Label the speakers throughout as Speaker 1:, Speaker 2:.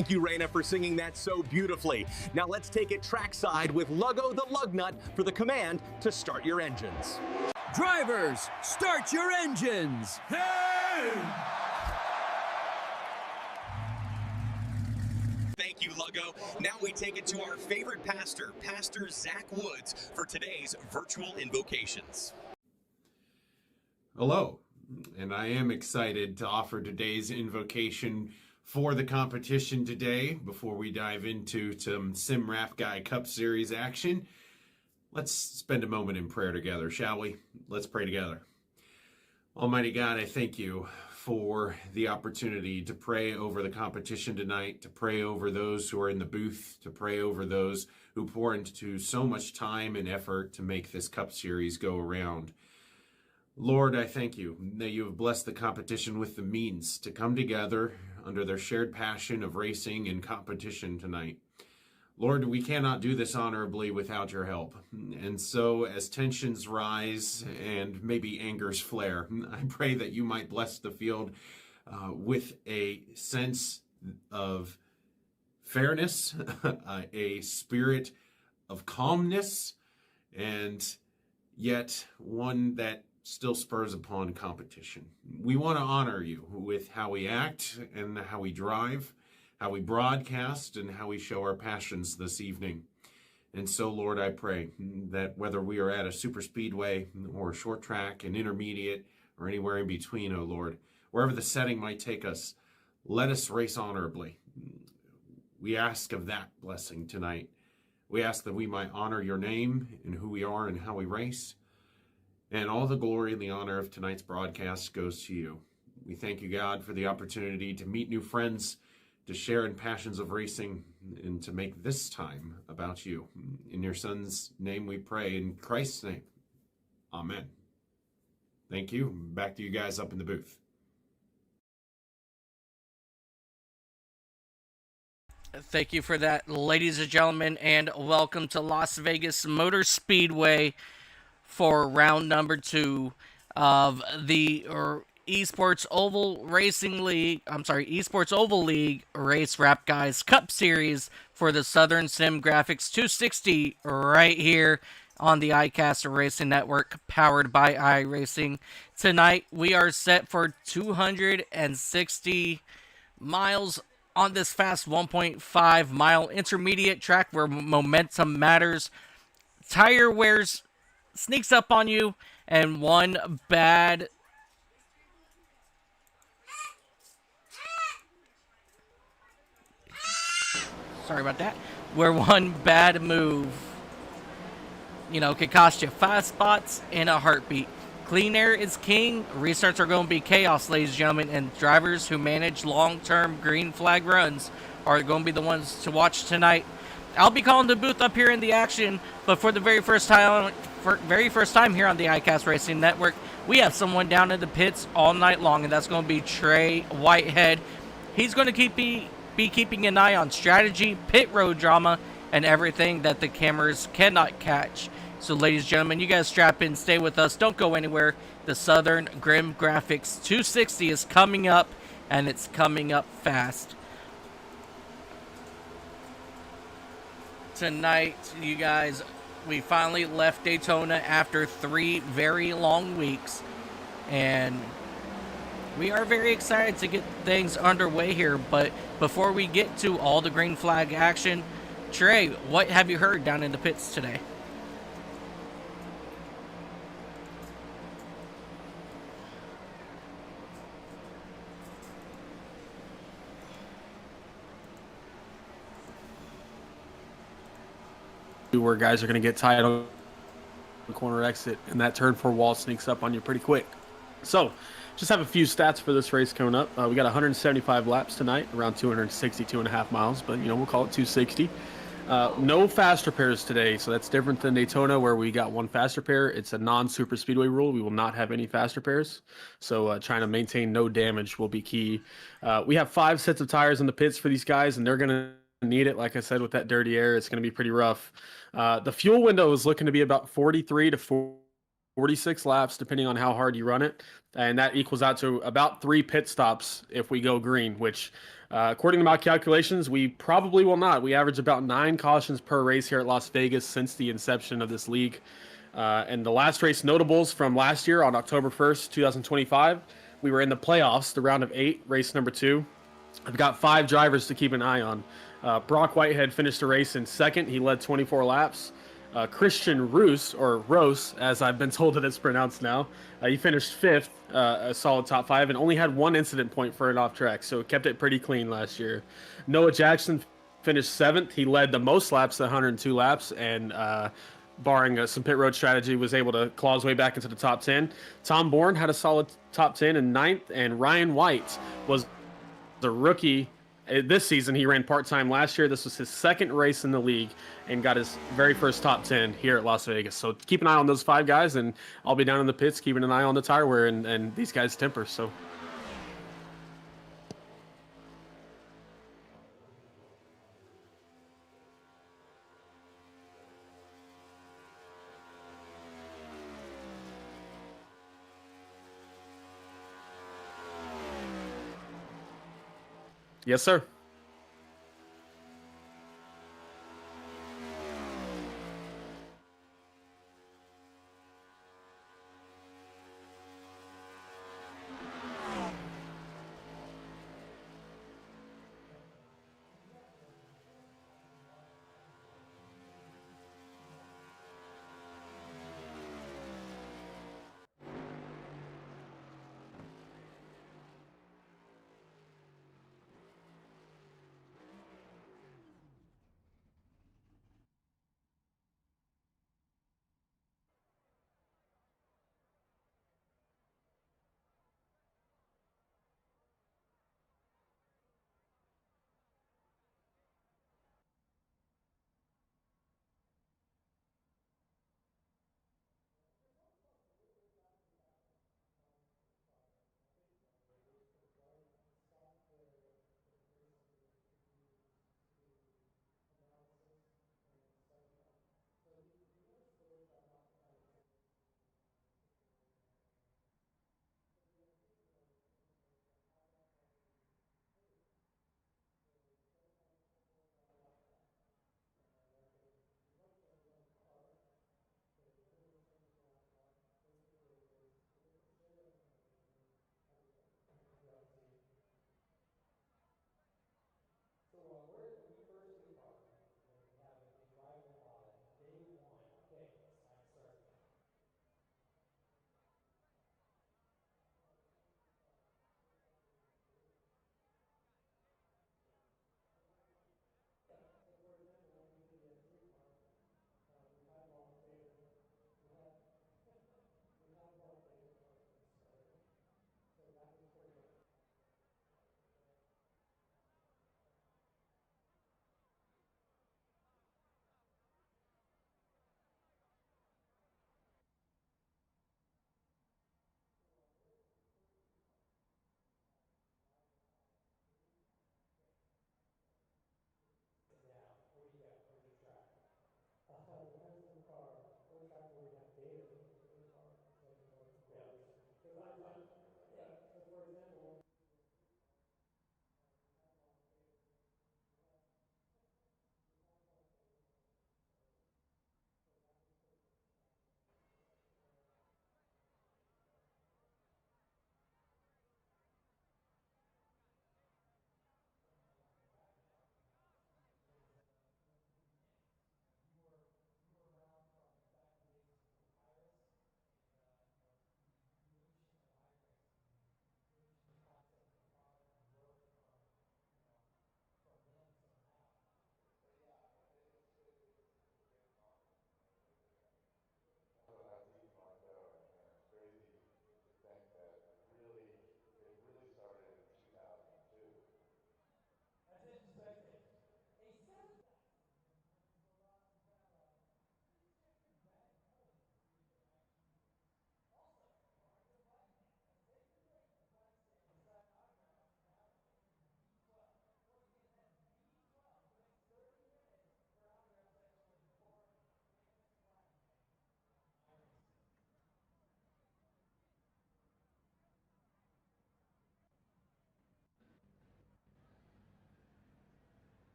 Speaker 1: Thank you, Raina, for singing that so beautifully. Now let's take it trackside with Luggo the Lugnut for the command to start your engines.
Speaker 2: Drivers, start your engines!
Speaker 1: Thank Thank you, Luggo. Now we take it to our favorite pastor, Pastor Zach Woods, for today's virtual invocations.
Speaker 3: Hello, and I am excited to offer today's invocation for the competition today. Before we dive into some SimGrafix Cup Series action, let's spend a moment in prayer together, shall we? Let's pray together. Almighty God, I thank you for the opportunity to pray over the competition tonight, to pray over those who are in the booth, to pray over those who pour into so much time and effort to make this Cup Series go around. Lord, I thank you that you have blessed the competition with the means to come together under their shared passion of racing and competition tonight. Lord, we cannot do this honorably without your help. And so as tensions rise and maybe angers flare, I pray that you might bless the field with a sense of fairness, a spirit of calmness, and yet one that still spurs upon competition. We want to honor you with how we act and how we drive, how we broadcast, and how we show our passions this evening. And so, Lord, I pray that whether we are at a super speedway or a short track, an intermediate, or anywhere in between, oh Lord, wherever the setting might take us, let us race honorably. We ask of that blessing tonight. We ask that we might honor your name and who we are and how we race. And all the glory and the honor of tonight's broadcast goes to you. We thank you, God, for the opportunity to meet new friends, to share in passions of racing, and to make this time about you. In your Son's name we pray, in Christ's name. Amen. Thank you. Back to you guys up in the booth.
Speaker 4: Thank you for that, ladies and gentlemen, and welcome to Las Vegas Motor Speedway for round number 2 of the eSports Oval League RaceWrapGuy Cup Series for the SouthernSimGrafix 260 right here on the iCaster Racing Network, powered by iRacing. Tonight we are set for 260 miles on this fast 1.5 mile intermediate track where momentum matters. Tire wears sneaks up on you, and one bad move, could cost you 5 spots in a heartbeat. Clean air is king. Restarts are going to be chaos, ladies and gentlemen, and drivers who manage long-term green flag runs are going to be the ones to watch tonight. I'll be calling the booth up here in the action, but for the very first time here on the iCast Racing Network, we have someone down in the pits all night long, and that's going to be Trey Whitehead. He's going to be keeping an eye on strategy, pit road drama, and everything that the cameras cannot catch. So, ladies and gentlemen, you guys strap in, stay with us, don't go anywhere. The SouthernSimGrafix 260 is coming up, and it's coming up fast. Tonight, you guys, we finally left Daytona after 3 very long weeks, and we are very excited to get things underway here. But before we get to all the green flag action, Trey, what have you heard down in the pits today?
Speaker 5: Where guys are going to get tied on the corner exit, and that turn 4 wall sneaks up on you pretty quick. So, just have a few stats for this race coming up. We got 175 laps tonight, around 262.5 miles, but we'll call it 260. No fast repairs today, so that's different than Daytona where we got 1 fast repair. It's a non-super speedway rule. We will not have any fast repairs, so trying to maintain no damage will be key. We have 5 sets of tires in the pits for these guys, and they're going to need it. Like I said, with that dirty air, it's going to be pretty rough. The fuel window is looking to be about 43 to 46 laps, depending on how hard you run it. And that equals out to about 3 pit stops if we go green, which according to my calculations, we probably will not. We average about 9 cautions per race here at Las Vegas since the inception of this league. And the last race notables from last year on October 1st, 2025, we were in the playoffs, the round of 8, race number 2. I've got 5 drivers to keep an eye on. Brock Whitehead finished the race in second. He led 24 laps. Christian Roos, or Rose, as I've been told that it's pronounced now, he finished fifth, a solid top 5, and only had 1 incident point for an off track, so kept it pretty clean last year. Noah Jackson finished 7th. He led the most laps, 102 laps, and barring some pit road strategy, was able to claw his way back into the top 10. Tom Bourne had a solid top 10 in 9th, and Ryan White was the rookie. This season, he ran part-time last year. This was his 2nd race in the league and got his very first top 10 here at Las Vegas. So keep an eye on those 5 guys, and I'll be down in the pits keeping an eye on the tire wear and these guys' temper. So. Yes, sir.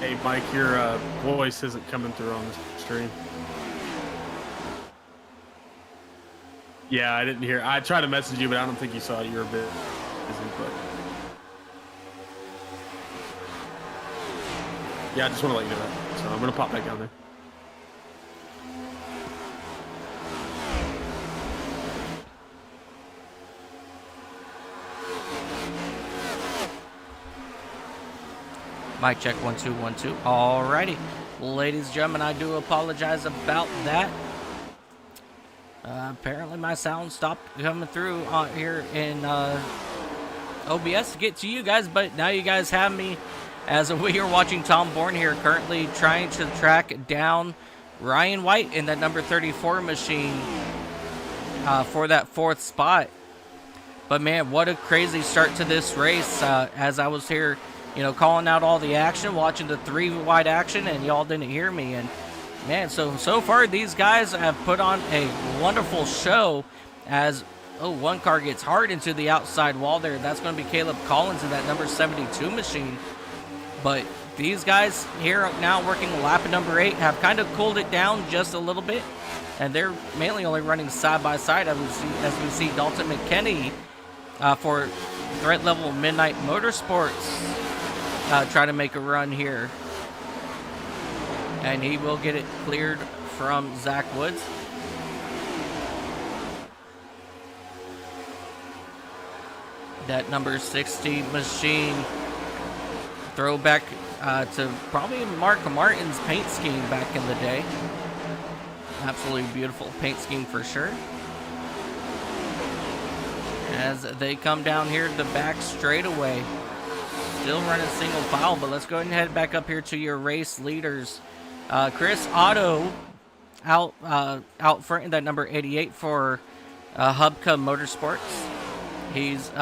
Speaker 5: Hey, Mike, your voice isn't coming through on the stream. Yeah, I didn't hear. I tried to message you, but I don't think you saw it. You were a bit busy, but yeah, I just want to let you know that. So I'm gonna pop back down there.
Speaker 4: Mic check 1 2 1 2. Alrighty, ladies and gentlemen, I do apologize about that. Apparently my sound stopped coming through here in OBS to get to you guys, but now you guys have me as we are watching Tom Bourne here currently trying to track down Ryan White in that number 34 machine for that 4th spot. But man, what a crazy start to this race. As I was here, you know, calling out all the action, watching the 3-wide action, and y'all didn't hear me. And man, so far these guys have put on a wonderful show as, one car gets hard into the outside wall there. That's going to be Caleb Collins in that number 72 machine. But these guys here now working lap number 8 have kind of cooled it down just a little bit. And they're mainly only running side by side as we see Dalton McKinney for threat level Midnight Motorsports try to make a run here. And he will get it cleared from Zach Woods. That number 60 machine. Throwback to probably Mark Martin's paint scheme back in the day. Absolutely beautiful paint scheme for sure. As they come down here to the back straightaway. Still running single file, but let's go ahead and head back up here to your race leaders. Chris Otto out front in that number 88 for Hubka Motorsports. He's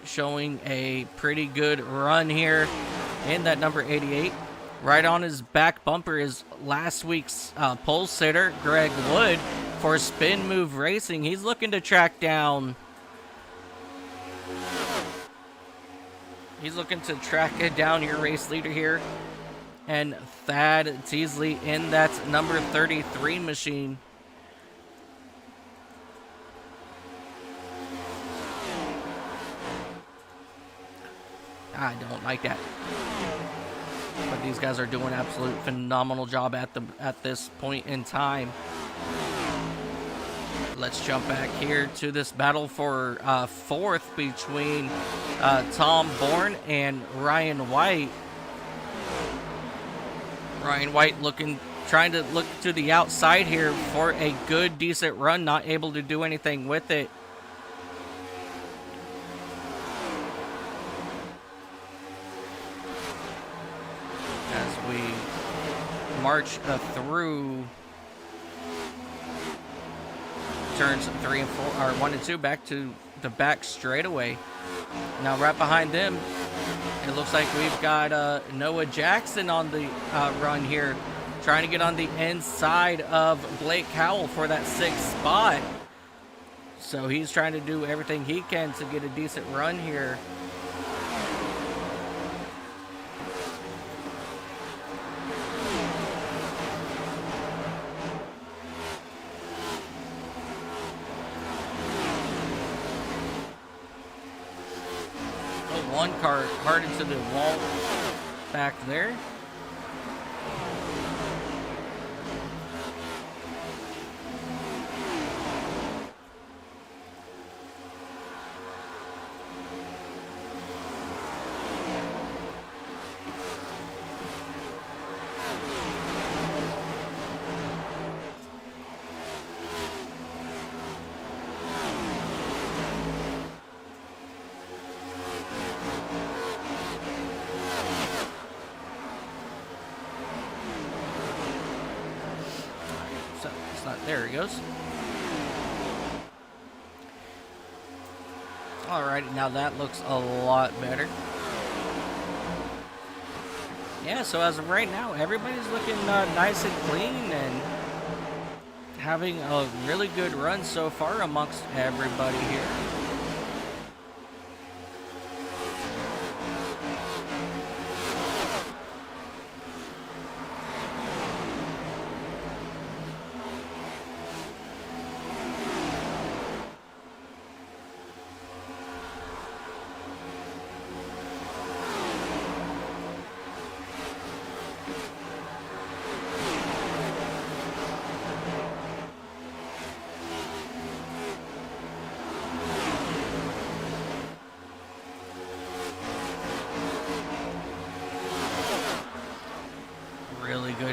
Speaker 4: showing a pretty good run here in that number 88. Right on his back bumper is last week's pole sitter, Greg Wood, for Spin Move Racing. He's looking to track down... He's looking to track down your race leader here. And Thad Teasley in that number 33 machine. I don't like that. But these guys are doing an absolute phenomenal job at this point in time. Let's jump back here to this battle for 4th between Tom Bourne and Ryan White. Ryan White trying to look to the outside here for a good, decent run, not able to do anything with it. As we march through turns 3 and 4, or 1 and 2, back to the back straightaway. Now right behind them, it looks like we've got Noah Jackson on the run here, trying to get on the inside of Blake Howell for that 6th spot. So he's trying to do everything he can to get a decent run here. One car hard into the wall back there. There he goes. Alrighty, now that looks a lot better. Yeah, so as of right now, everybody's looking nice and clean and having a really good run so far amongst everybody here.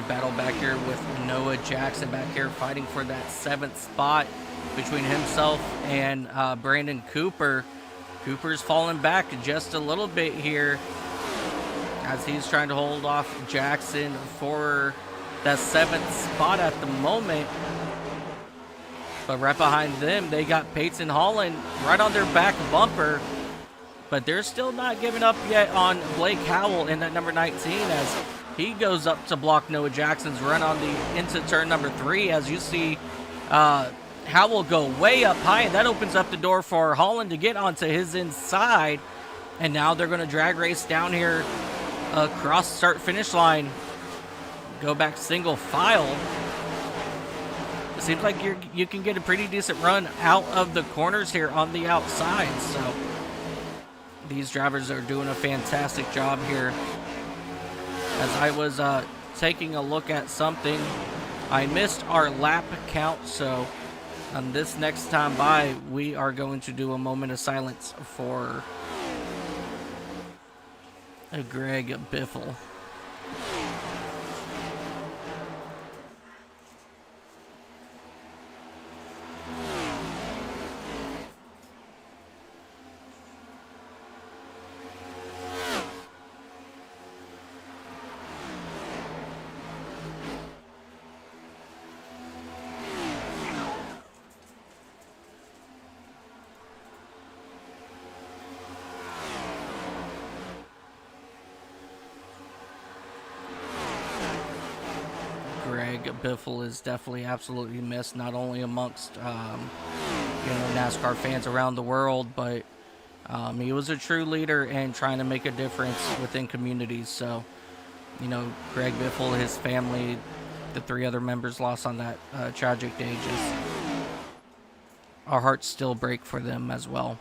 Speaker 4: Good battle back here with Noah Jackson back here fighting for that 7th spot between himself and Brandon Cooper. Cooper's falling back just a little bit here as he's trying to hold off Jackson for that 7th spot at the moment. But right behind them, they got Peyton Holland right on their back bumper. But they're still not giving up yet on Blake Howell in that number 19 as he goes up to block Noah Jackson's run on the into turn number 3. As you see Howell go way up high, and that opens up the door for Holland to get onto his inside. And now they're going to drag race down here across the start-finish line. Go back single file. It seems like you can get a pretty decent run out of the corners here on the outside. So these drivers are doing a fantastic job here. As I was taking a look at something, I missed our lap count. So on this next time by, we are going to do a moment of silence for Greg Biffle. Biffle is definitely absolutely missed, not only amongst NASCAR fans around the world, but he was a true leader and trying to make a difference within communities. So, Greg Biffle, his family, the 3 other members lost on that tragic day, just our hearts still break for them as well.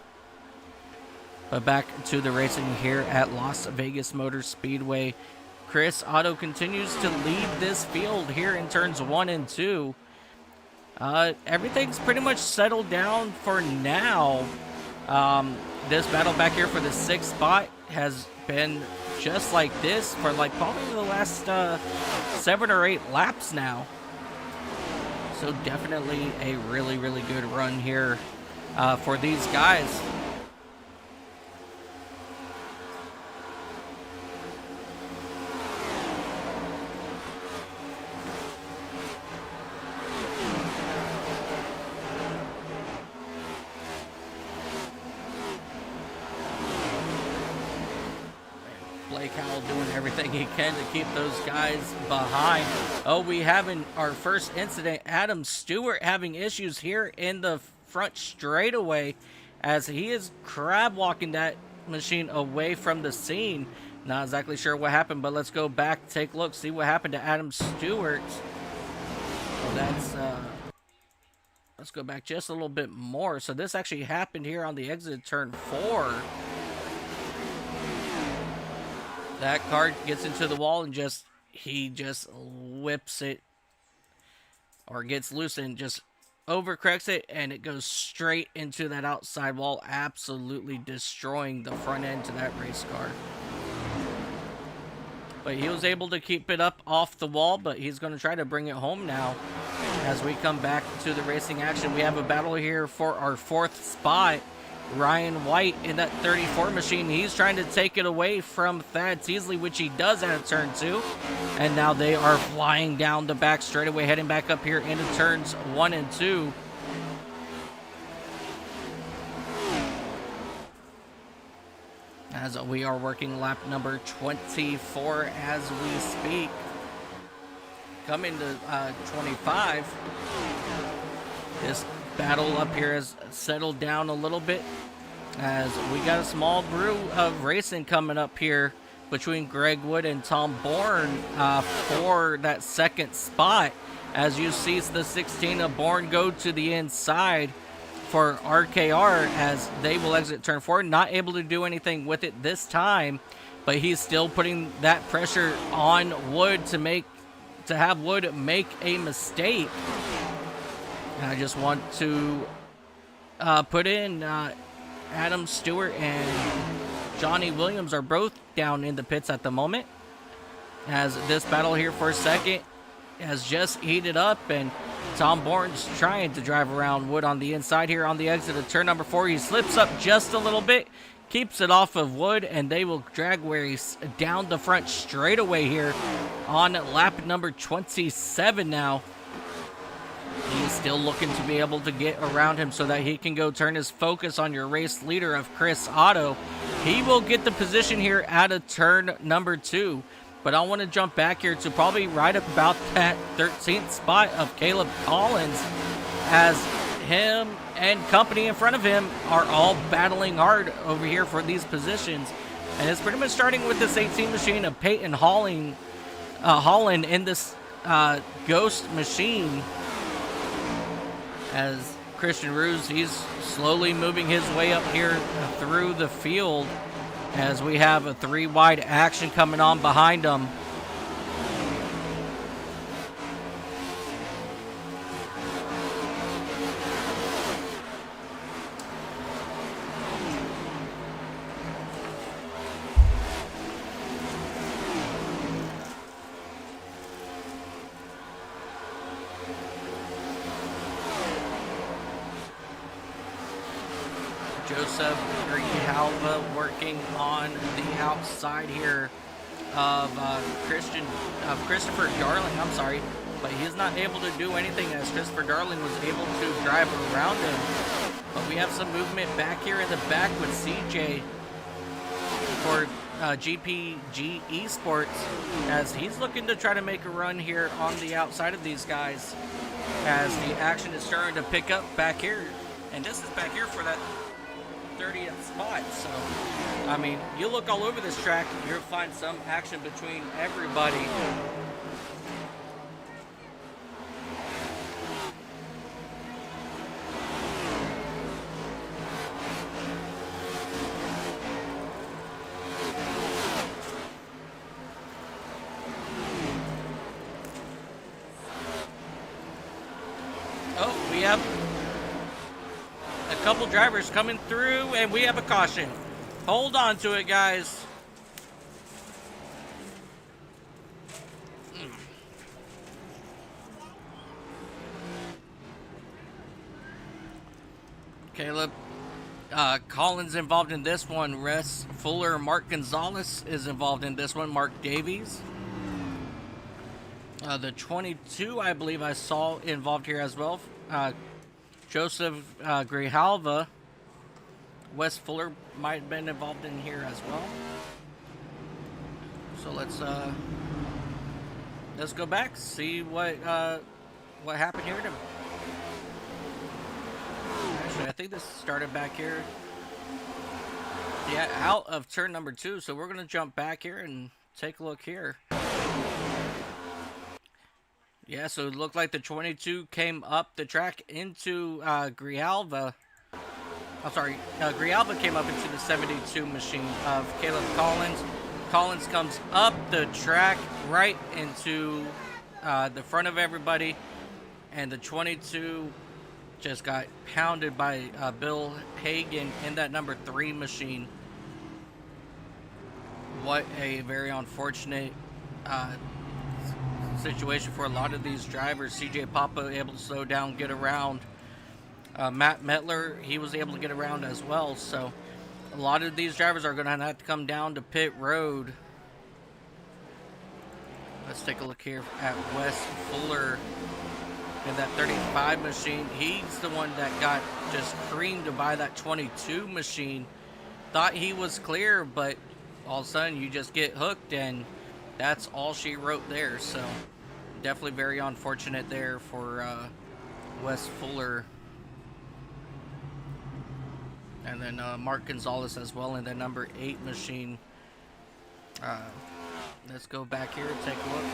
Speaker 4: But back to the racing here at Las Vegas Motor Speedway. Chris Otto continues to lead this field here in turns 1 and 2. Everything's pretty much settled down for now. This battle back here for the 6th spot has been just like this for like probably the last 7 or 8 laps now. So definitely a really, really good run here for these guys. Blake Howell doing everything he can to keep those guys behind. Oh, we have our first incident. Adam Stewart having issues here in the front straightaway as he is crab walking that machine away from the scene. Not exactly sure what happened, but let's go back, take a look, see what happened to Adam Stewart. So that's let's go back just a little bit more. So this actually happened here on the exit of turn 4. That car gets into the wall and he just whips it, or gets loose and just overcorrects it, and it goes straight into that outside wall, absolutely destroying the front end to that race car. But he was able to keep it up off the wall, but he's going to try to bring it home now. As we come back to the racing action, we have a battle here for our 4th spot. Ryan White in that 34 machine. He's trying to take it away from Thad Teasley, which he does at turn 2. And now they are flying down the back straightaway, heading back up here into turns 1 and 2. As we are working lap number 24 as we speak. Coming to 25. This battle up here has settled down a little bit as we got a small brew of racing coming up here between Greg Wood and Tom Bourne for that 2nd spot. As you see the 16 of Bourne go to the inside for RKR as they will exit turn 4. Not able to do anything with it this time, but he's still putting that pressure on Wood to have Wood make a mistake. And I just want to put in Adam Stewart and Johnny Williams are both down in the pits at the moment. as this battle here for a second has just heated up, and Tom Bourne's trying to drive around Wood on the inside here on the exit of turn number 4. He slips up just a little bit, keeps it off of Wood, and they will drag Waries down the front straightaway here on lap number 27 now. He's still looking to be able to get around him so that he can go turn his focus on your race leader of Chris Otto. He will get the position here out of turn number 2. But I want to jump back here to probably right about that 13th spot of Caleb Collins, as him and company in front of him are all battling hard over here for these positions. And it's pretty much starting with this 18 machine of Peyton Holland in this Ghost machine, as Christian Ruse, he's slowly moving his way up here through the field, as we have a 3-wide action coming on behind him. Joseph Grijalva working on the outside here of Christopher Darling, I'm sorry, but he's not able to do anything as Christopher Darling was able to drive around him. But we have some movement back here in the back with CJ for GPG eSports, as he's looking to try to make a run here on the outside of these guys, as the action is starting to pick up back here. And this is back here for that 30th spot. So, I mean, you look all over this track, you'll find some action between everybody. Oh, we have a couple drivers coming through, and we have a caution. Hold on to it, guys. Caleb Collins involved in this one. Russ Fuller, Mark Gonzalez is involved in this one. Mark Davies. The 22, I believe I saw involved here as well. Joseph Grijalva. Wes Fuller might have been involved in here as well. So let's go back, see what happened here. Actually, I think this started back here. Yeah, out of turn number 2. So we're gonna jump back here and take a look here. Yeah, so it looked like the 22 came up the track into Grijalva. I'm sorry, Grijalva came up into the 72 machine of Caleb Collins. Collins comes up the track right into the front of everybody, and the 22 just got pounded by Bill Hagan in that number 3 machine. What a very unfortunate situation for a lot of these drivers. CJ Papa able to slow down, get around. Matt Metler, he was able to get around as well. So a lot of these drivers are going to have to come down to pit road. Let's take a look here at Wes Fuller in that 35 machine. He's the one that got just creamed by that 22 machine. Thought he was clear, but all of a sudden you just get hooked, and that's all she wrote there. So definitely very unfortunate there for Wes Fuller. And then Mark Gonzalez as well in the number 8 machine. Let's go back here and take a look.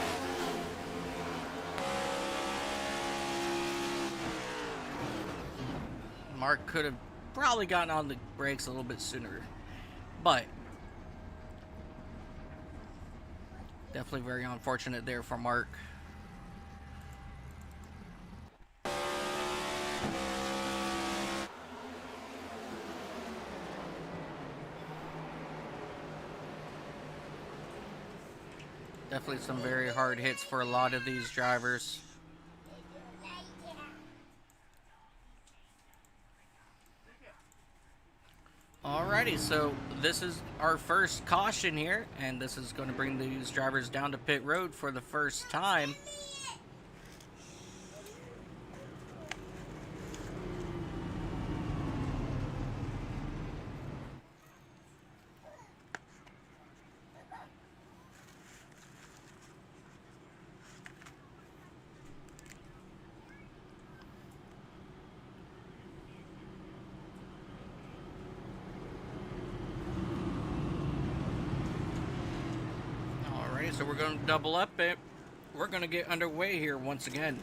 Speaker 4: Mark could have probably gotten on the brakes a little bit sooner, but definitely very unfortunate there for Mark. Definitely some very hard hits for a lot of these drivers. Alrighty, so this is our first caution here, and this is going to bring these drivers down to pit road for the first time. So we're going to double up it. We're going to get underway here once again.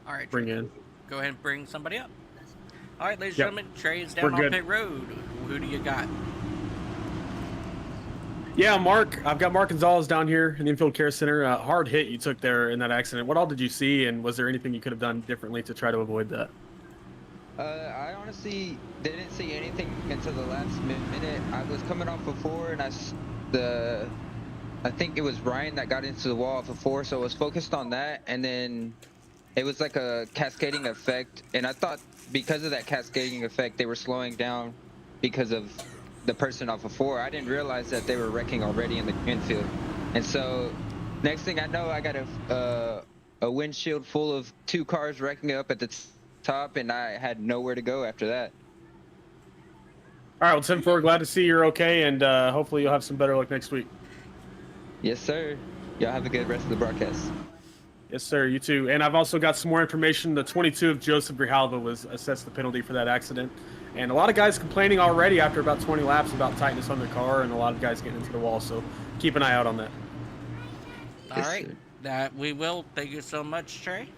Speaker 4: All right,
Speaker 5: Bring in.
Speaker 4: Go ahead and bring somebody up. All right, ladies and
Speaker 5: Yep.
Speaker 4: gentlemen, Trey is down
Speaker 5: We're
Speaker 4: on
Speaker 5: good.
Speaker 4: pit road. Who do you got?
Speaker 5: Yeah, Mark. I've got Mark Gonzalez down here in the infield care center. Hard hit you took there in that accident. What all did you see, and was there anything you could have done differently to try to avoid that?
Speaker 6: I honestly didn't see anything until the last minute. I was coming off of 4, and I think it was Ryan that got into the wall off of 4, so I was focused on that, and then it was like a cascading effect, and I thought because of that cascading effect, they were slowing down because of the person off of 4. I didn't realize that they were wrecking already in the infield, and so next thing I know, I got a windshield full of 2 cars wrecking up at the top, and I had nowhere to go after that.
Speaker 5: All right, well, Tim, we're glad to see you're okay, and hopefully you'll have some better luck next week.
Speaker 6: Yes, sir. Y'all have a good rest of the broadcast.
Speaker 5: Yes, sir. You too. And I've also got some more information. The 22 of Joseph Grijalva was assessed the penalty for that accident. And a lot of guys complaining already after about 20 laps about tightness on their car, and a lot of guys getting into the wall. So keep an eye out on that.
Speaker 4: All right, that we will. Thank you so much, Trey.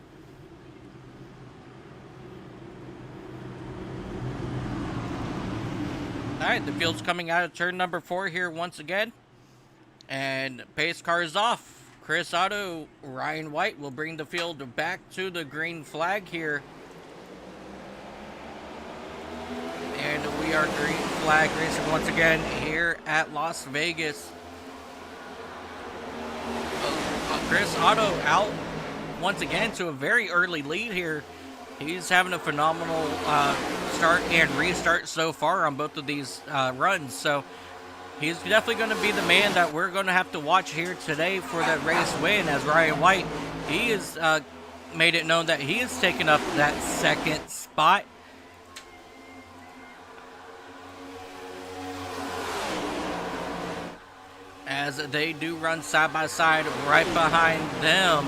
Speaker 4: All right, the field's coming out of turn number 4 here once again. And pace car is off. Chris Otto, Ryan White will bring the field back to the green flag here. And we are green flag racing once again here at Las Vegas. Chris Otto out once again to a very early lead here. He's having a phenomenal start and restart so far on both of these runs. So he's definitely going to be the man that we're going to have to watch here today for that race win, as Ryan White, he has made it known that he is taking up that second spot. As they do run side by side right behind them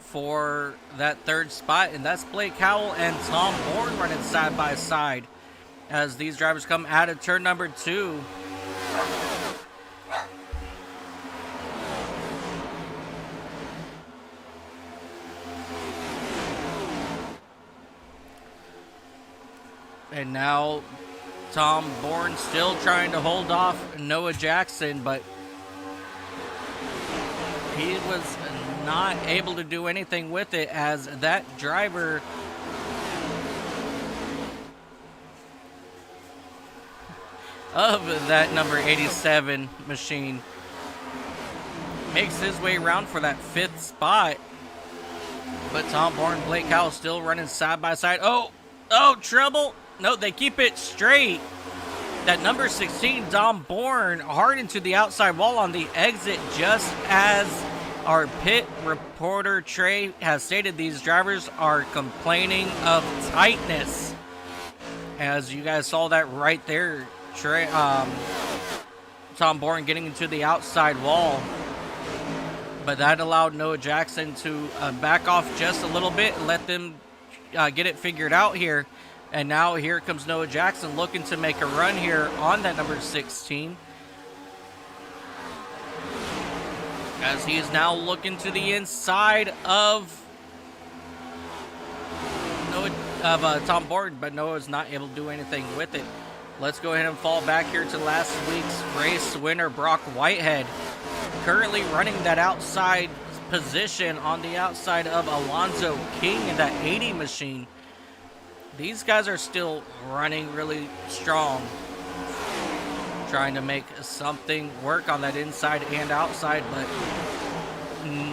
Speaker 4: for that third spot, and that's Blake Howell and Tom Bourne running side by side as these drivers come out of turn number 2. And now Tom Bourne still trying to hold off Noah Jackson, but he was not able to do anything with it, as that driver of that number 87 machine. Makes his way around for that 5th spot. But Tom Bourne and Blake Howell still running side by side. Oh, trouble. No, they keep it straight. That number 16, Tom Bourne, hard into the outside wall on the exit, just as our pit reporter Trey has stated. These drivers are complaining of tightness. As you guys saw that right there, Trey, Tom Bourne getting into the outside wall. But that allowed Noah Jackson to back off just a little bit and let them get it figured out here. And now here comes Noah Jackson looking to make a run here on that number 16. As he is now looking to the inside of Tom Bourne, but Noah is not able to do anything with it. Let's go ahead and fall back here to last week's race winner, Brock Whitehead. Currently running that outside position on the outside of Alonzo King in that 80 machine. These guys are still running really strong, trying to make something work on that inside and outside, but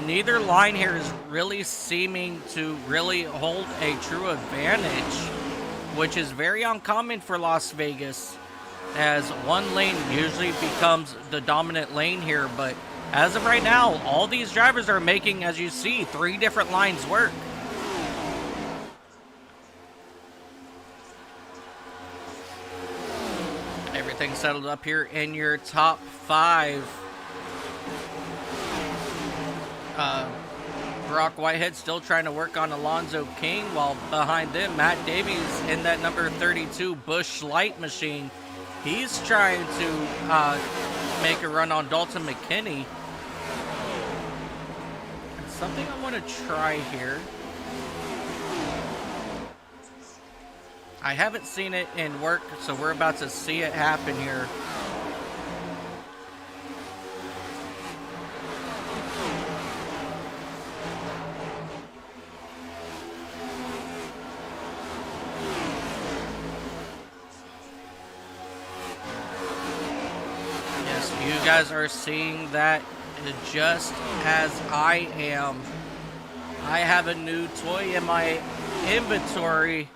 Speaker 4: neither line here is really seeming to really hold a true advantage, which is very uncommon for Las Vegas, as one lane usually becomes the dominant lane here. But as of right now, all these drivers are making, as you see, 3 different lines work. Everything settled up here in your top 5. Brock Whitehead still trying to work on Alonzo King, while behind them, Matt Davies in that number 32 Busch Light machine. He's trying to make a run on Dalton McKinney. Something I want to try here. I haven't seen it in work, so we're about to see it happen here. Yes, you guys are seeing that just as I am. I have a new toy in my inventory.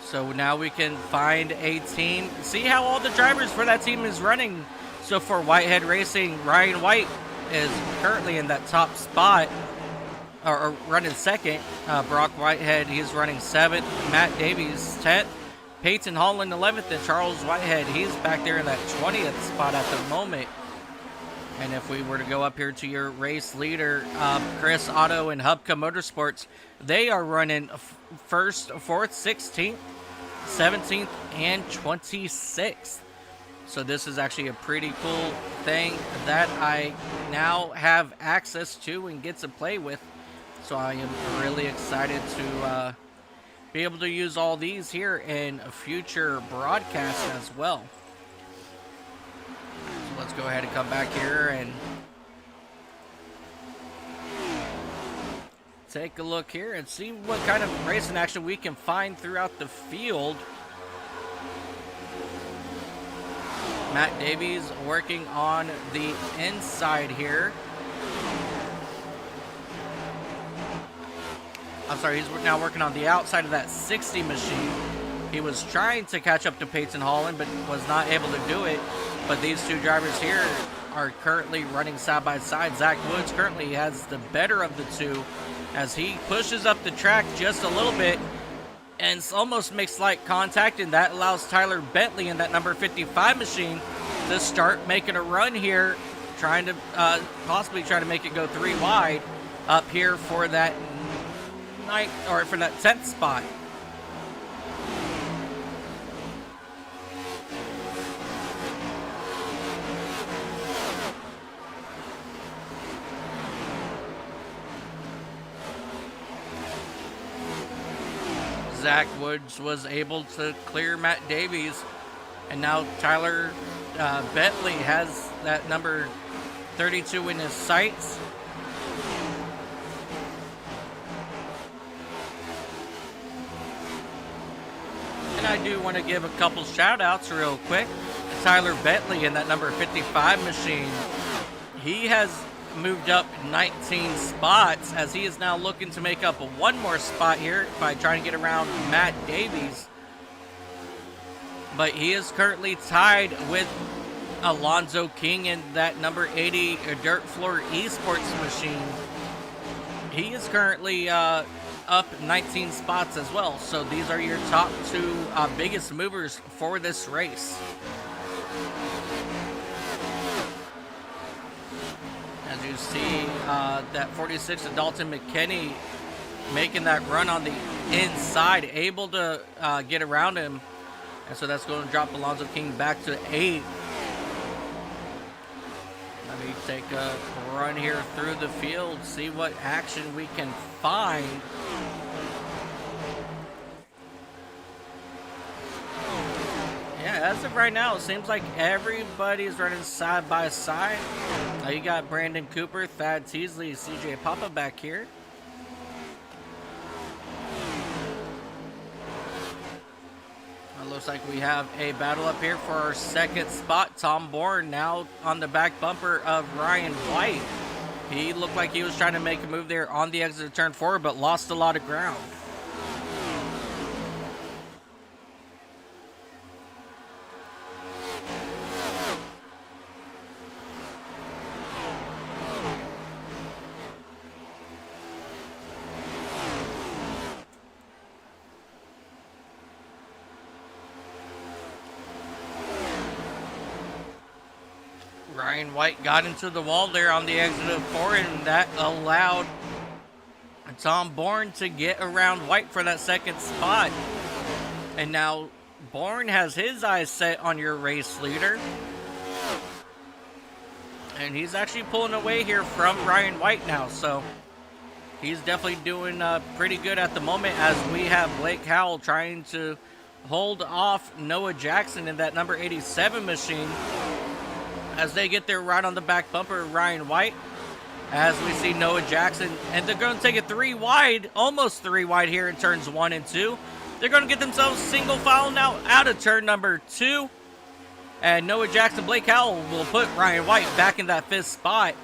Speaker 4: So now we can find a team. See how all the drivers for that team is running. So for Whitehead Racing, Ryan White is currently in that top spot, or running second. Brock Whitehead, he's running 7th. Matt Davies, 10th. Peyton Holland, 11th. And Charles Whitehead, he's back there in that 20th spot at the moment. And if we were to go up here to your race leader, Chris Otto and Hubka Motorsports, they are running 1st, 4th, 16th, 17th, and 26th. So this is actually a pretty cool thing that I now have access to and get to play with. So I am really excited to be able to use all these here in future broadcasts as well. So let's go ahead and come back here and take a look here and see what kind of racing action we can find throughout the field. Matt Davies working on the inside here. I'm sorry, he's now working on the outside of that 60 machine. He was trying to catch up to Peyton Holland, but was not able to do it. But these two drivers here are currently running side by side. Zach Woods currently has the better of the two as he pushes up the track just a little bit and almost makes slight contact, and that allows Tyler Bentley in that number 55 machine to start making a run here, trying to possibly try to make it go 3 wide up here for that for that 10th spot. Zach Woods was able to clear Matt Davies, and now Tyler Bentley has that number 32 in his sights. And I do want to give a couple shout outs real quick. Tyler Bentley in that number 55 machine. He has moved up 19 spots as he is now looking to make up one more spot here by trying to get around Matt Davies. But he is currently tied with Alonzo King in that number 80 Dirt Floor eSports machine. He is currently up 19 spots as well. So these are your top two biggest movers for this race. As you see, that 46 of Dalton McKinney making that run on the inside, able to get around him. And so that's going to drop Alonzo King back to 8. Let me take a run here through the field, see what action we can find. Yeah, as of right now, it seems like everybody's running side by side. You got Brandon Cooper, Thad Teasley, CJ Papa back here. It looks like we have a battle up here for our second spot. Tom Bourne now on the back bumper of Ryan White. He looked like he was trying to make a move there on the exit of turn 4, but lost a lot of ground. Ryan White got into the wall there on the exit of 4, and that allowed Tom Bourne to get around White for that second spot. And now Bourne has his eyes set on your race leader. And he's actually pulling away here from Ryan White now, so he's definitely doing pretty good at the moment as we have Blake Howell trying to hold off Noah Jackson in that number 87 machine. As they get there right on the back bumper of Ryan White, as we see Noah Jackson, and they're going to take it 3 wide, almost 3 wide here in turns 1 and 2. They're going to get themselves single file now out of turn number 2, and Noah Jackson, Blake Howell will put Ryan White back in that 5th spot.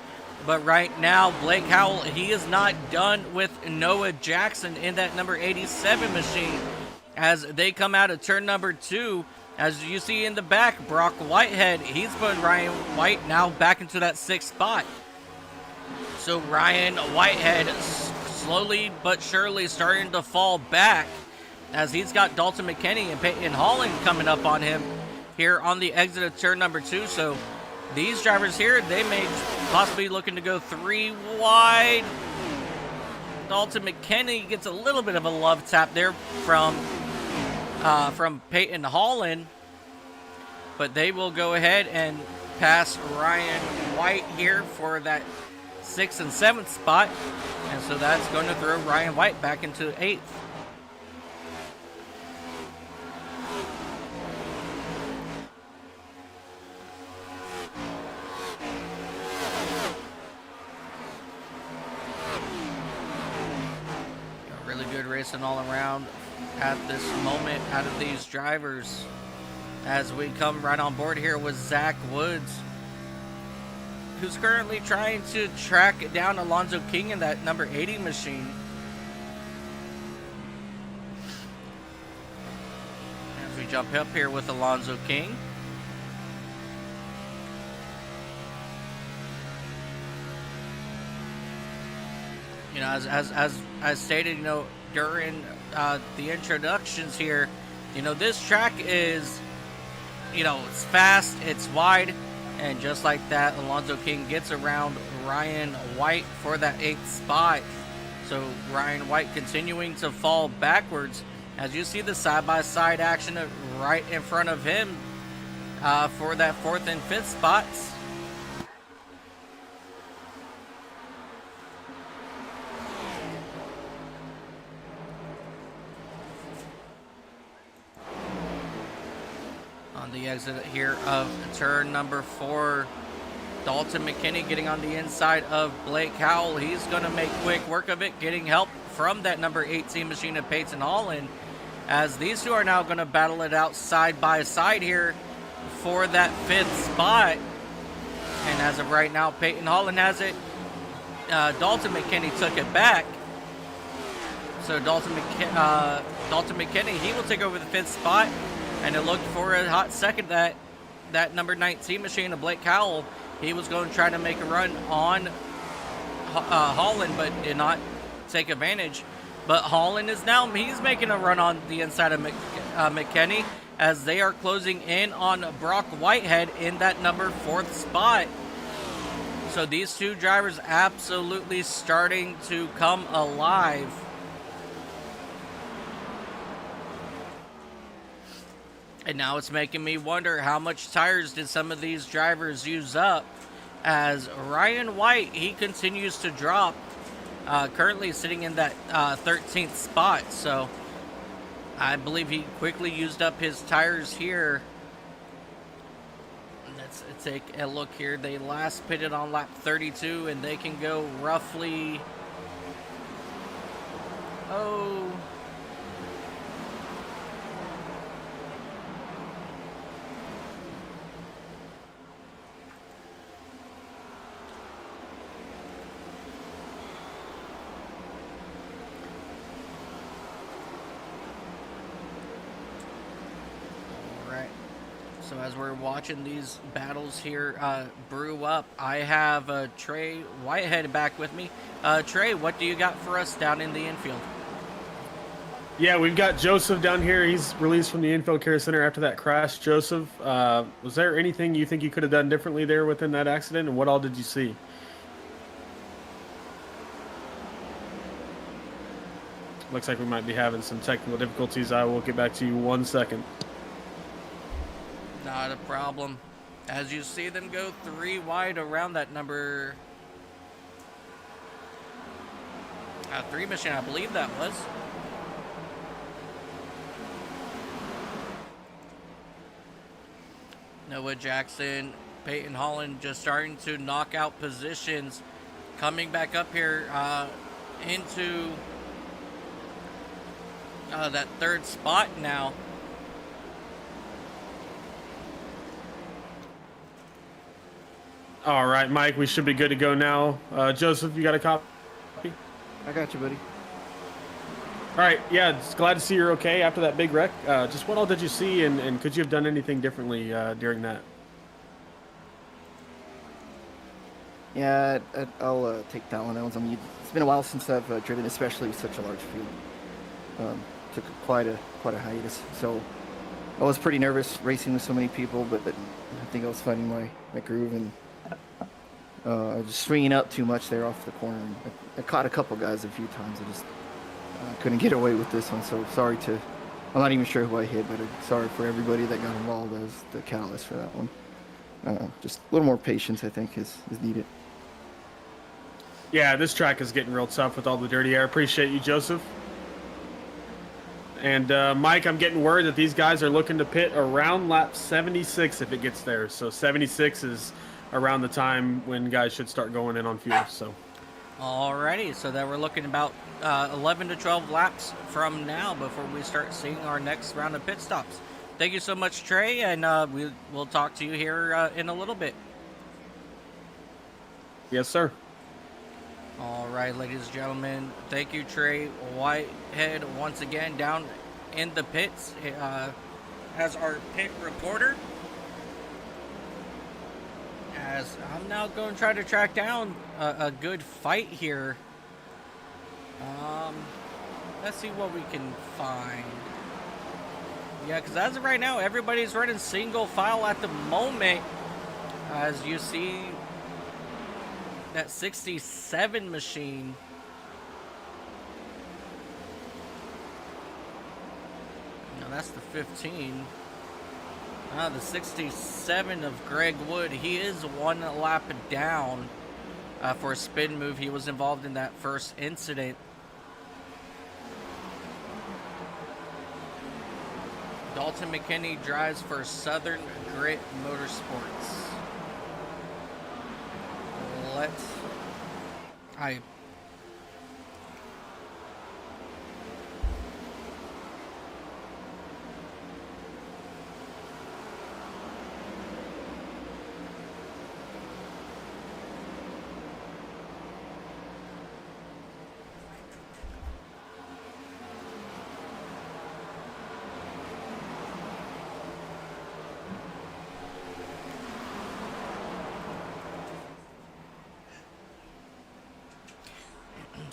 Speaker 4: But right now, Blake Howell, he is not done with Noah Jackson in that number 87 machine as they come out of turn number 2. As you see in the back, Brock Whitehead, he's putting Ryan White now back into that 6th spot. So Ryan Whitehead slowly but surely starting to fall back as he's got Dalton McKinney and Peyton Holland coming up on him here on the exit of turn number 2. So these drivers here, they may possibly be looking to go 3 wide. Dalton McKinney gets a little bit of a love tap there from Peyton Holland, but they will go ahead and pass Ryan White here for that 6th and 7th spot, and so that's going to throw Ryan White back into 8th. Really good racing all around at this moment out of these drivers as we come right on board here with Zach Woods, who's currently trying to track down Alonzo King in that number 80 machine. As we jump up here with Alonzo King. You know, as stated, you know, during the introductions here, you know, this track is, you know, it's fast, it's wide, and just like that, Alonzo King gets around Ryan White for that 8th spot. So Ryan White continuing to fall backwards as you see the side-by-side action right in front of him for that 4th and 5th spots. On the exit here of turn number 4, Dalton McKinney getting on the inside of Blake Howell. He's going to make quick work of it, getting help from that number 18 machine of Peyton Holland. as these two are now going to battle it out side by side here for that 5th spot. And as of right now, Peyton Holland has it. Dalton McKinney took it back. So Dalton McKinney, he will take over the 5th spot. And it looked for a hot second that number 19 machine of Blake Cowell, he was going to try to make a run on Holland, but did not take advantage. But Holland is now, he's making a run on the inside of McKinney, as they are closing in on Brock Whitehead in that number 4th spot. So these two drivers absolutely starting to come alive. And now it's making me wonder how much tires did some of these drivers use up, as Ryan White, he continues to drop, currently sitting in that 13th spot. So I believe he quickly used up his tires here. Let's take a look here. They last pitted on lap 32, and they can go roughly, so as we're watching these battles here brew up, I have Trey Whitehead back with me. Trey, what do you got for us down in the infield?
Speaker 5: Yeah, we've got Joseph down here. He's released from the Infield Care Center after that crash. Joseph, was there anything you think you could have done differently there within that accident, and what all did you see? Looks like we might be having some technical difficulties. I will get back to you 1 second.
Speaker 4: Not a problem. As you see them go 3 wide around that number 3 machine, I believe that was. Noah Jackson, Peyton Holland just starting to knock out positions. Coming back up here into that 3rd spot now.
Speaker 5: All right, Mike, we should be good to go now. Joseph, you got a copy?
Speaker 7: I got you, buddy.
Speaker 5: All right, yeah, just glad to see you're okay after that big wreck. Just what all did you see, and could you have done anything differently during that?
Speaker 7: Yeah, I'll take that one. It's been a while since I've driven, especially such a large field. Took quite a hiatus, so I was pretty nervous racing with so many people, but I think I was finding my groove, and I was swinging up too much there off the corner. I caught a couple guys a few times. I just couldn't get away with this one, so sorry to, I'm not even sure who I hit, but sorry for everybody that got involved as the catalyst for that one. Just a little more patience, I think, is needed.
Speaker 5: Yeah, this track is getting real tough with all the dirty air. Appreciate you, Joseph. And Mike, I'm getting word that these guys are looking to pit around lap 76 if it gets there. So 76 is around the time when guys should start going in on fuel. So,
Speaker 4: alrighty, so that we're looking about 11 to 12 laps from now before we start seeing our next round of pit stops. Thank you so much, Trey, and we'll talk to you here in a little bit.
Speaker 5: Yes, sir.
Speaker 4: All right, ladies and gentlemen, thank you, Trey Whitehead, once again down in the pits as our pit reporter. As I'm now going to try to track down a good fight here. Let's see what we can find. Yeah, because as of right now, everybody's running single file at the moment. As you see, that 67 machine. No, that's the 15. The 67 of Greg Wood. He is 1 lap down for a spin move. He was involved in that first incident. Dalton McKinney drives for Southern Grit Motorsports.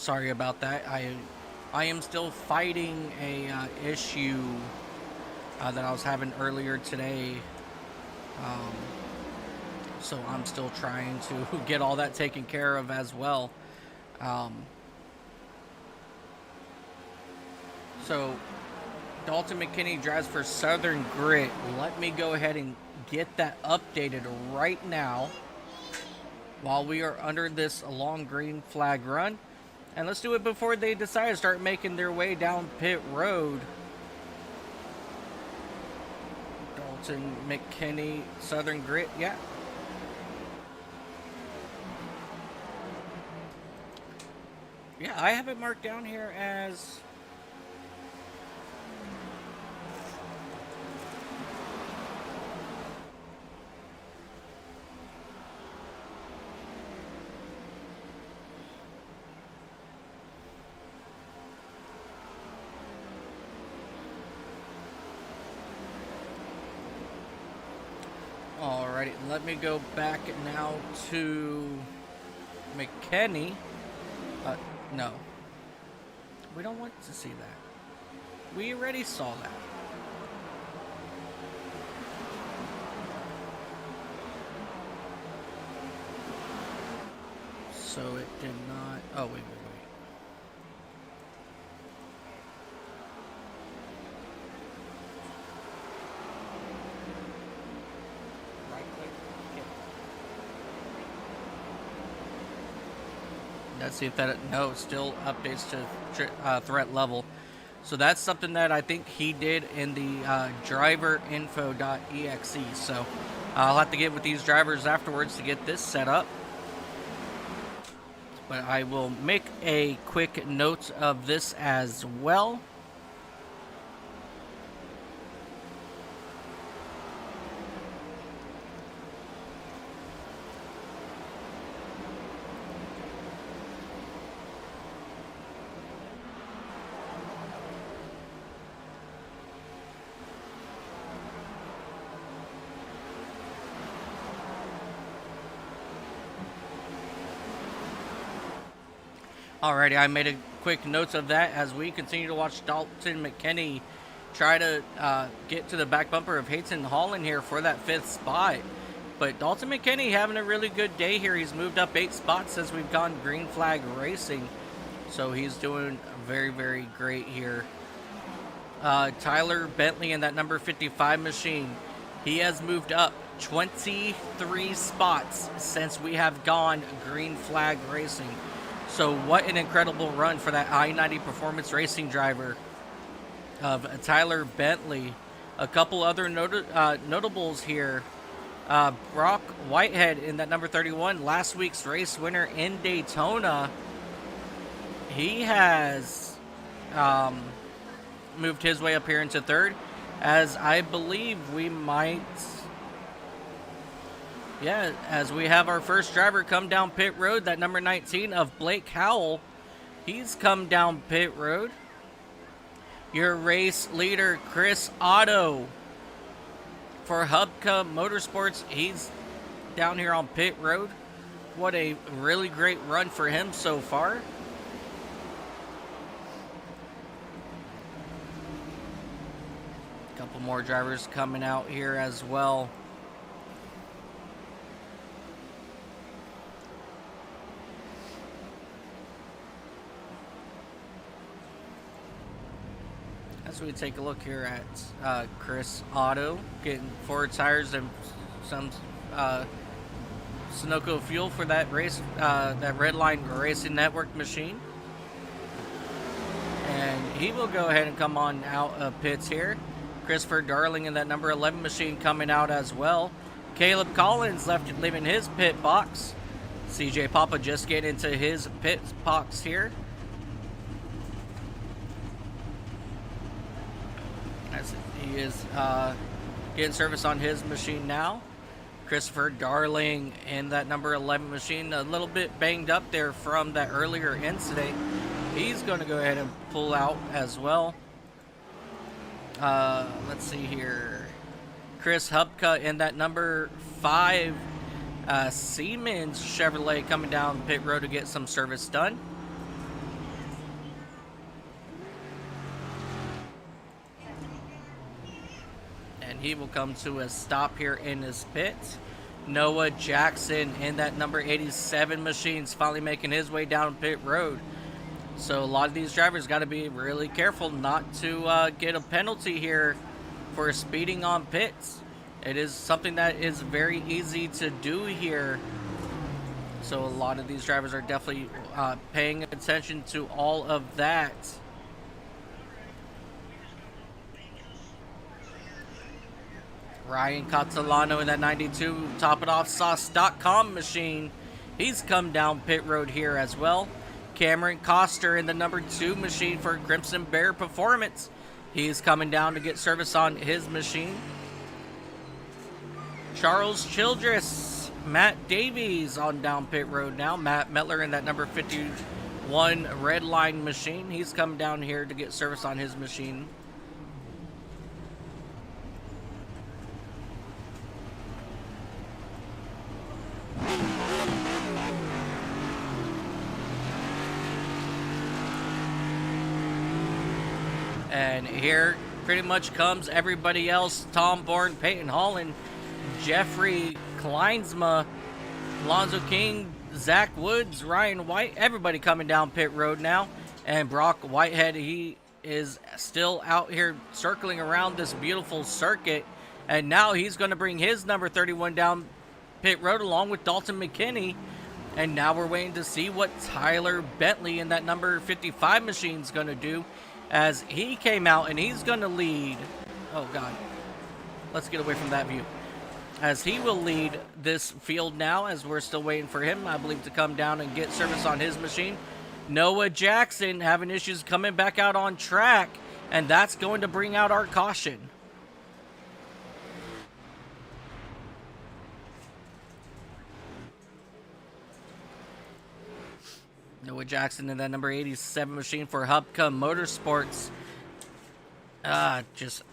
Speaker 4: Sorry about that. I am still fighting a issue that I was having earlier today. So I'm still trying to get all that taken care of as well. So Dalton McKinney drives for Southern Grit. Let me go ahead and get that updated right now while we are under this long green flag run. And let's do it before they decide to start making their way down pit road. Dalton McKinney, Southern Grit, yeah. Yeah, I have it marked down here as... Alrighty, let me go back now to McKinney. No. We don't want to see that. We already saw that. So it did not... Oh, wait. Let's see if that, no, it still updates to threat level. So that's something that I think he did in the driverinfo.exe. So I'll have to get with these drivers afterwards to get this set up. But I will make a quick note of this as well. Alrighty, I made a quick note of that as we continue to watch Dalton McKinney try to get to the back bumper of Hayton Holland here for that 5th spot. But Dalton McKinney having a really good day here. He's moved up 8 spots as we've gone green flag racing. So he's doing very, very great here. Tyler Bentley in that number 55 machine. He has moved up 23 spots since we have gone green flag racing. So what an incredible run for that I-90 Performance Racing driver of Tyler Bentley. A couple other notables here. Brock Whitehead in that number 31, last week's race winner in Daytona. He has moved his way up here into 3rd, as I believe we might... Yeah, as we have our first driver come down pit road, that number 19 of Blake Howell. He's come down pit road. Your race leader, Chris Otto, for Hubka Motorsports. He's down here on pit road. What a really great run for him so far. A couple more drivers coming out here as well. As we take a look here at Chris Otto getting 4 tires and some Sunoco fuel for that race, that Redline Racing Network machine. And he will go ahead and come on out of pits here. Christopher Darling in that number 11 machine coming out as well. Caleb Collins leaving his pit box. CJ Papa just getting into his pit box here. As he is getting service on his machine now. Christopher Darling in that number 11 machine, a little bit banged up there from that earlier incident. He's going to go ahead and pull out as well. Let's see here. Chris Hubka in that number 5 Siemens Chevrolet coming down pit road to get some service done. he will come to a stop here in his pit. Noah Jackson in that number 87 machine's finally making his way down pit road. So a lot of these drivers got to be really careful not to get a penalty here for speeding on pits. It is something that is very easy to do here. So a lot of these drivers are definitely paying attention to all of that. Ryan Catalano in that 92 Top It Off Sauce.com machine. He's come down pit road here as well. Cameron Coster in the number 2 machine for Crimson Bear Performance. He's coming down to get service on his machine. Charles Childress, Matt Davies on down pit road now. Matt Metler in that number 51 Red Line machine. He's coming down here to get service on his machine. And here pretty much comes everybody else. Tom Bourne, Peyton Holland, Jeffrey Kleinsma, Alonzo King, Zach Woods, Ryan White, everybody coming down pit road now. And Brock Whitehead, he is still out here circling around this beautiful circuit. And now he's going to bring his number 31 down pit road along with Dalton McKinney. And now we're waiting to see what Tyler Bentley in that number 55 machine is going to do, as he came out and he's going to lead. Oh, God. Let's get away from that view. As he will lead this field now, as we're still waiting for him, I believe, to come down and get service on his machine. Noah Jackson having issues coming back out on track, and that's going to bring out our caution. Noah Jackson in that number 87 machine for Hubka Motorsports. Just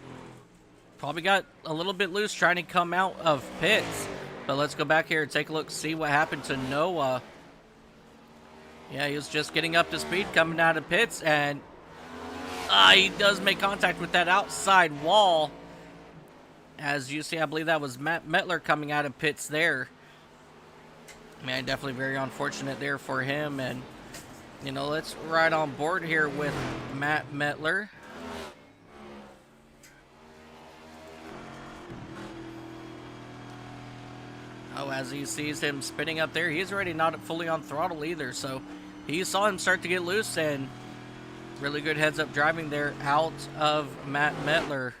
Speaker 4: probably got a little bit loose trying to come out of pits. But let's go back here and take a look, see what happened to Noah. Yeah, he was just getting up to speed coming out of pits, and he does make contact with that outside wall. As you see, I believe that was Matt Metler coming out of pits there. Man, definitely very unfortunate there for him. And, you know, let's ride on board here with Matt Metler. Oh, as he sees him spinning up there, he's already not fully on throttle either. So he saw him start to get loose, and really good heads-up driving there out of Matt Metler.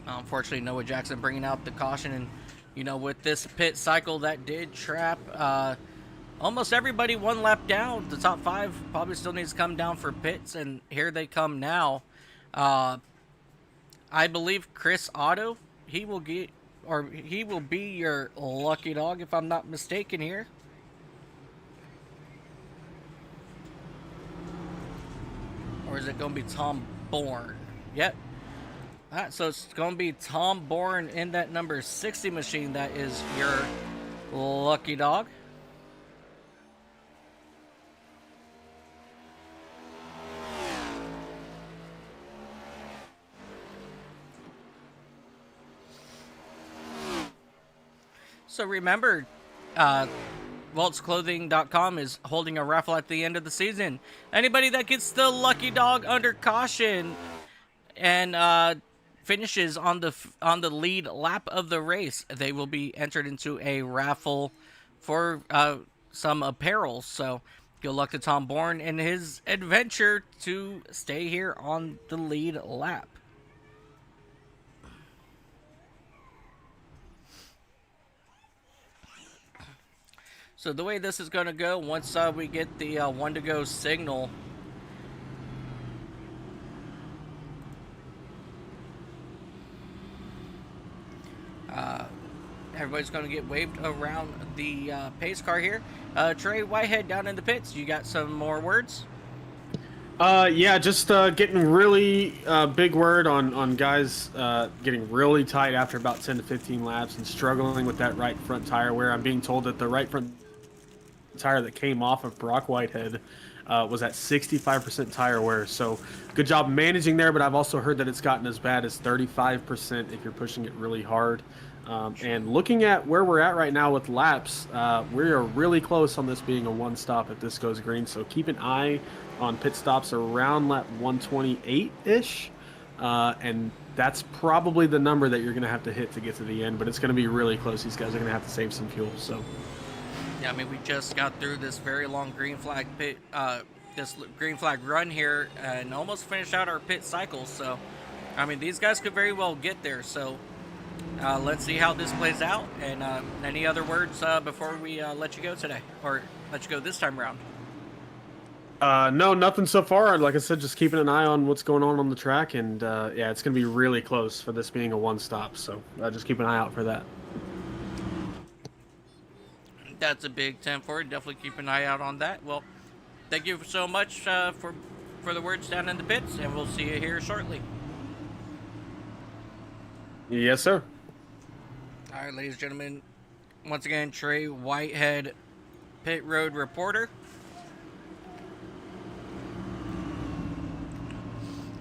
Speaker 4: Unfortunately, Noah Jackson bringing out the caution, and you know, with this pit cycle that did trap almost everybody one lap down. The top 5 probably still needs to come down for pits, and here they come now. I believe Chris Otto, he will be your lucky dog if I'm not mistaken here. Or is it going to be Tom Bourne? Yep. Alright, so it's going to be Tom Bourne in that number 60 machine. That is your lucky dog. So remember, WaltzClothing.com is holding a raffle at the end of the season. Anybody that gets the lucky dog under caution and finishes on the lead lap of the race, they will be entered into a raffle for some apparel. So good luck to Tom Bourne in his adventure to stay here on the lead lap. So the way this is going to go, once we get the 1 to go signal, everybody's going to get waved around the pace car here. Trey Whitehead down in the pits, you got some more words?
Speaker 5: Yeah, just getting really big word on guys getting really tight after about 10 to 15 laps and struggling with that right front tire wear. I'm being told that the right front tire that came off of Brock Whitehead was at 65% tire wear. So good job managing there, but I've also heard that it's gotten as bad as 35% if you're pushing it really hard. And looking at where we're at right now with laps, we are really close on this being a one stop if this goes green. So keep an eye on pit stops around lap 128-ish. And that's probably the number that you're going to have to hit to get to the end, but it's going to be really close. These guys are going to have to save some fuel. So.
Speaker 4: Yeah, I mean, we just got through this very long green flag pit, this green flag run here, and almost finished out our pit cycle. So, I mean, these guys could very well get there. So, let's see how this plays out. And any other words before we let you go today, or let you go this time around?
Speaker 5: No, nothing so far. Like I said, just keeping an eye on what's going on the track, and yeah, it's going to be really close for this being a one stop. So, just keep an eye out for that.
Speaker 4: That's a big 10 for it. Definitely keep an eye out on that. Well, thank you so much for the words down in the pits, and we'll see you here shortly.
Speaker 5: Yes, sir.
Speaker 4: All right, ladies and gentlemen, once again, Trey Whitehead, pit road reporter.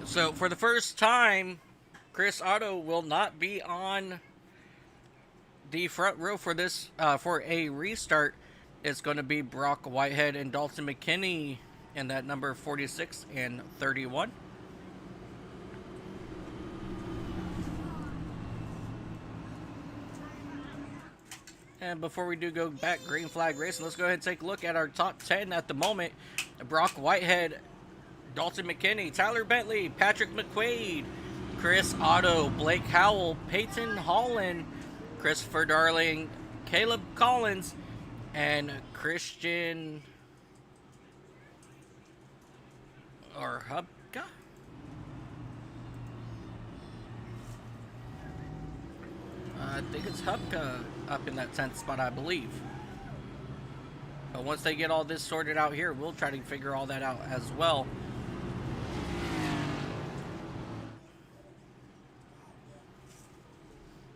Speaker 4: So for the first time, Chris Otto will not be on the front row for this for a restart. It's going to be Brock Whitehead and Dalton McKinney in that number 46 and 31. And before we do go back green flag racing, let's go ahead and take a look at our top 10 at the moment. Brock Whitehead, Dalton McKinney, Tyler Bentley, Patrick McQuaid, Chris Otto, Blake Howell, Peyton Holland, Christopher Darling, Caleb Collins, and Christian or Hubka. I think it's Hubka up in that 10th spot, I believe. But once they get all this sorted out here, we'll try to figure all that out as well.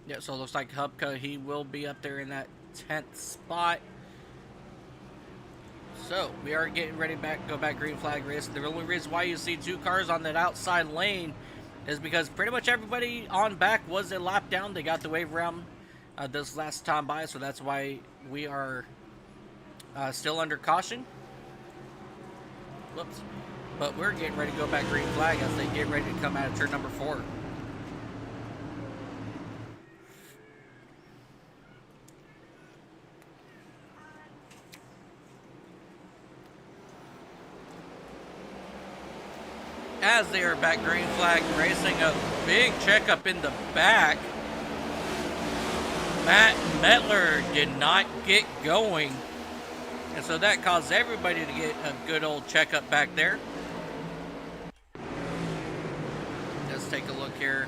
Speaker 4: Yeah, so it looks like Hubka, he will be up there in that 10th spot. So, we are getting ready to go back green flag race. The only reason why you see two cars on that outside lane is because pretty much everybody on back was a lap down. They got the wave around this last time by, so that's why we are still under caution. Whoops. But we're getting ready to go back green flag as they get ready to come out of turn number 4. As they are back green flag racing, a big checkup in the back. Matt Metler did not get going, and so that caused everybody to get a good old checkup back there. Let's take a look here.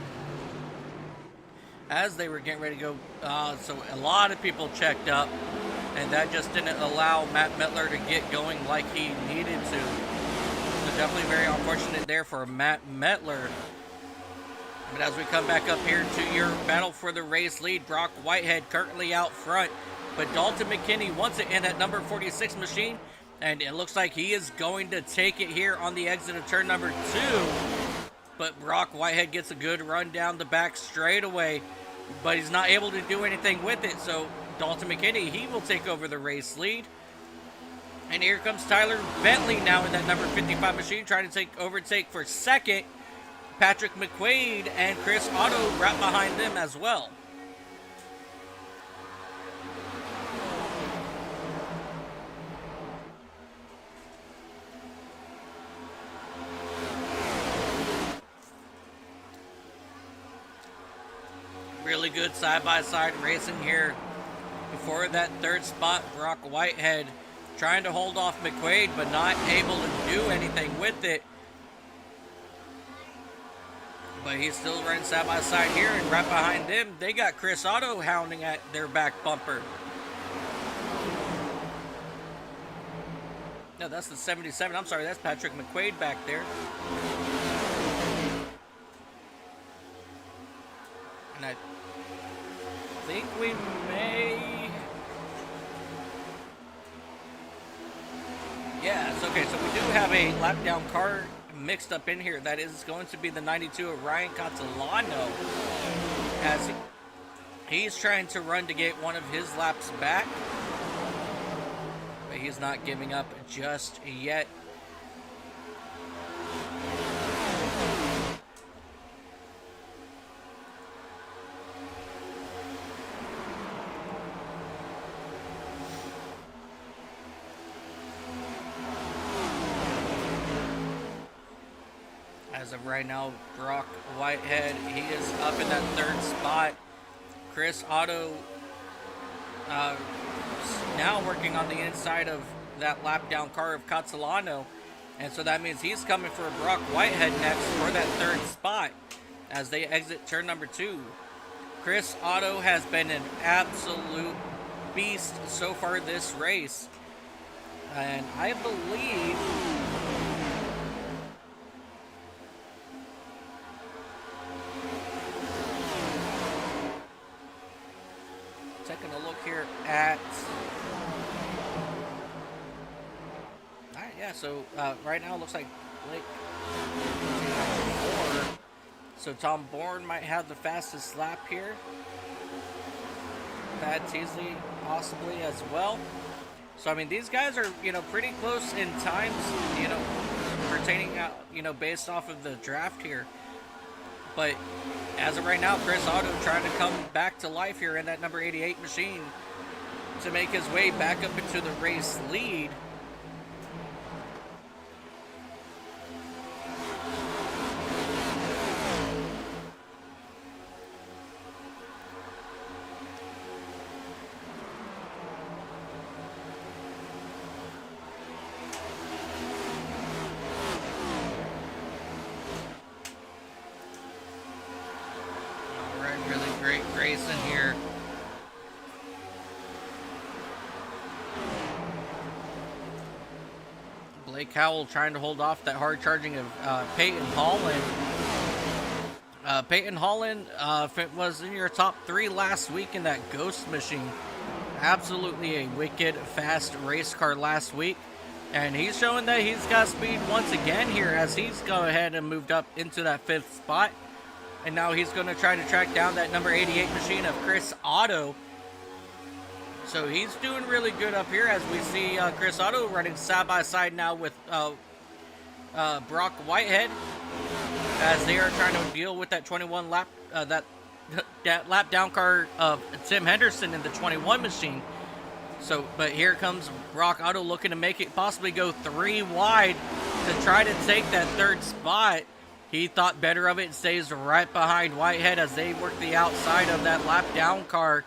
Speaker 4: As they were getting ready to go, so a lot of people checked up, and that just didn't allow Matt Metler to get going like he needed to. Definitely very unfortunate there for Matt Metler. But as we come back up here to your battle for the race lead, Brock Whitehead currently out front. But Dalton McKinney wants it in that number 46 machine. And it looks like he is going to take it here on the exit of turn number 2. But Brock Whitehead gets a good run down the back straightaway. But he's not able to do anything with it. So Dalton McKinney, he will take over the race lead. And here comes Tyler Bentley now in that number 55 machine, trying to overtake for second. Patrick McQuaid and Chris Otto right behind them as well. Really good side-by-side racing here. Before that third spot, Brock Whitehead trying to hold off McQuaid, but not able to do anything with it. But he's still running side by side here, and right behind them, they got Chris Otto hounding at their back bumper. No, that's the 77. I'm sorry, that's Patrick McQuaid back there. And I think we may... Yeah, it's okay. So we do have a lap down car mixed up in here. That is going to be the 92 of Ryan Catalano, as he's trying to run to get one of his laps back. But he's not giving up just yet. As of right now, Brock Whitehead, he is up in that third spot. Chris Otto now working on the inside of that lap down car of Catalano. And so that means he's coming for Brock Whitehead next for that third spot as they exit turn number 2. Chris Otto has been an absolute beast so far this race. And I believe... taking a look here at... Alright, yeah, so right now it looks like Blake... So Tom Bourne might have the fastest lap here. Pat Teasley possibly as well. So, I mean, these guys are, you know, pretty close in times, you know, pertaining, you know, based off of the draft here. But as of right now, Chris Otto trying to come back to life here in that number 88 machine to make his way back up into the race lead. In here. Blake Howell trying to hold off that hard charging of Peyton Holland. Peyton Holland was in your top 3 last week in that Ghost machine. Absolutely a wicked fast race car last week. And he's showing that he's got speed once again here as he's gone ahead and moved up into that 5th spot. And now he's going to try to track down that number 88 machine of Chris Otto. So he's doing really good up here as we see Chris Otto running side by side now with Brock Whitehead as they are trying to deal with that 21 lap that lap down car of Tim Henderson in the 21 machine. So, but here comes Brock Otto looking to make it possibly go 3 wide to try to take that 3rd spot. He thought better of it and stays right behind Whitehead as they work the outside of that lap down car.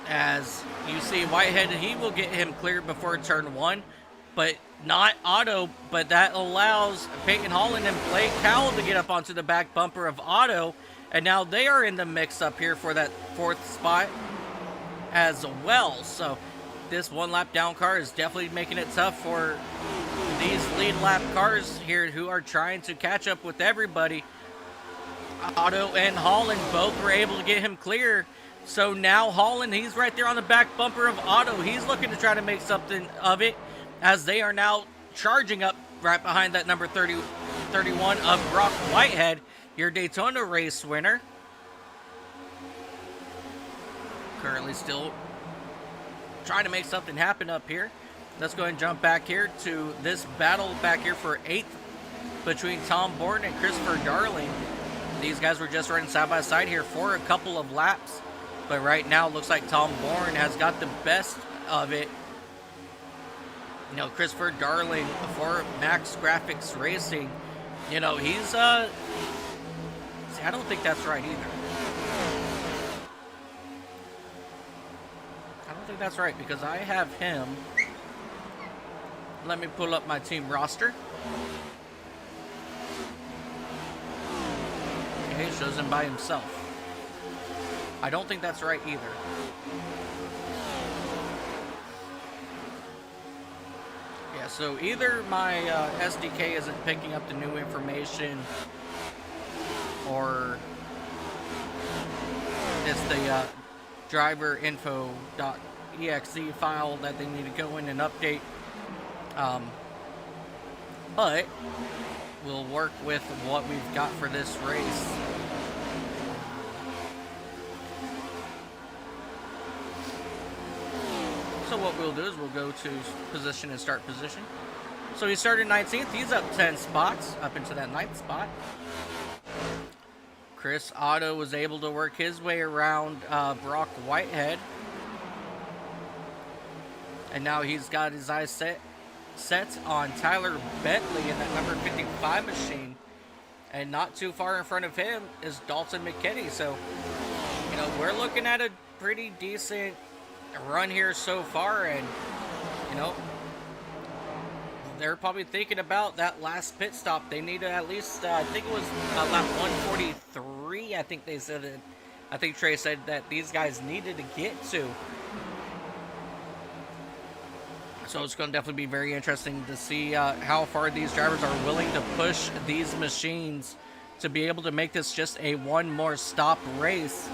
Speaker 4: As you see Whitehead, he will get him cleared before turn 1, but not Otto. But that allows Peyton Holland and Blake Howell to get up onto the back bumper of Otto. And now they are in the mix up here for that 4th spot as well. So this 1 lap down car is definitely making it tough for these lead lap cars here who are trying to catch up with everybody. Otto and Holland both were able to get him clear. So now Holland, he's right there on the back bumper of Otto. He's looking to try to make something of it as they are now charging up right behind that number 31 of Brock Whitehead, your Daytona race winner. Currently still trying to make something happen up here. Let's go ahead and jump back here to this battle back here for 8th between Tom Bourne and Christopher Darling. These guys were just running side by side here for a couple of laps. But right now it looks like Tom Bourne has got the best of it. You know, Christopher Darling for Max Graphics Racing. You know, he's, see, I don't think that's right either. I don't think that's right because I have him. Let me pull up my team roster. Okay, it shows him by himself. I don't think that's right either. Yeah, so either my SDK isn't picking up the new information, or it's the driver info.exe file that they need to go in and update. But we'll work with what we've got for this race. So what we'll do is we'll go to position and start position. So he started 19th. He's up 10 spots, up into that 9th spot. Chris Otto was able to work his way around Brock Whitehead. And now he's got his eyes set on Tyler Bentley in that number 55 machine. And not too far in front of him is Dalton McKinney. So, you know, we're looking at a pretty decent run here so far, and you know, they're probably thinking about that last pit stop. They need to at least I think it was lap 143. I think they said it. I think Trey said that these guys needed to get to. So it's going to definitely be very interesting to see how far these drivers are willing to push these machines to be able to make this just a one more stop race,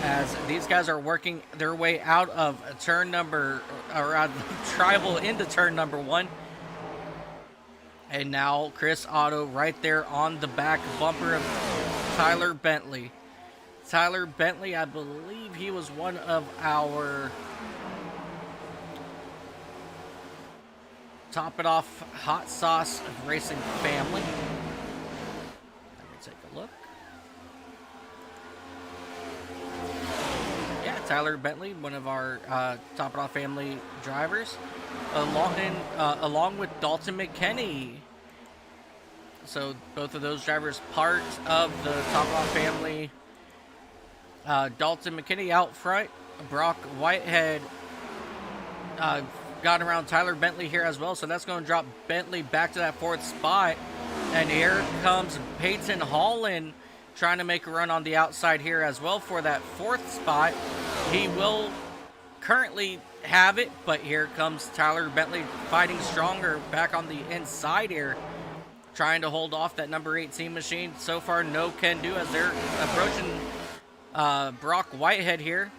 Speaker 4: as these guys are working their way out of turn number, or out of tribal into turn number 1. And now Chris Otto right there on the back bumper of Tyler Bentley. Tyler Bentley, I believe he was one of our Top It Off Hot Sauce Racing family. Let me take a look. Tyler Bentley, one of our Top It Off family drivers, along with Dalton McKinney. So both of those drivers part of the Top It Off family. Dalton McKinney out front. Brock Whitehead got around Tyler Bentley here as well. So that's going to drop Bentley back to that 4th spot. And here comes Peyton Holland trying to make a run on the outside here as well for that 4th spot. He will currently have it, but here comes Tyler Bentley fighting stronger back on the inside here, trying to hold off that number 18 machine. So far, no can do as they're approaching Brock Whitehead here.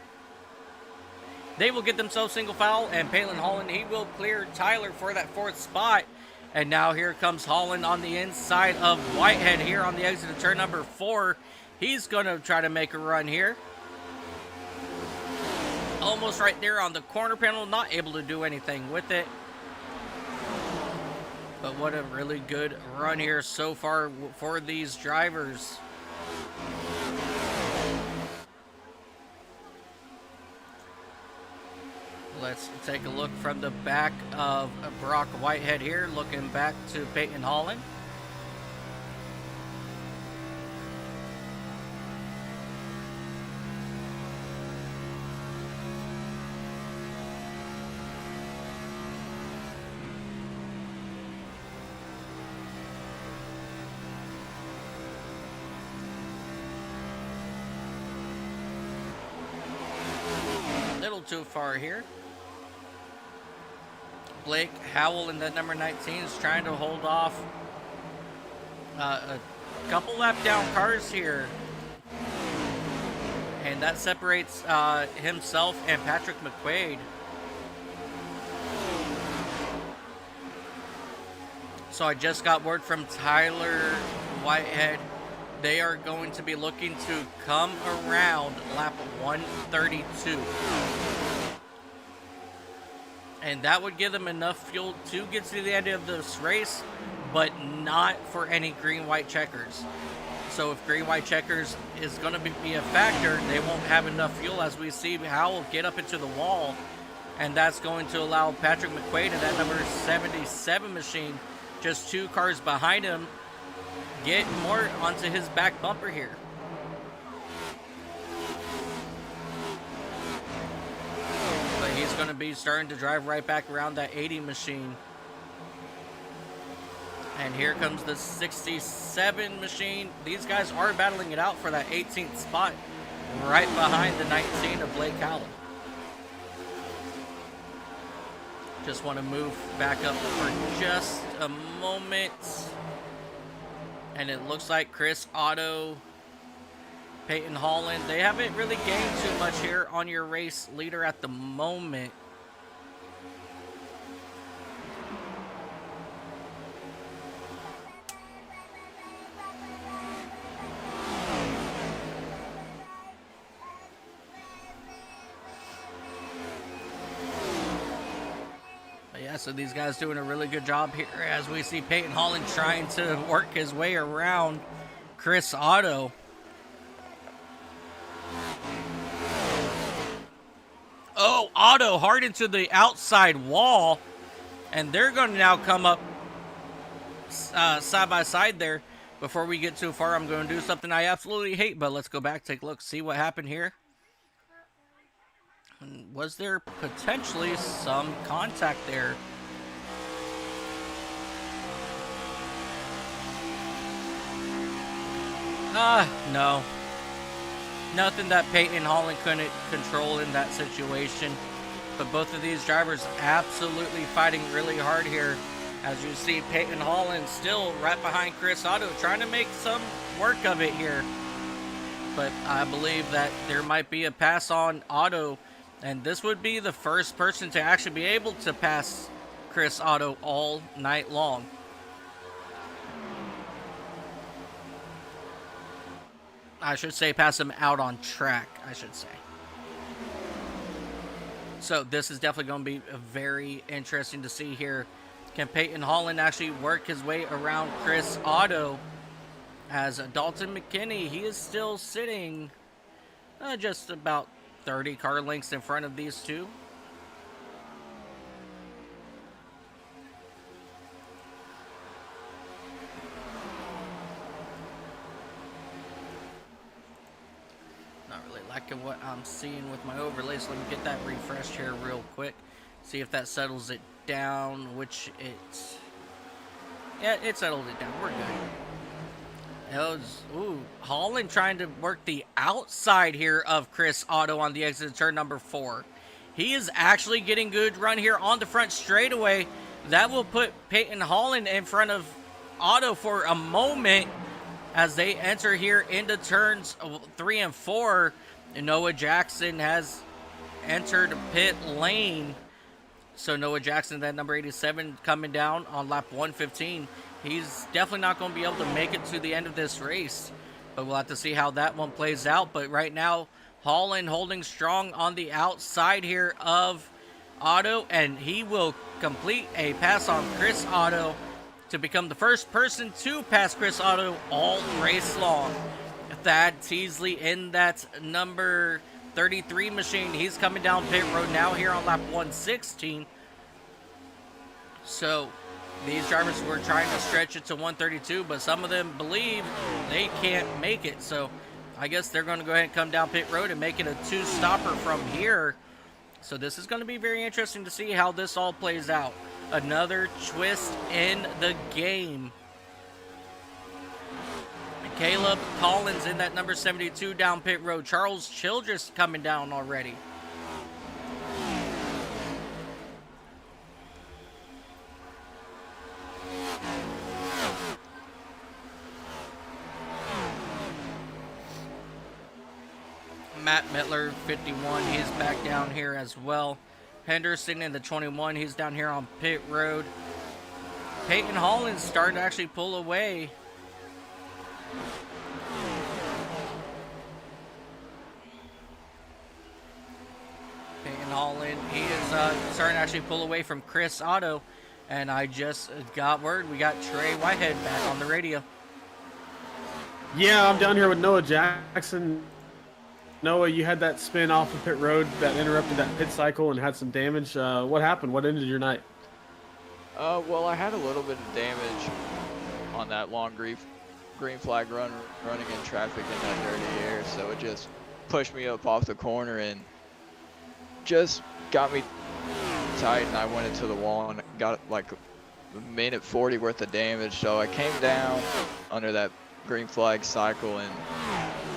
Speaker 4: They will get themselves single foul, and Peyton Holland, he will clear Tyler for that 4th spot. And now here comes Holland on the inside of Whitehead here on the exit of turn number 4. He's going to try to make a run here. Almost right there on the corner panel, not able to do anything with it. But what a really good run here so far for these drivers. Let's take a look from the back of Brock Whitehead here, looking back to Peyton Holland. A little too far here. Blake Howell in that number 19 is trying to hold off a couple lap down cars here. And that separates himself and Patrick McQuaid. So I just got word from Tyler Whitehead. They are going to be looking to come around lap 132. And that would give them enough fuel to get to the end of this race, but not for any green-white checkers. So if green-white checkers is going to be a factor, they won't have enough fuel, as we see Howell get up into the wall. And that's going to allow Patrick McQuaid in that number 77 machine, just 2 cars behind him, get more onto his back bumper here. He's going to be starting to drive right back around that 80 machine. And here comes the 67 machine. These guys are battling it out for that 18th spot, right behind the 19 of Blake Howell. Just want to move back up for just a moment. And it looks like Chris Otto, Peyton Holland, they haven't really gained too much here on your race leader at the moment. So these guys doing a really good job here as we see Peyton Holland trying to work his way around Chris Otto. Oh, Otto hard into the outside wall, and they're going to now come up side by side there. Before we get too far, I'm going to do something I absolutely hate, but let's go back, take a look, see what happened here. Was there potentially some contact there? No. Nothing that Peyton Holland couldn't control in that situation. But both of these drivers absolutely fighting really hard here. As you see, Peyton Holland still right behind Chris Otto, trying to make some work of it here. But I believe that there might be a pass on Otto. And this would be the first person to actually be able to pass Chris Otto all night long. I should say pass him out on track, I should say. So this is definitely going to be very interesting to see here. Can Peyton Holland actually work his way around Chris Otto? As Dalton McKinney, he is still sitting just about 30 car lengths in front of these two. Not really liking what I'm seeing with my overlay, so let me get that refreshed here real quick. See if that settles it down, which it settled it down. We're good. Holland trying to work the outside here of Chris Otto on the exit of turn number 4. He is actually getting good run here on the front straightaway. That will put Peyton Holland in front of Otto for a moment as they enter here into turns 3 and 4. Noah Jackson has entered pit lane. So Noah Jackson, that number 87, coming down on lap 115. He's definitely not going to be able to make it to the end of this race. But we'll have to see how that one plays out. But right now, Holland holding strong on the outside here of Otto. And he will complete a pass on Chris Otto to become the first person to pass Chris Otto all race long. Thad Teasley in that number 33 machine. He's coming down pit road now here on lap 116. So these drivers were trying to stretch it to 132, but some of them believe they can't make it. So I guess they're going to go ahead and come down pit road and make it a 2-stopper from here. So this is going to be very interesting to see how this all plays out. Another twist in the game. Caleb Collins in that number 72 down pit road. Charles Childress coming down already. Matt Mittler, 51, he's back down here as well. Henderson in the 21, he's down here on pit road. Peyton Holland starting to actually pull away. Peyton Holland, he is starting to actually pull away from Chris Otto. And I just got word, we got Trey Whitehead back on the radio.
Speaker 5: Yeah, I'm down here with Noah Jackson. Noah, you had that spin off of pit road that interrupted that pit cycle and had some damage. What happened? What ended your night?
Speaker 8: Well, I had a little bit of damage on that long green flag run, running in traffic in that dirty air, so it just pushed me up off the corner and just got me tight, and I went into the wall and got like a minute 40 worth of damage. So I came down under that green flag cycle and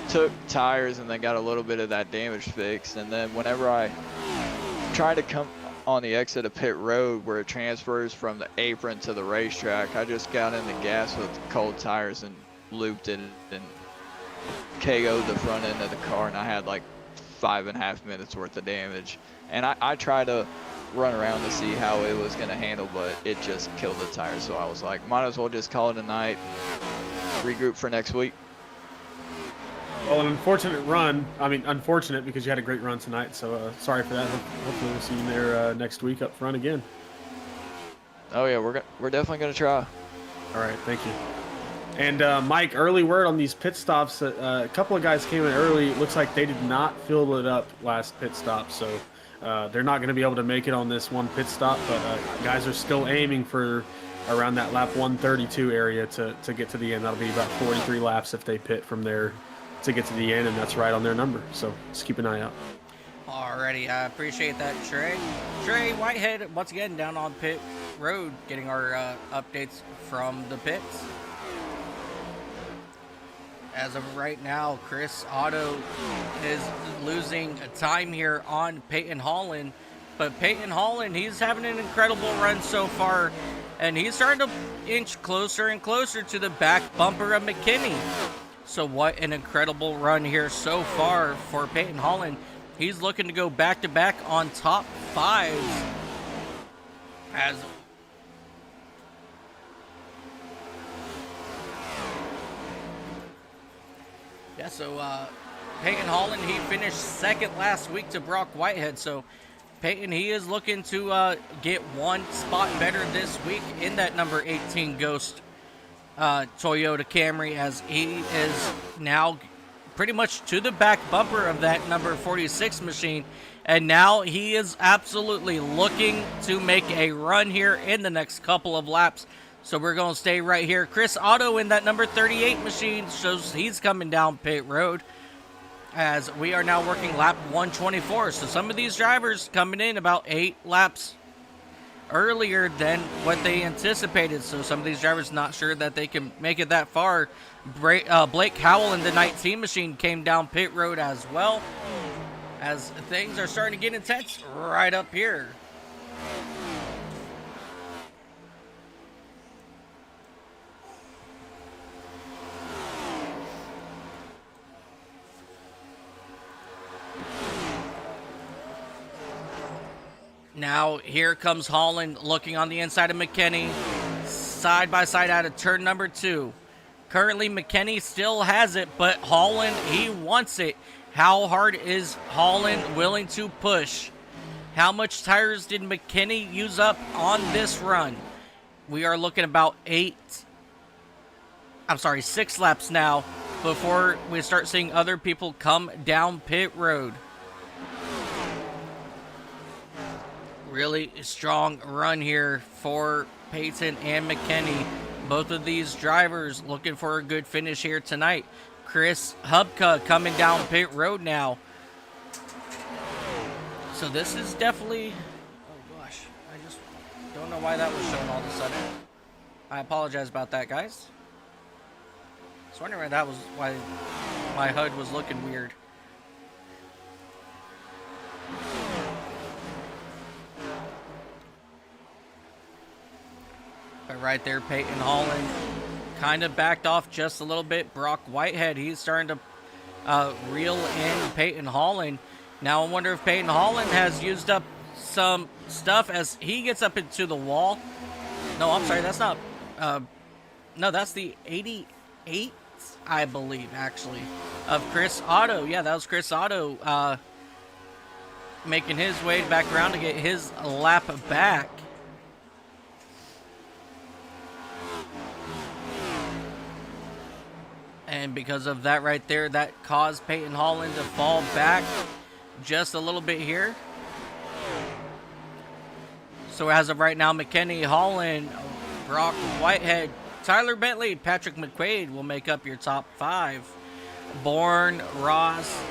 Speaker 8: took tires, and then got a little bit of that damage fixed. And then whenever I tried to come on the exit of pit road where it transfers from the apron to the racetrack. I just got in the gas with cold tires and looped it and KO'd the front end of the car, and I had like 5.5 minutes worth of damage. And I tried to run around to see how it was going to handle, but it just killed the tires. So I was like, might as well just call it a night, regroup for next week.
Speaker 5: Well, an unfortunate run. I mean, unfortunate because you had a great run tonight. So sorry for that. Hopefully we'll see you there next week up front again.
Speaker 8: Oh yeah, we're definitely gonna try.
Speaker 5: All right, thank you. And Mike, early word on these pit stops. A couple of guys came in early. It looks like they did not fill it up last pit stop, so they're not going to be able to make it on this one pit stop. But guys are still aiming for around that lap 132 area to get to the end. That'll be about 43 laps if they pit from there to get to the end, and that's right on their number. So just keep an eye out.
Speaker 4: Alrighty, I appreciate that, Trey. Trey Whitehead, once again, down on pit road, getting our updates from the pits. As of right now, Chris Otto is losing time here on Peyton Holland. But Peyton Holland, he's having an incredible run so far, and he's starting to inch closer and closer to the back bumper of McKinney. So what an incredible run here so far for Peyton Holland. He's looking to go back-to-back on top fives. Peyton Holland, he finished second last week to Brock Whitehead. So Peyton, he is looking to get one spot better this week in that number 18 Ghost Toyota Camry, as he is now pretty much to the back bumper of that number 46 machine. And now he is absolutely looking to make a run here in the next couple of laps. So we're going to stay right here. Chris Otto in that number 38 machine shows he's coming down pit road, as we are now working lap 124. So some of these drivers coming in about 8 laps earlier than what they anticipated. So some of these drivers not sure that they can make it that far. Blake Howell in the 19 machine came down pit road as well, as things are starting to get intense right up here. Now, here comes Holland looking on the inside of McKinney, side by side out of turn number 2. Currently, McKinney still has it, but Holland, he wants it. How hard is Holland willing to push? How much tires did McKinney use up on this run? We are looking about 6 laps now before we start seeing other people come down pit road. Really strong run here for Peyton and McKinney. Both of these drivers looking for a good finish here tonight. Chris Hubka coming down pit road now. So this is definitely... Oh gosh, I just don't know why that was shown all of a sudden. I apologize about that, guys. I was wondering why my HUD was looking weird. But right there, Peyton Holland kind of backed off just a little bit. Brock Whitehead, he's starting to reel in Peyton Holland. Now I wonder if Peyton Holland has used up some stuff as he gets up into the wall. No, I'm sorry, that's not... no, that's the 88, I believe, actually, of Chris Otto. Yeah, that was Chris Otto making his way back around to get his lap back. And because of that right there, that caused Peyton Holland to fall back just a little bit here. So as of right now, McKinney, Holland, Brock Whitehead, Tyler Bentley, Patrick McQuaid will make up your top 5. Bourne, Ross,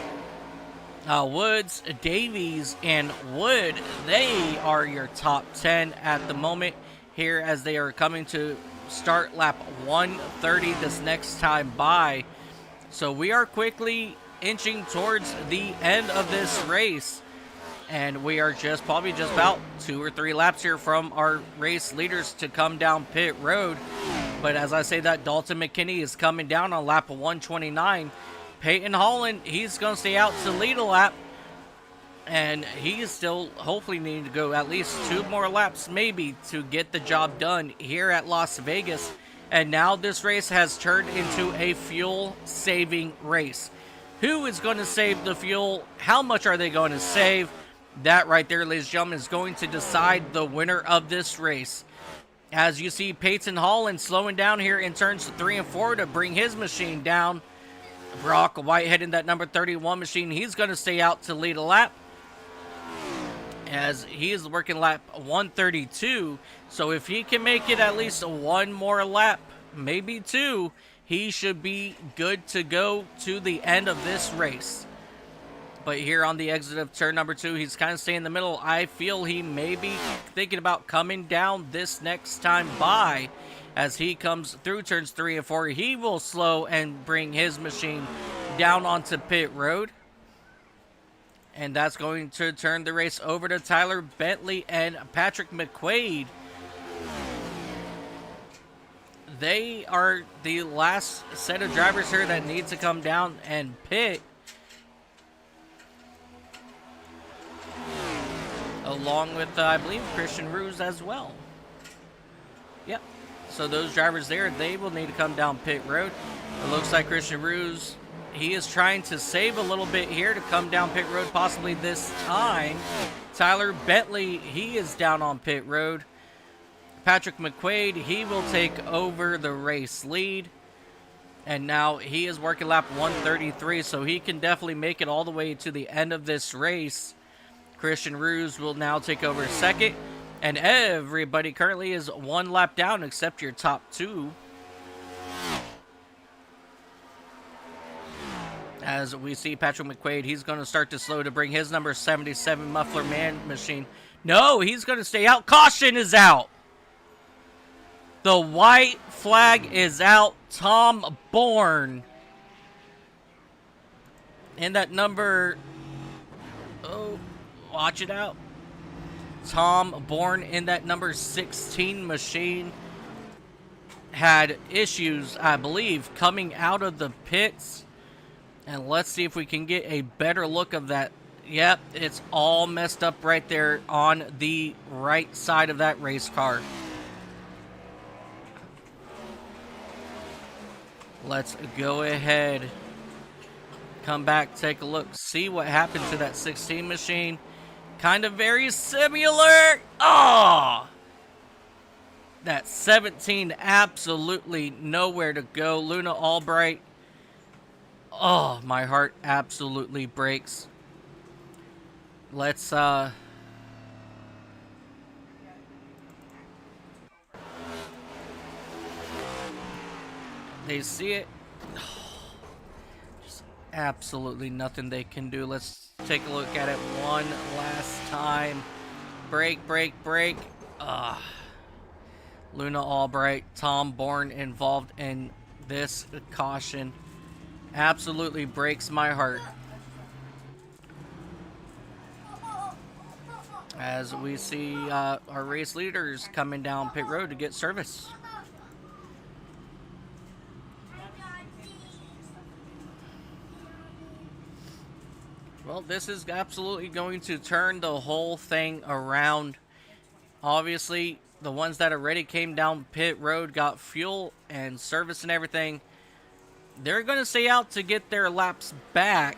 Speaker 4: Woods, Davies, and Wood, they are your top 10 at the moment here, as they are coming to start lap 130 this next time by. So we are quickly inching towards the end of this race, And we are probably just about 2 or 3 laps here from our race leaders to come down pit road. But as I say that, Dalton McKinney is coming down on lap 129. Peyton Holland, he's going to stay out to lead a lap. And he is still hopefully needing to go at least 2 more laps maybe to get the job done here at Las Vegas. And now this race has turned into a fuel-saving race. Who is going to save the fuel? How much are they going to save? That right there, ladies and gentlemen, is going to decide the winner of this race. As you see Peyton Holland slowing down here in turns 3 and 4 to bring his machine down. Brock Whitehead in that number 31 machine, he's going to stay out to lead a lap, as he is working lap 132. So if he can make it at least 1 more lap, maybe 2, he should be good to go to the end of this race. But here on the exit of turn number 2, he's kind of staying in the middle. I feel he may be thinking about coming down this next time by. As he comes through turns 3 and 4, he will slow and bring his machine down onto pit road. And that's going to turn the race over to Tyler Bentley and Patrick McQuaid. They are the last set of drivers here that need to come down and pit. Along with, I believe, Christian Ruse as well. Yep. So those drivers there, they will need to come down pit road. It looks like Christian Ruse, he is trying to save a little bit here to come down pit road possibly this time. Tyler Bentley, he is down on pit road. Patrick McQuaid, he will take over the race lead. And now he is working lap 133, so he can definitely make it all the way to the end of this race. Christian Ruse will now take over second. And everybody currently is 1 lap down except your top 2. As we see Patrick McQuaid, he's going to start to slow to bring his number 77 muffler man machine. No, he's going to stay out. Caution is out. The white flag is out. Tom Bourne. And that number... Oh, watch it out. Tom Bourne in that number 16 machine had issues, I believe, coming out of the pits. And let's see if we can get a better look of that. Yep, it's all messed up right there on the right side of that race car. Let's go ahead, come back, take a look, see what happened to that 16 machine. Kind of very similar. Oh! That 17 absolutely nowhere to go. Luna Albright. Oh, my heart absolutely breaks. Let's, they see it. Just absolutely nothing they can do. Let's take a look at it one last time. Brake, brake, brake. Luna Albright, Tom Bourne involved in this caution. Absolutely breaks my heart. As we see our race leaders coming down pit road to get service. Well, this is absolutely going to turn the whole thing around. Obviously, the ones that already came down pit road, got fuel and service and everything, they're going to stay out to get their laps back.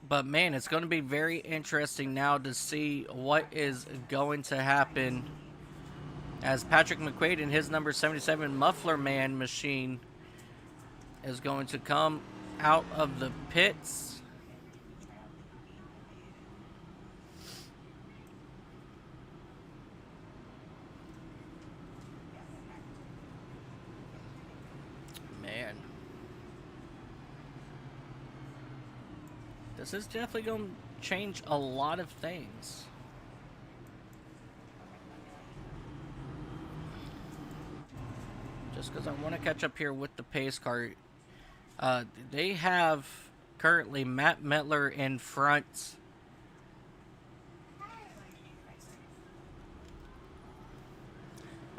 Speaker 4: But, man, it's going to be very interesting now to see what is going to happen as Patrick McQuaid and his number 77 Muffler Man machine is going to come out of the pits. Man. This is definitely going to change a lot of things. Just because I want to catch up here with the pace car. They have currently Matt Mettler in front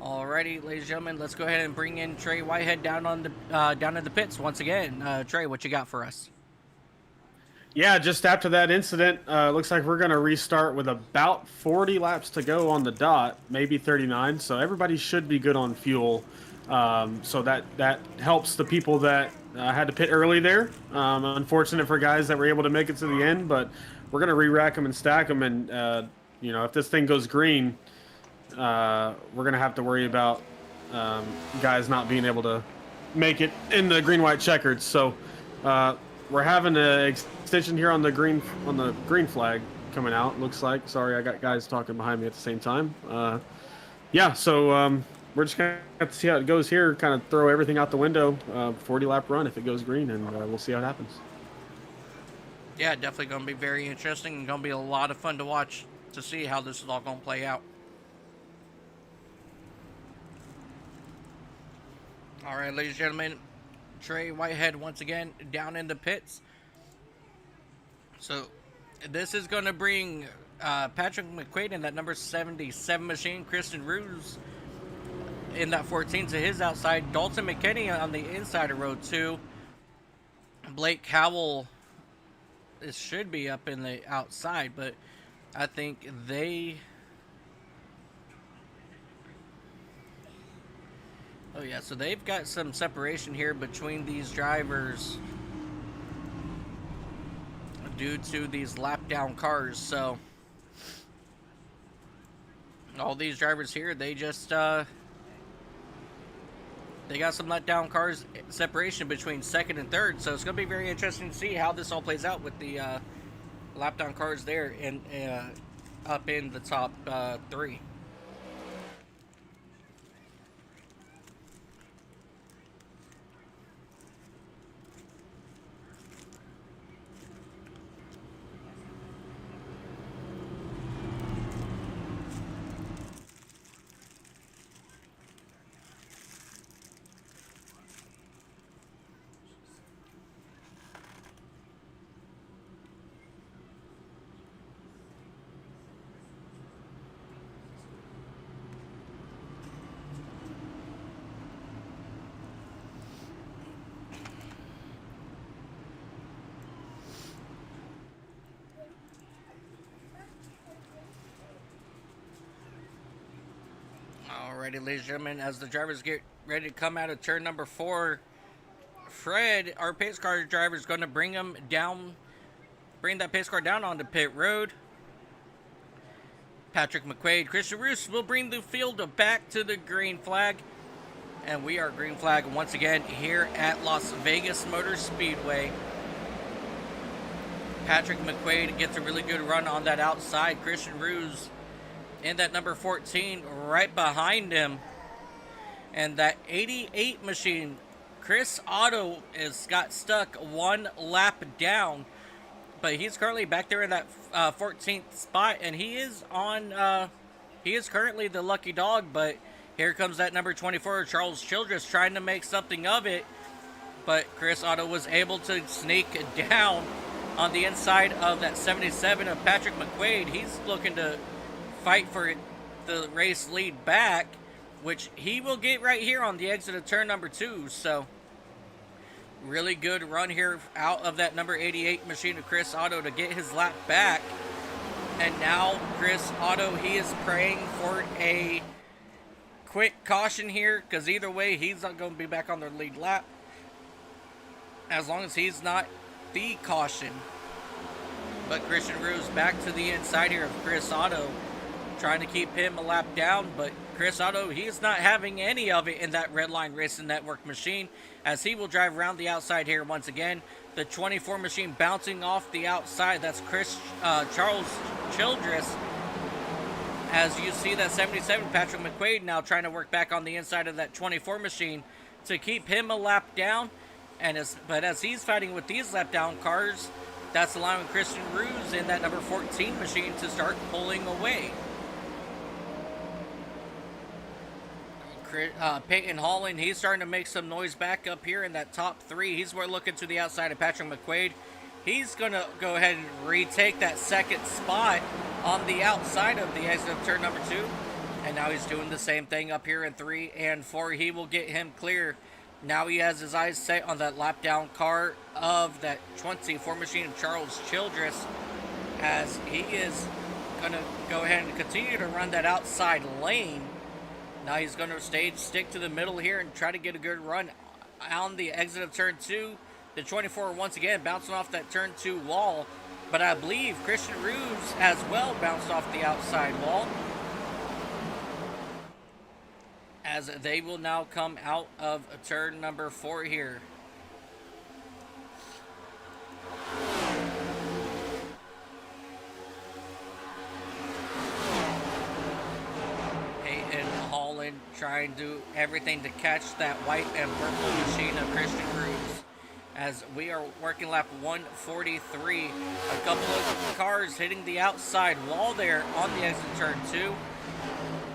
Speaker 4: Alrighty, ladies and gentlemen, let's go ahead and bring in Trey Whitehead down on the down in the pits once again. Trey, what you got for us?
Speaker 5: Yeah, just after that incident, looks like we're going to restart with about 40 laps to go on the dot, maybe 39. So everybody should be good on fuel. So that helps the people that had to pit early there. Unfortunate for guys that were able to make it to the end, but we're going to re-rack them and stack them. And, if this thing goes green, we're going to have to worry about guys not being able to make it in the green-white checkered. So we're having an extension here on the green flag coming out, looks like. Sorry, I got guys talking behind me at the same time. So we're just going to have to see how it goes here, kind of throw everything out the window, 40-lap run if it goes green, and we'll see how it happens.
Speaker 4: Yeah, definitely going to be very interesting and going to be a lot of fun to watch to see how this is all going to play out. All right, ladies and gentlemen, Trey Whitehead once again down in the pits. So this is going to bring Patrick McQuaid in that number 77 machine, Kristen Ruse in that 14 to his outside, Dalton McKinney on the inside of row 2, Blake Howell, it should be up in the outside, but I think oh yeah, so they've got some separation here between these drivers due to these lap down cars. So all these drivers here, they just they got some let down cars separation between second and third. So it's going to be very interesting to see how this all plays out with the lap down cars there and up in the top 3. Alrighty, ladies and gentlemen, as the drivers get ready to come out of turn number 4, Fred, our pace car driver, is going to bring that pace car down onto pit road. Patrick McQuaid, Christian Roos will bring the field back to the green flag. And we are green flag once again here at Las Vegas Motor Speedway. Patrick McQuaid gets a really good run on that outside. Christian Roos in that number 14 right behind him. And that 88 machine, Chris Otto, got stuck 1 lap down. But he's currently back there in that 14th spot. And he is currently the lucky dog. But here comes that number 24, Charles Childress, trying to make something of it. But Chris Otto was able to sneak down on the inside of that 77 of Patrick McQuaid. He's looking to fight for the race lead back, which he will get right here on the exit of turn number 2. So really good run here out of that number 88 machine of Chris Otto to get his lap back. And now Chris Otto, he is praying for a quick caution here, because either way he's not going to be back on the lead lap as long as he's not the caution. But Christian Roos back to the inside here of Chris Otto, trying to keep him a lap down, but Chris Otto, he's not having any of it in that Red Line Racing Network machine, as he will drive around the outside here once again. The 24 machine bouncing off the outside, that's Charles Childress. As you see that 77, Patrick McQuaid now trying to work back on the inside of that 24 machine to keep him a lap down. But as he's fighting with these lap down cars, that's allowing Christian Roos in that number 14 machine to start pulling away. Peyton Holland, he's starting to make some noise back up here in that top 3. He's looking to the outside of Patrick McQuaid. He's going to go ahead and retake that second spot on the outside of the exit of turn number 2. And now he's doing the same thing up here in 3 and 4. He will get him clear. Now he has his eyes set on that lap down car of that 24 machine of Charles Childress, as he is going to go ahead and continue to run that outside lane. Now he's going to stick to the middle here and try to get a good run on the exit of turn 2. The 24 once again bouncing off that turn 2 wall, but I believe Christian Ruse as well bounced off the outside wall, as they will now come out of turn number 4 here. Peyton Holland trying to do everything to catch that white and purple machine of Christian Ruse, as we are working lap 143. A couple of cars hitting the outside wall there on the exit turn 2.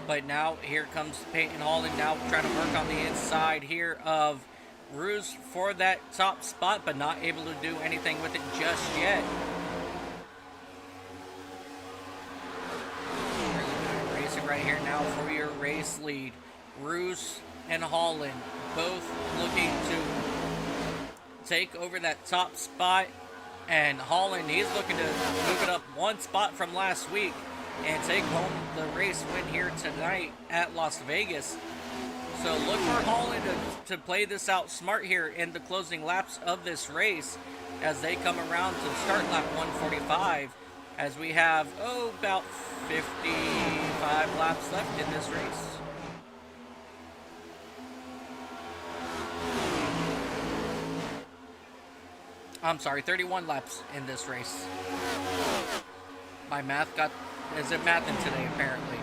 Speaker 4: But now here comes Peyton Holland now trying to work on the inside here of Ruse for that top spot, but not able to do anything with it just yet. Racing right here now for your race lead. Ruse and Holland both looking to take over that top spot, and Holland, he's looking to move it up one spot from last week and take home the race win here tonight at Las Vegas. So look for Holland to play this out smart here in the closing laps of this race as they come around to start lap 145, as we have, about 55 laps left in this race. I'm sorry, 31 laps in this race. My math isn't mathing today, apparently.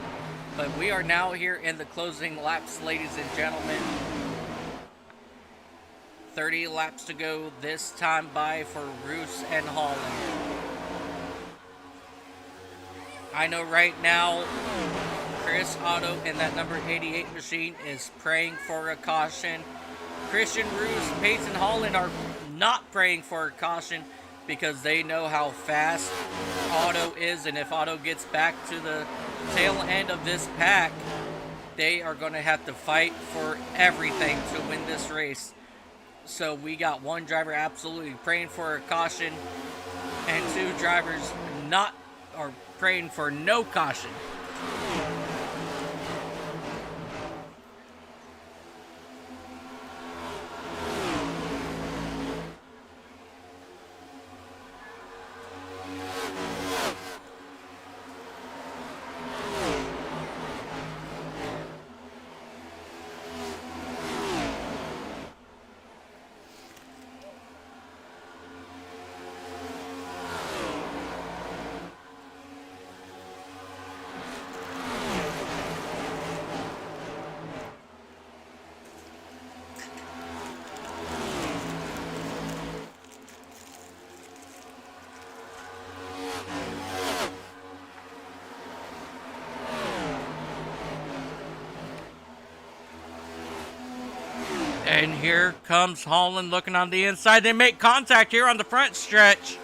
Speaker 4: But we are now here in the closing laps, ladies and gentlemen. 30 laps to go this time by for Ruse and Holland. I know right now, Chris Otto in that number 88 machine is praying for a caution. Christian Ruse, Peyton Holland are not praying for a caution, because they know how fast Otto is, and if Otto gets back to the tail end of this pack, they are going to have to fight for everything to win this race. So we got one driver absolutely praying for a caution, and 2 drivers praying for no caution. And here comes Holland looking on the inside. They make contact here on the front stretch.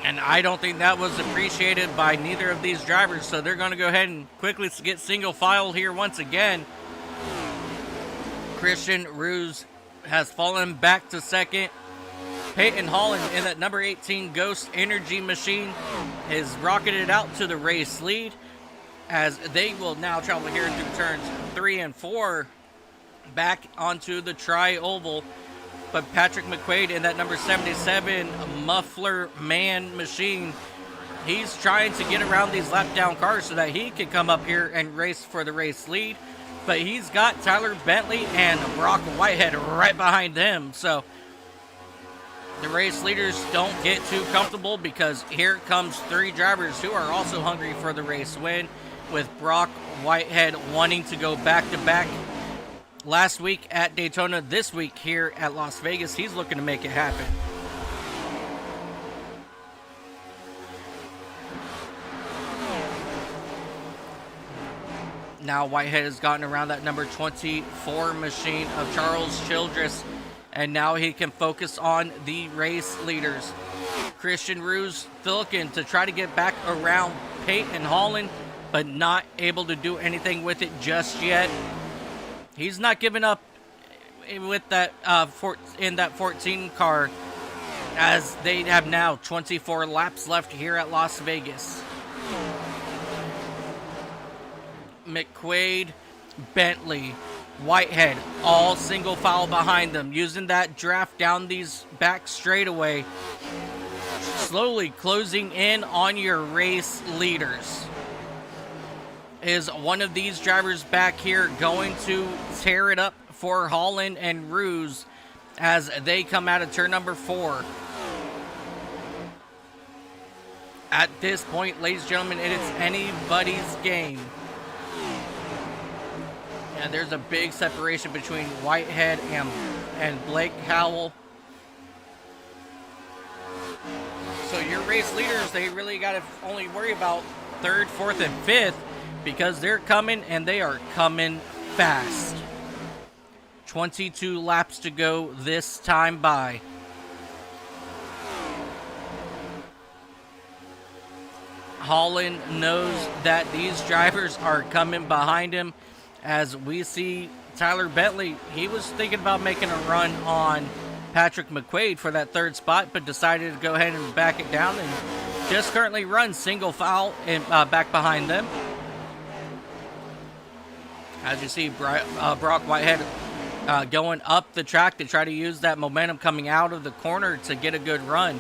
Speaker 4: And I don't think that was appreciated by neither of these drivers. So they're going to go ahead and quickly get single file here once again. Christian Ruse has fallen back to second. Peyton Holland in that number 18 Ghost Energy machine is rocketed out to the race lead, as they will now travel here through turns 3 and 4 back onto the tri-oval. But Patrick McQuaid in that number 77 Muffler Man machine, he's trying to get around these lap down cars so that he can come up here and race for the race lead. But he's got Tyler Bentley and Brock Whitehead right behind him. So the race leaders don't get too comfortable, because here comes 3 drivers who are also hungry for the race win, with Brock Whitehead wanting to go back-to-back last week at Daytona, this week here at Las Vegas. He's looking to make it happen. Now Whitehead has gotten around that number 24 machine of Charles Childress, and now he can focus on the race leaders. Christian Roos looking to try to get back around Peyton Holland, but not able to do anything with it just yet. He's not giving up with that in that 14 car, as they have now 24 laps left here at Las Vegas. McQuaid, Bentley, Whitehead, all single file behind them, using that draft down these back straightaway, slowly closing in on your race leaders. Is one of these drivers back here going to tear it up for Holland and Roos as they come out of turn number 4? At this point, ladies and gentlemen, it is anybody's game. And there's a big separation between Whitehead and Blake Howell. So your race leaders, they really got to only worry about 3rd, 4th, and 5th, because they're coming, and they are coming fast. 22 laps to go this time by. Holland knows that these drivers are coming behind him, as we see Tyler Bentley. He was thinking about making a run on Patrick McQuaid for that 3rd spot, but decided to go ahead and back it down and just currently run single file and back behind them. As you see, Brock Whitehead going up the track to try to use that momentum coming out of the corner to get a good run,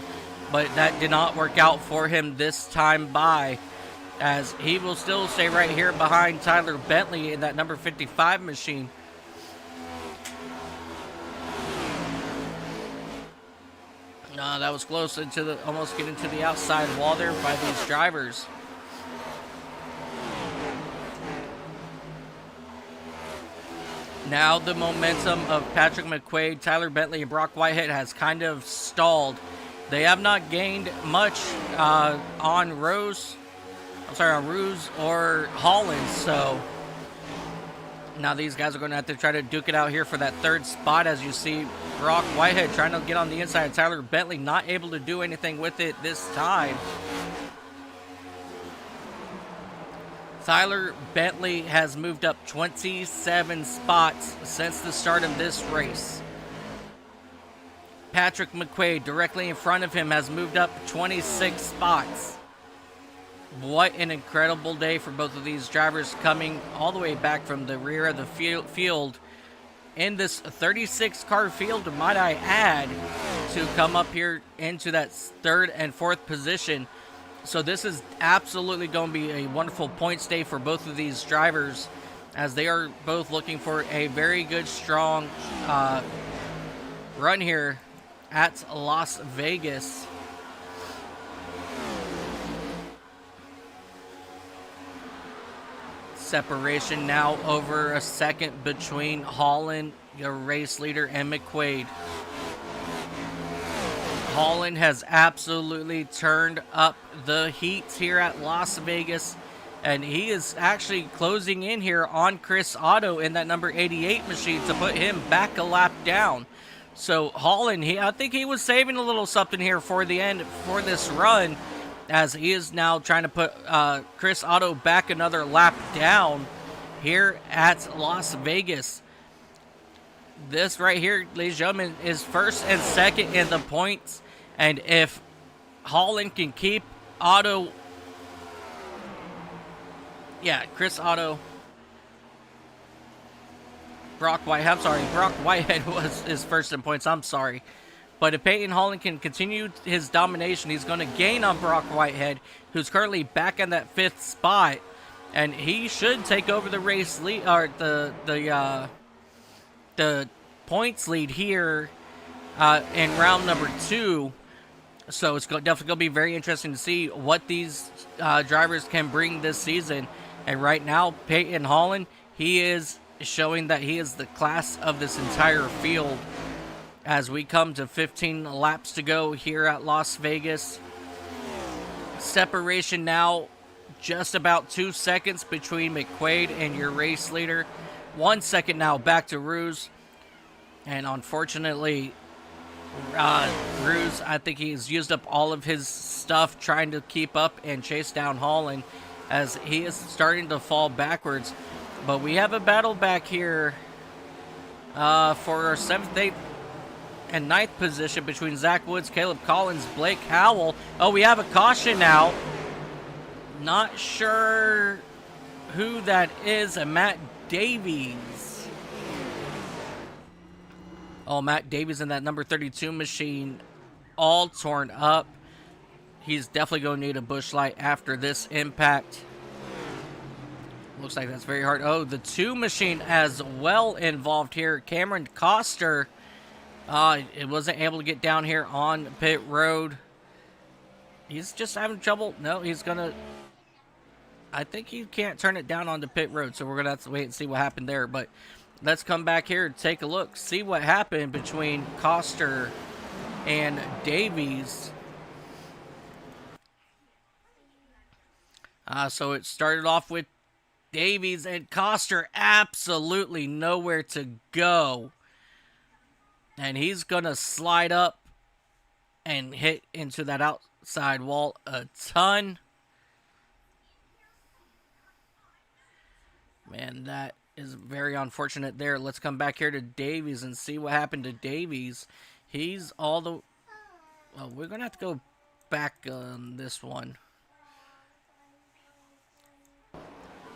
Speaker 4: but that did not work out for him this time by, as he will still stay right here behind Tyler Bentley in that number 55 machine. That was close into the, almost getting to the outside wall there by these drivers. Now the momentum of Patrick McQuaid, Tyler Bentley, and Brock Whitehead has kind of stalled. They have not gained much on Roos or Holland, so now these guys are going to have to try to duke it out here for that 3rd spot. As you see, Brock Whitehead trying to get on the inside. Tyler Bentley not able to do anything with it this time. Tyler Bentley has moved up 27 spots since the start of this race. Patrick McQuaid, directly in front of him, has moved up 26 spots. What an incredible day for both of these drivers, coming all the way back from the rear of the field in this 36 car field, might I add, to come up here into that 3rd and 4th position. So this is absolutely going to be a wonderful points day for both of these drivers, as they are both looking for a very good, strong run here at Las Vegas. Separation now over a second between Holland, your race leader, and McQuaid. Holland has absolutely turned up the heat here at Las Vegas, and he is actually closing in here on Chris Otto in that number 88 machine to put him back a lap down. So Holland, I think he was saving a little something here for the end for this run, as he is now trying to put Chris Otto back another lap down here at Las Vegas. This right here, ladies and gentlemen, is 1st and 2nd in the points. And if Holland can keep Otto, Chris Otto, Brock Whitehead is 1st in points, I'm sorry. But if Peyton Holland can continue his domination, he's going to gain on Brock Whitehead, who's currently back in that 5th spot, and he should take over the race lead, or the points lead here in round number 2. So it's definitely going to be very interesting to see what these drivers can bring this season. And right now, Peyton Holland, he is showing that he is the class of this entire field. As we come to 15 laps to go here at Las Vegas. Separation now just about 2 seconds between McQuaid and your race leader. 1 second now back to Roos. And unfortunately, Ruse, I think he's used up all of his stuff trying to keep up and chase down Holland as he is starting to fall backwards. But we have a battle back here for our 7th, 8th, and 9th position between Zach Woods, Caleb Collins, Blake Howell. Oh, we have a caution out. Not sure who that is. And Matt Davies. Oh, Matt Davies in that number 32 machine, all torn up. He's definitely going to need a bush light after this impact. Looks like that's very hard. Oh, the 2 machine as well involved here. Cameron Coster, it wasn't able to get down here on pit road. He's just having trouble. No, he's going to... I think he can't turn it down onto pit road, so we're going to have to wait and see what happened there. But let's come back here and take a look, see what happened between Coster and Davies. So it started off with Davies and Coster absolutely nowhere to go. And he's going to slide up and hit into that outside wall a ton. Man, that is very unfortunate there. Let's come back here to Davies and see what happened to Davies. He's all the... Well, we're going to have to go back on this one.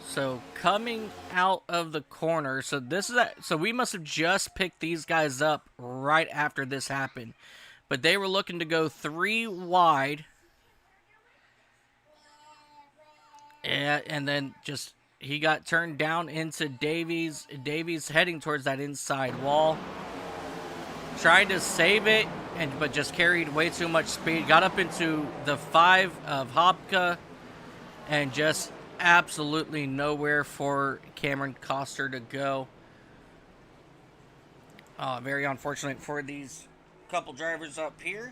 Speaker 4: So coming out of the corner, so this is so we must have just picked these guys up right after this happened, but they were looking to go 3 wide, and then just he got turned down into Davies. Davies heading towards that inside wall, trying to save it, but just carried way too much speed. Got up into the 5 of Hopka, and just absolutely nowhere for Cameron Coster to go. Very unfortunate for these couple drivers up here.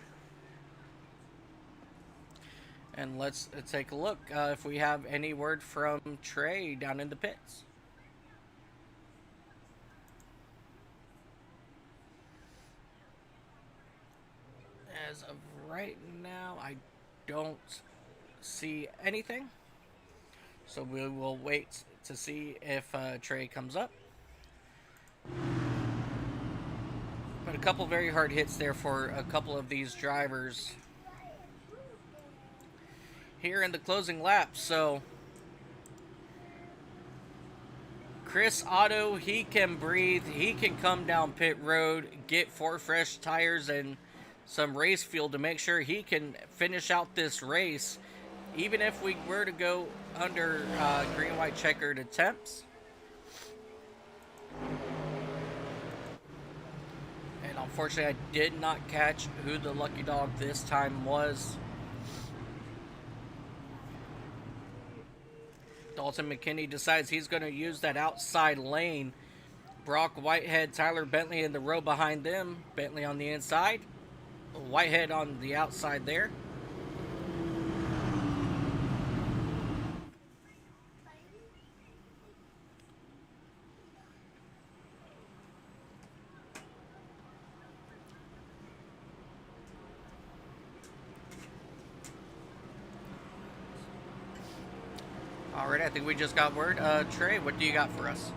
Speaker 4: And let's take a look if we have any word from Trey down in the pits. As of right now, I don't see anything. So we will wait to see if Trey comes up. But a couple very hard hits there for a couple of these drivers here in the closing lap. So Chris Otto, he can breathe. He can come down pit road, get 4 fresh tires and some race fuel to make sure he can finish out this race. Even if we were to go under green-white checkered attempts. And unfortunately, I did not catch who the lucky dog this time was. Dalton McKinney decides he's going to use that outside lane. Brock Whitehead, Tyler Bentley in the row behind them. Bentley on the inside. Whitehead on the outside there. Alright, I think we just got word. Trey, what do you got for us?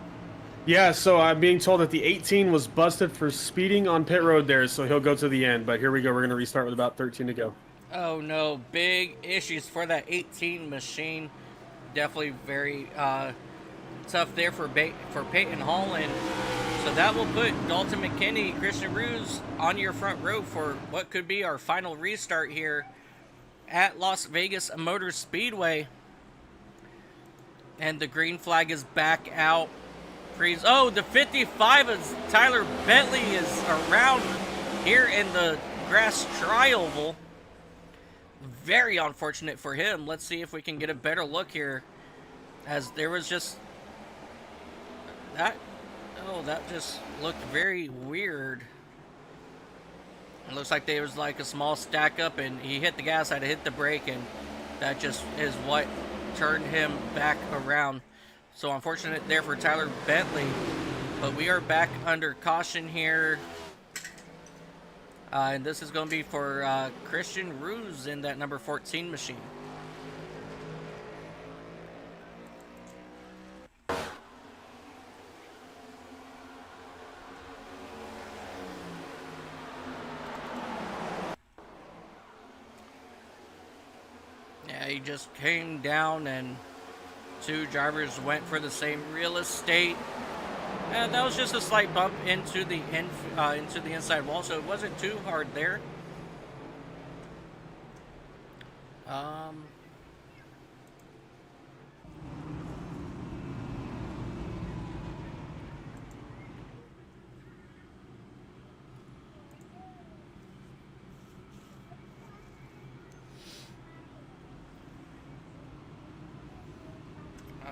Speaker 5: Yeah, so I'm being told that the 18 was busted for speeding on pit road there, so he'll go to the end. But here we go. We're going to restart with about 13 to go.
Speaker 4: Oh, no. Big issues for that 18 machine. Definitely very tough there for Peyton Holland. So that will put Dalton McKinney, Christian Ruse on your front row for what could be our final restart here at Las Vegas Motor Speedway. And the green flag is back out. Oh, the 55 is Tyler Bentley is around here in the grass tri-oval. Very unfortunate for him. Let's see if we can get a better look here. As there was just that. Oh, that just looked very weird. It looks like there was like a small stack up and he hit the gas, had to hit the brake, and that just is what turned him back around. So unfortunate there for Tyler Bentley. But we are back under caution here. And this is going to be for Christian Ruse in that number 14 machine. Yeah, he just came down and two drivers went for the same real estate. And that was just a slight bump into the inside wall, so it wasn't too hard there.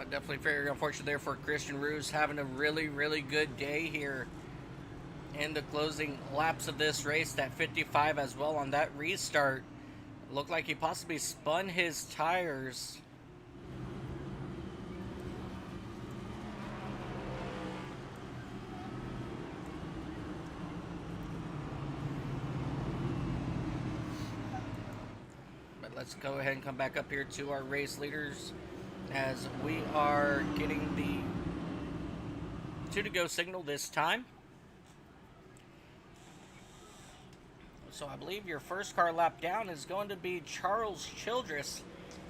Speaker 4: Definitely very unfortunate there for Christian Ruse, having a really, really good day here in the closing laps of this race. That 55 as well on that restart. Looked like he possibly spun his tires. But let's go ahead and come back up here to our race leaders, as we are getting the 2 to go signal this time. So I believe your first car lap down is going to be Charles Childress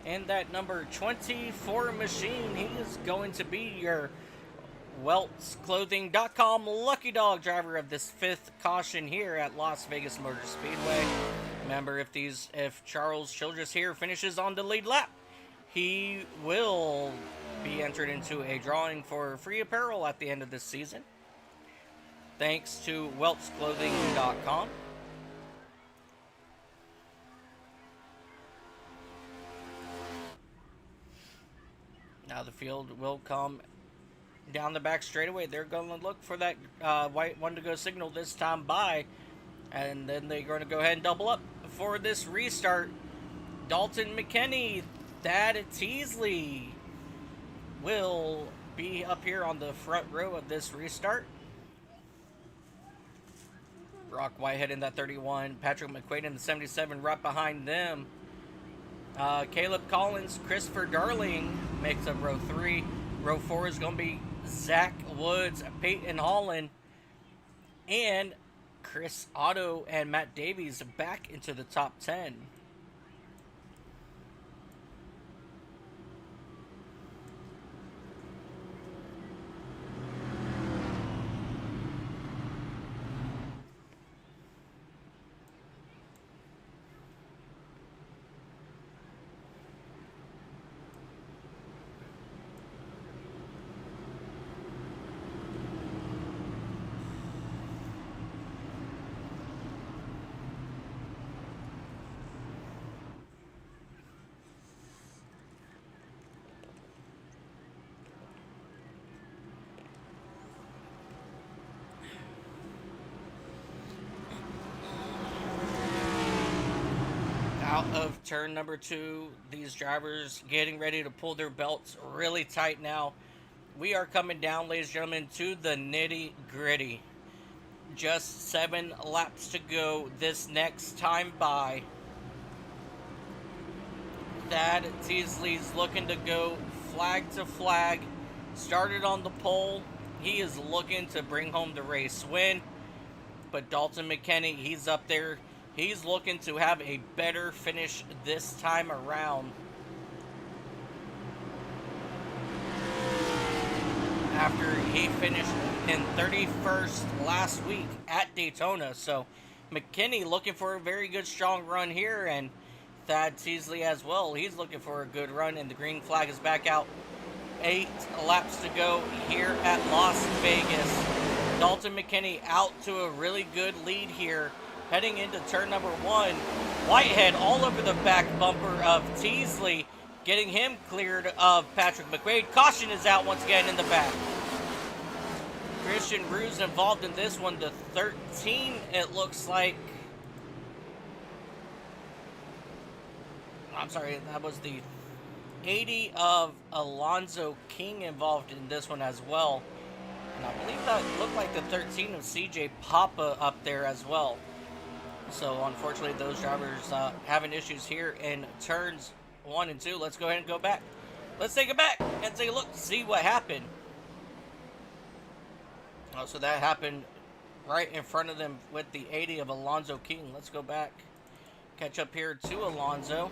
Speaker 4: in that number 24 machine. He is going to be your WeltsClothing.com lucky dog driver of this 5th caution here at Las Vegas Motor Speedway. Remember, if Charles Childress here finishes on the lead lap, he will be entered into a drawing for free apparel at the end of this season, thanks to WeltsClothing.com. Now the field will come down the back straightaway. They're going to look for that white 1 to go signal this time by, and then they're going to go ahead and double up for this restart. Dalton McKinney, Thad Teasley will be up here on the front row of this restart. Brock Whitehead in that 31, Patrick McQuaid in the 77 right behind them. Caleb Collins, Christopher Darling makes up row 3. Row 4 is going to be Zach Woods, Peyton Holland, and Chris Otto and Matt Davies back into the top 10. Out of turn number 2, these drivers getting ready to pull their belts really tight now. We are coming down, ladies and gentlemen, to the nitty gritty. Just 7 laps to go this next time by. Thad Teasley's looking to go flag to flag. Started on the pole. He is looking to bring home the race win. But Dalton McKinney, he's up there. He's looking to have a better finish this time around. After he finished in 31st last week at Daytona. So McKinney looking for a very good strong run here, and Thad Teasley as well. He's looking for a good run, and the green flag is back out. 8 laps to go here at Las Vegas. Dalton McKinney out to a really good lead here. Heading into turn number 1, Whitehead all over the back bumper of Teasley, getting him cleared of Patrick McQuaid. Caution is out once again in the back. Christian Ruse involved in this one, the 13, it looks like. I'm sorry, that was the 80 of Alonzo King involved in this one as well. And I believe that looked like the 13 of CJ Papa up there as well. So unfortunately, those drivers having issues here in turns 1 and 2. Let's go ahead and go back. Let's take it back and take a look, see what happened. Oh, so that happened right in front of them with the 80 of Alonzo King. Let's go back, catch up here to Alonzo.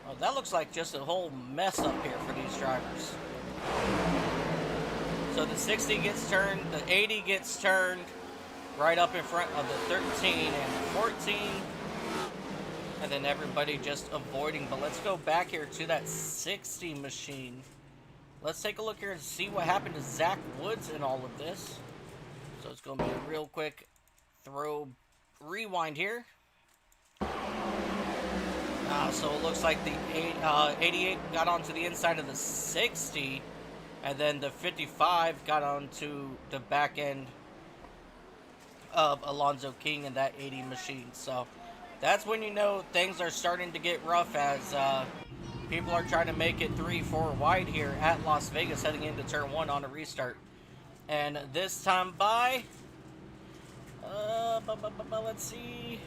Speaker 4: Oh, that looks like just a whole mess up here for these drivers. So the 60 gets turned, the 80 gets turned right up in front of the 13 and 14. And then everybody just avoiding. But let's go back here to that 60 machine. Let's take a look here and see what happened to Zach Woods in all of this. So it's going to be a real quick rewind here. So it looks like the 88 got onto the inside of the 60. And then the 55 got onto the back end of Alonzo King and that 80 machine. So that's when you know things are starting to get rough, as people are trying to make it 3-4 wide here at Las Vegas heading into turn 1 on a restart. And this time by, let's see,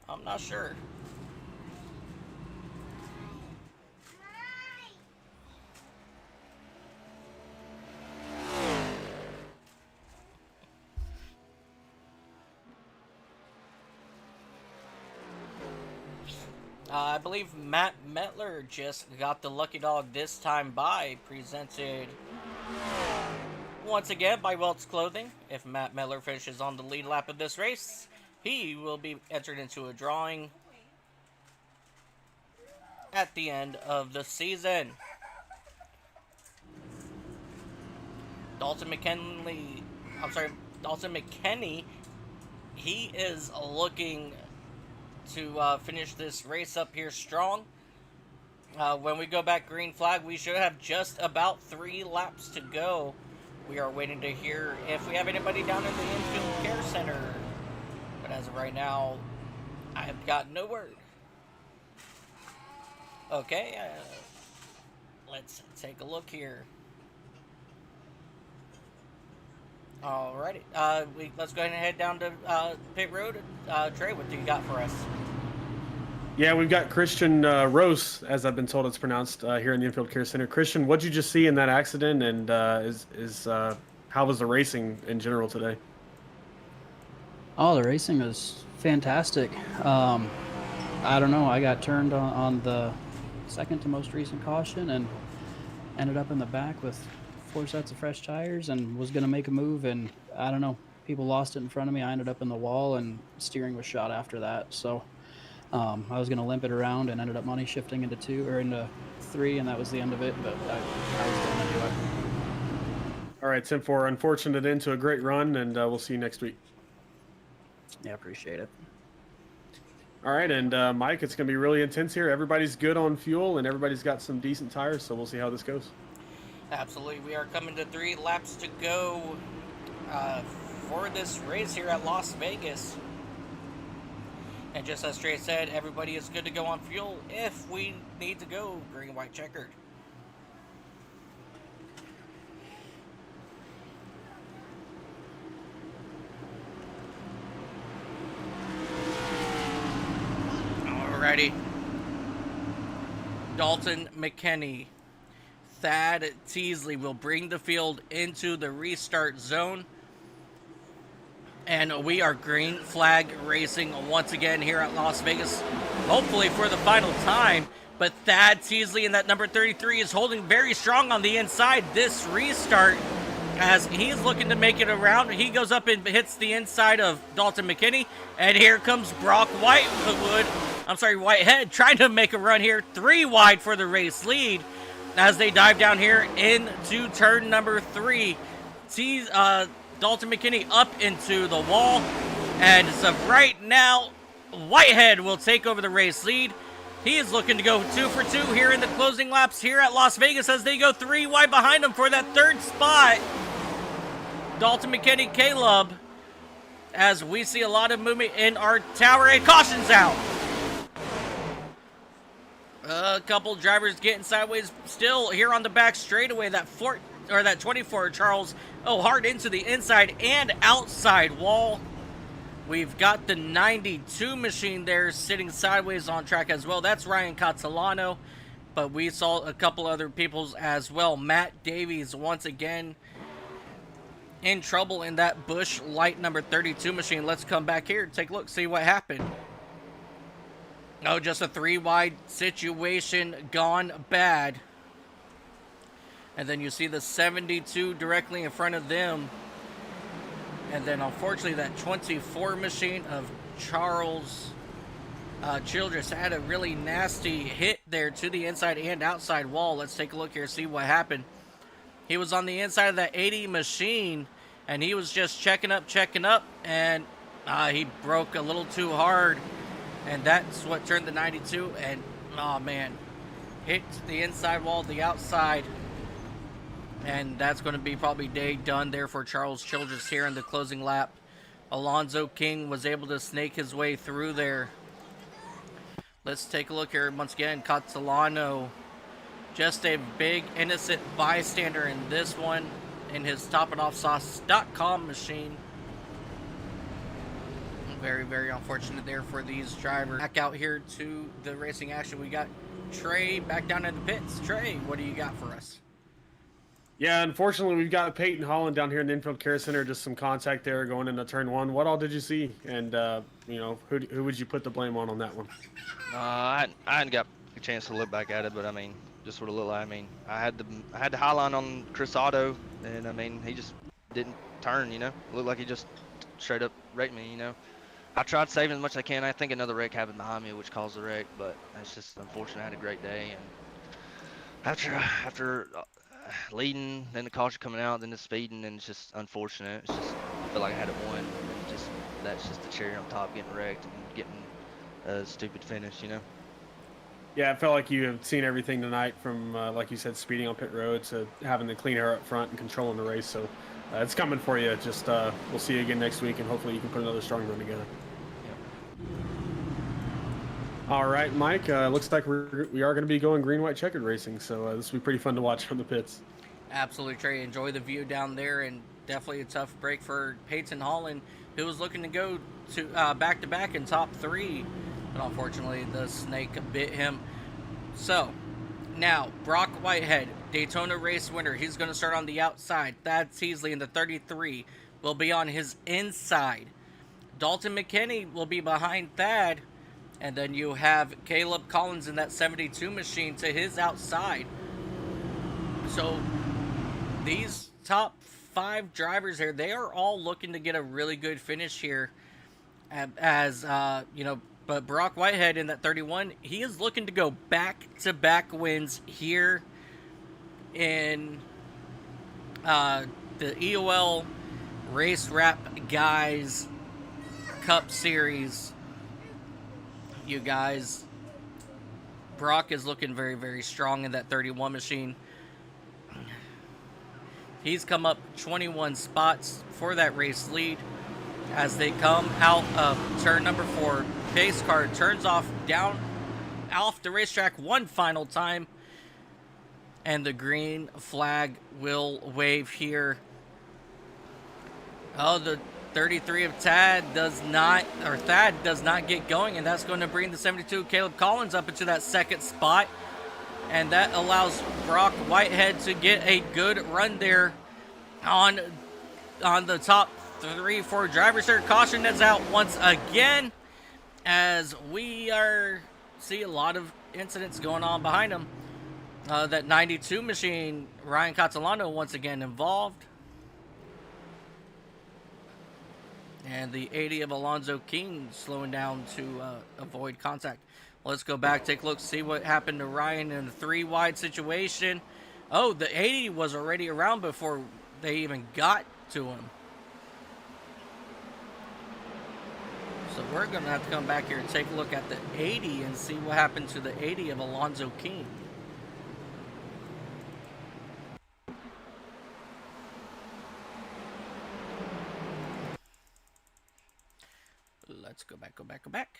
Speaker 4: I'm not sure. I believe Matt Metler just got the lucky dog this time by, presented once again by Welts Clothing. If Matt Metler finishes on the lead lap of this race, he will be entered into a drawing at the end of the season. Dalton McKinney, he is looking to finish this race up here strong. When we go back green flag, we should have just about 3 laps to go. We are waiting to hear if we have anybody down in the infield care center. But as of right now, I have got no word. Okay, let's take a look here. Alrighty, let's go ahead and head down to pit road. Trey, what do you got for us?
Speaker 5: Yeah, we've got Christian Rose, as I've been told it's pronounced, here in the Infield Care Center. Christian, what did you just see in that accident, and how was the racing in general today?
Speaker 9: Oh, the racing was fantastic. I don't know, I got turned on the second to most recent caution and ended up in the back with 4 sets of fresh tires and was going to make a move, and I don't know, people lost it in front of me. I ended up in the wall and steering was shot after that. So I was going to limp it around and ended up money shifting into 3, and that was the end of it, but I was going to do it.
Speaker 5: All right, Tim, for unfortunate end to a great run, and we'll see you next week.
Speaker 9: Yeah, appreciate it.
Speaker 5: All right, and Mike, it's going to be really intense here. Everybody's good on fuel, and everybody's got some decent tires, so we'll see how this goes.
Speaker 4: Absolutely. We are coming to 3 laps to go for this race here at Las Vegas. And just as Trey said, everybody is good to go on fuel if we need to go green, white, checkered. Alrighty. Dalton McKinney, Thad Teasley will bring the field into the restart zone. And we are green flag racing once again here at Las Vegas, hopefully for the final time. But Thad Teasley in that number 33 is holding very strong on the inside this restart as he's looking to make it around. He goes up and hits the inside of Dalton McKinney. And here comes Brock Whitehead trying to make a run here. 3 wide for the race lead as they dive down here into turn number 3. Dalton McKinney up into the wall. And so right now, Whitehead will take over the race lead. He is looking to go 2 for 2 here in the closing laps here at Las Vegas as they go 3 wide behind him for that 3rd spot. Dalton McKinney, Caleb, as we see a lot of movement in our tower, and caution's out. A couple drivers getting sideways still here on the back straightaway. That 24 Charles hard into the inside and outside wall. We've got the 92 machine there sitting sideways on track as well. That's Ryan Catalano, but we saw a couple other people's as well. Matt Davies once again in trouble in that Busch Light number 32 machine. Let's come back here, take a look, see what happened. Oh, just a 3-wide situation gone bad. And then you see the 72 directly in front of them. And then unfortunately that 24 machine of Charles Childress had a really nasty hit there to the inside and outside wall. Let's take a look here, see what happened. He was on the inside of that 80 machine, and he was just checking up, and he broke a little too hard, and that's what turned the 92, and oh man, hit the inside wall, the outside, and that's going to be probably day done there for Charles Childress here in the closing lap. Alonzo King was able to snake his way through there. Let's take a look here once again. Catalano, just a big innocent bystander in this one in his topitonffsauce.com machine. Very, very unfortunate there for these drivers. Back out here to the racing action. We got Trey back down in the pits. Trey, what do you got for us?
Speaker 5: Yeah, unfortunately, we've got Peyton Holland down here in the infield care center. Just some contact there going into turn one. What all did you see? And, you know, who would you put the blame on that one?
Speaker 10: I hadn't got a chance to look back at it, but I mean, just what it looked like. I mean, I had the high line on Chris Otto, and I mean, he just didn't turn. You know, it looked like he just straight up wrecked me. You know, I tried saving as much as I can. I think another wreck happened behind me, which caused the wreck, but it's just unfortunate. I had a great day, and after leading, then the caution coming out, then the speeding, and it's just unfortunate. It's just I feel like I had it won, and just that's just the cherry on top, getting wrecked and getting a stupid finish, you know.
Speaker 5: Yeah, I felt like you have seen everything tonight from, like you said, speeding on pit road to having the clean air up front and controlling the race. So it's coming for you. Just we'll see you again next week, and hopefully you can put another strong run together.
Speaker 10: Yep.
Speaker 5: All right, Mike. Looks like we are going to be going green-white checkered racing, so this will be pretty fun to watch from the pits.
Speaker 4: Absolutely, Trey. Enjoy the view down there, and definitely a tough break for Peyton Holland, who was looking to go to back-to-back in top 3. But unfortunately, the snake bit him. So, now, Brock Whitehead, Daytona race winner. He's going to start on the outside. Thad Teasley in the 33 will be on his inside. Dalton McKinney will be behind Thad. And then you have Caleb Collins in that 72 machine to his outside. So, these top 5 drivers here, they are all looking to get a really good finish here. As, you know, but Brock Whitehead in that 31, he is looking to go back-to-back wins here in the EOL RaceWrapGuy Cup Series. You guys, Brock is looking very, very strong in that 31 machine. He's come up 21 spots for that race lead as they come out of turn number 4. Pace car turns off down off the racetrack one final time, and the green flag will wave here. Oh, the 33 of Thad does not get going, and that's going to bring the 72 Caleb Collins up into that second spot, and that allows Brock Whitehead to get a good run there on the top 3-4 drivers here. Caution is out once again, as we see a lot of incidents going on behind him. That 92 machine, Ryan Catalano once again involved. And the 80 of Alonzo King slowing down to avoid contact. Let's go back, take a look, see what happened to Ryan in the 3-wide situation. Oh, the 80 was already around before they even got to him. So we're going to have to come back here and take a look at the 80 and see what happened to the 80 of Alonzo King. Let's go back.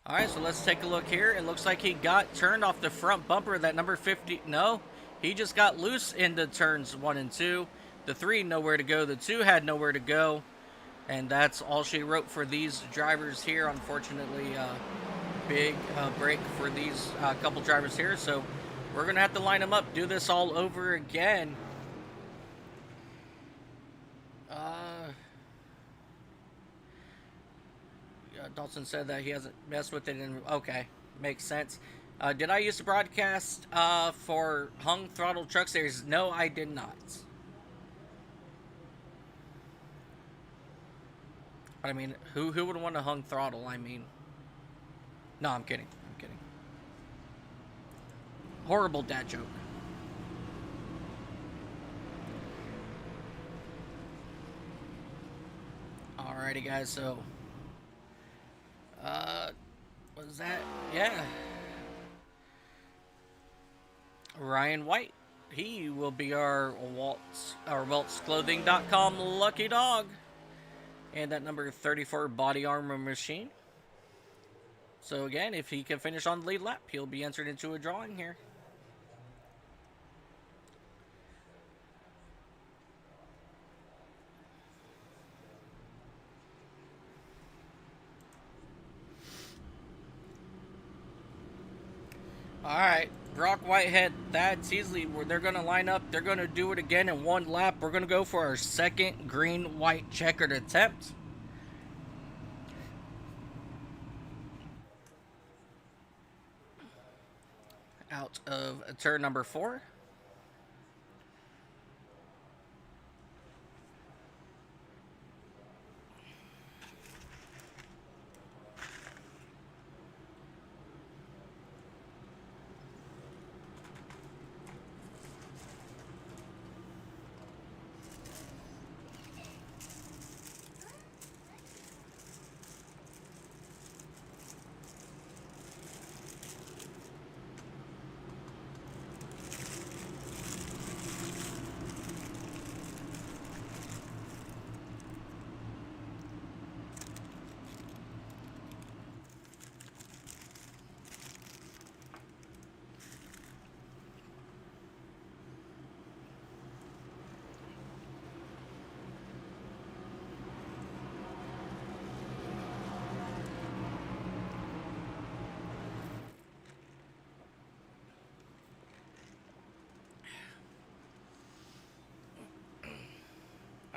Speaker 4: All right, so let's take a look here. It looks like he got turned off the front bumper of that number 50. No, he just got loose into turns 1 and 2. The 3, nowhere to go. The 2 had nowhere to go. And that's all she wrote for these drivers here. Unfortunately, big break for these couple drivers here. So we're going to have to line them up, do this all over again. Dalton said that he hasn't messed with it. And okay, makes sense. Did I use the broadcast for Hung Throttle Truck Series? No, I did not. But I mean, who would want a hung throttle? I mean, no, I'm kidding. I'm kidding. Horrible dad joke. Alrighty, guys. So, what was that? Yeah. Ryan White. He will be our WeltsClothing.com lucky dog. And that number 34 body armor machine. So again, if he can finish on the lead lap, he'll be entered into a drawing here. Alright, Brock Whitehead, Thad Teasley, where they're going to line up. They're going to do it again in one lap. We're going to go for our second green-white checkered attempt. Out of turn number 4.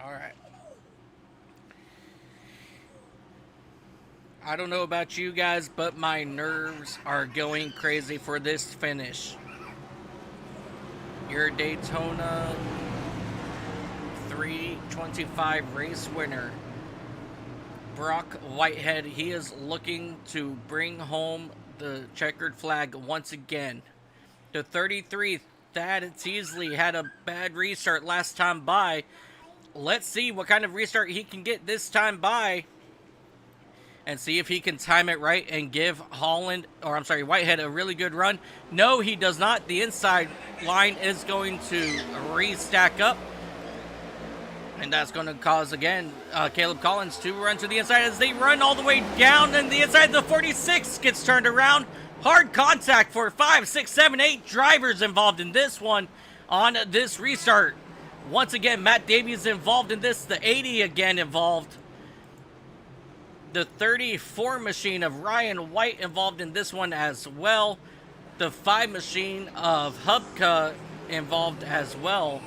Speaker 4: All right. I don't know about you guys, but my nerves are going crazy for this finish. Your Daytona 325 race winner, Brock Whitehead, he is looking to bring home the checkered flag once again. The 33, Thad Teasley, had a bad restart last time by. Let's see what kind of restart he can get this time by and see if he can time it right and give Whitehead a really good run. No, he does not. The inside line is going to restack up, and that's going to cause, again, Caleb Collins to run to the inside as they run all the way down, and the inside, the 46 gets turned around. Hard contact for 5, 6, 7, 8 drivers involved in this one on this restart. Once again, Matt Davies involved in this. The 80 again involved. The 34 machine of Ryan White involved in this one as well. The 5 machine of Hubka involved as well.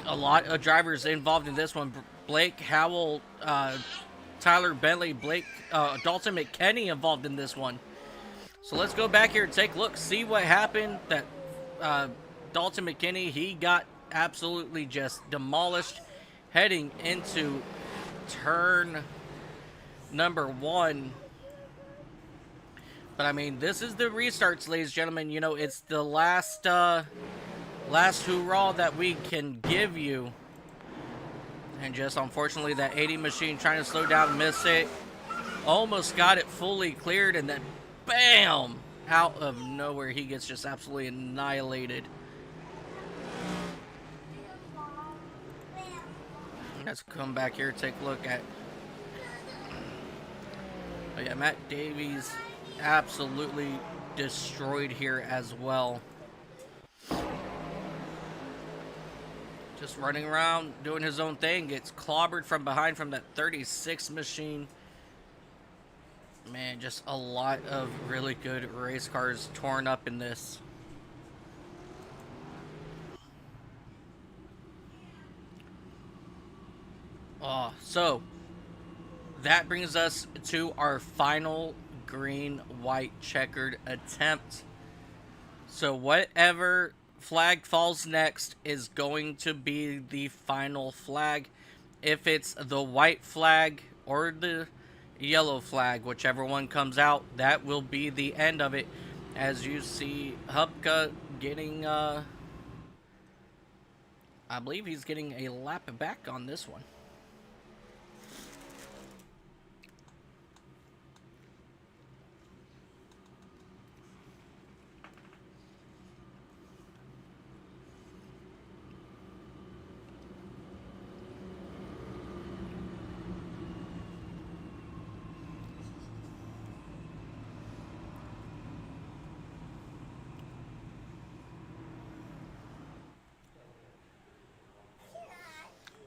Speaker 4: A lot of drivers involved in this one. Blake Howell, Tyler Bentley, Dalton McKinney involved in this one. So let's go back here and take a look, see what happened. That Dalton McKinney, he got absolutely just demolished heading into turn number 1. But I mean, this is the restarts, ladies and gentlemen. You know, it's the last hoorah that we can give you. And just unfortunately, that 80 machine trying to slow down, miss it. Almost got it fully cleared, and then bam! Out of nowhere, he gets just absolutely annihilated. Let's come back here, take a look at. Oh yeah, Matt Davies absolutely destroyed here as well. Just running around, doing his own thing. Gets clobbered from behind from that 36 machine. Man, just a lot of really good race cars torn up in this. So that brings us to our final green, white, checkered attempt. So whatever flag falls next is going to be the final flag. If it's the white flag or the yellow flag, whichever one comes out, that will be the end of it. As you see Hubka getting, I believe he's getting a lap back on this one.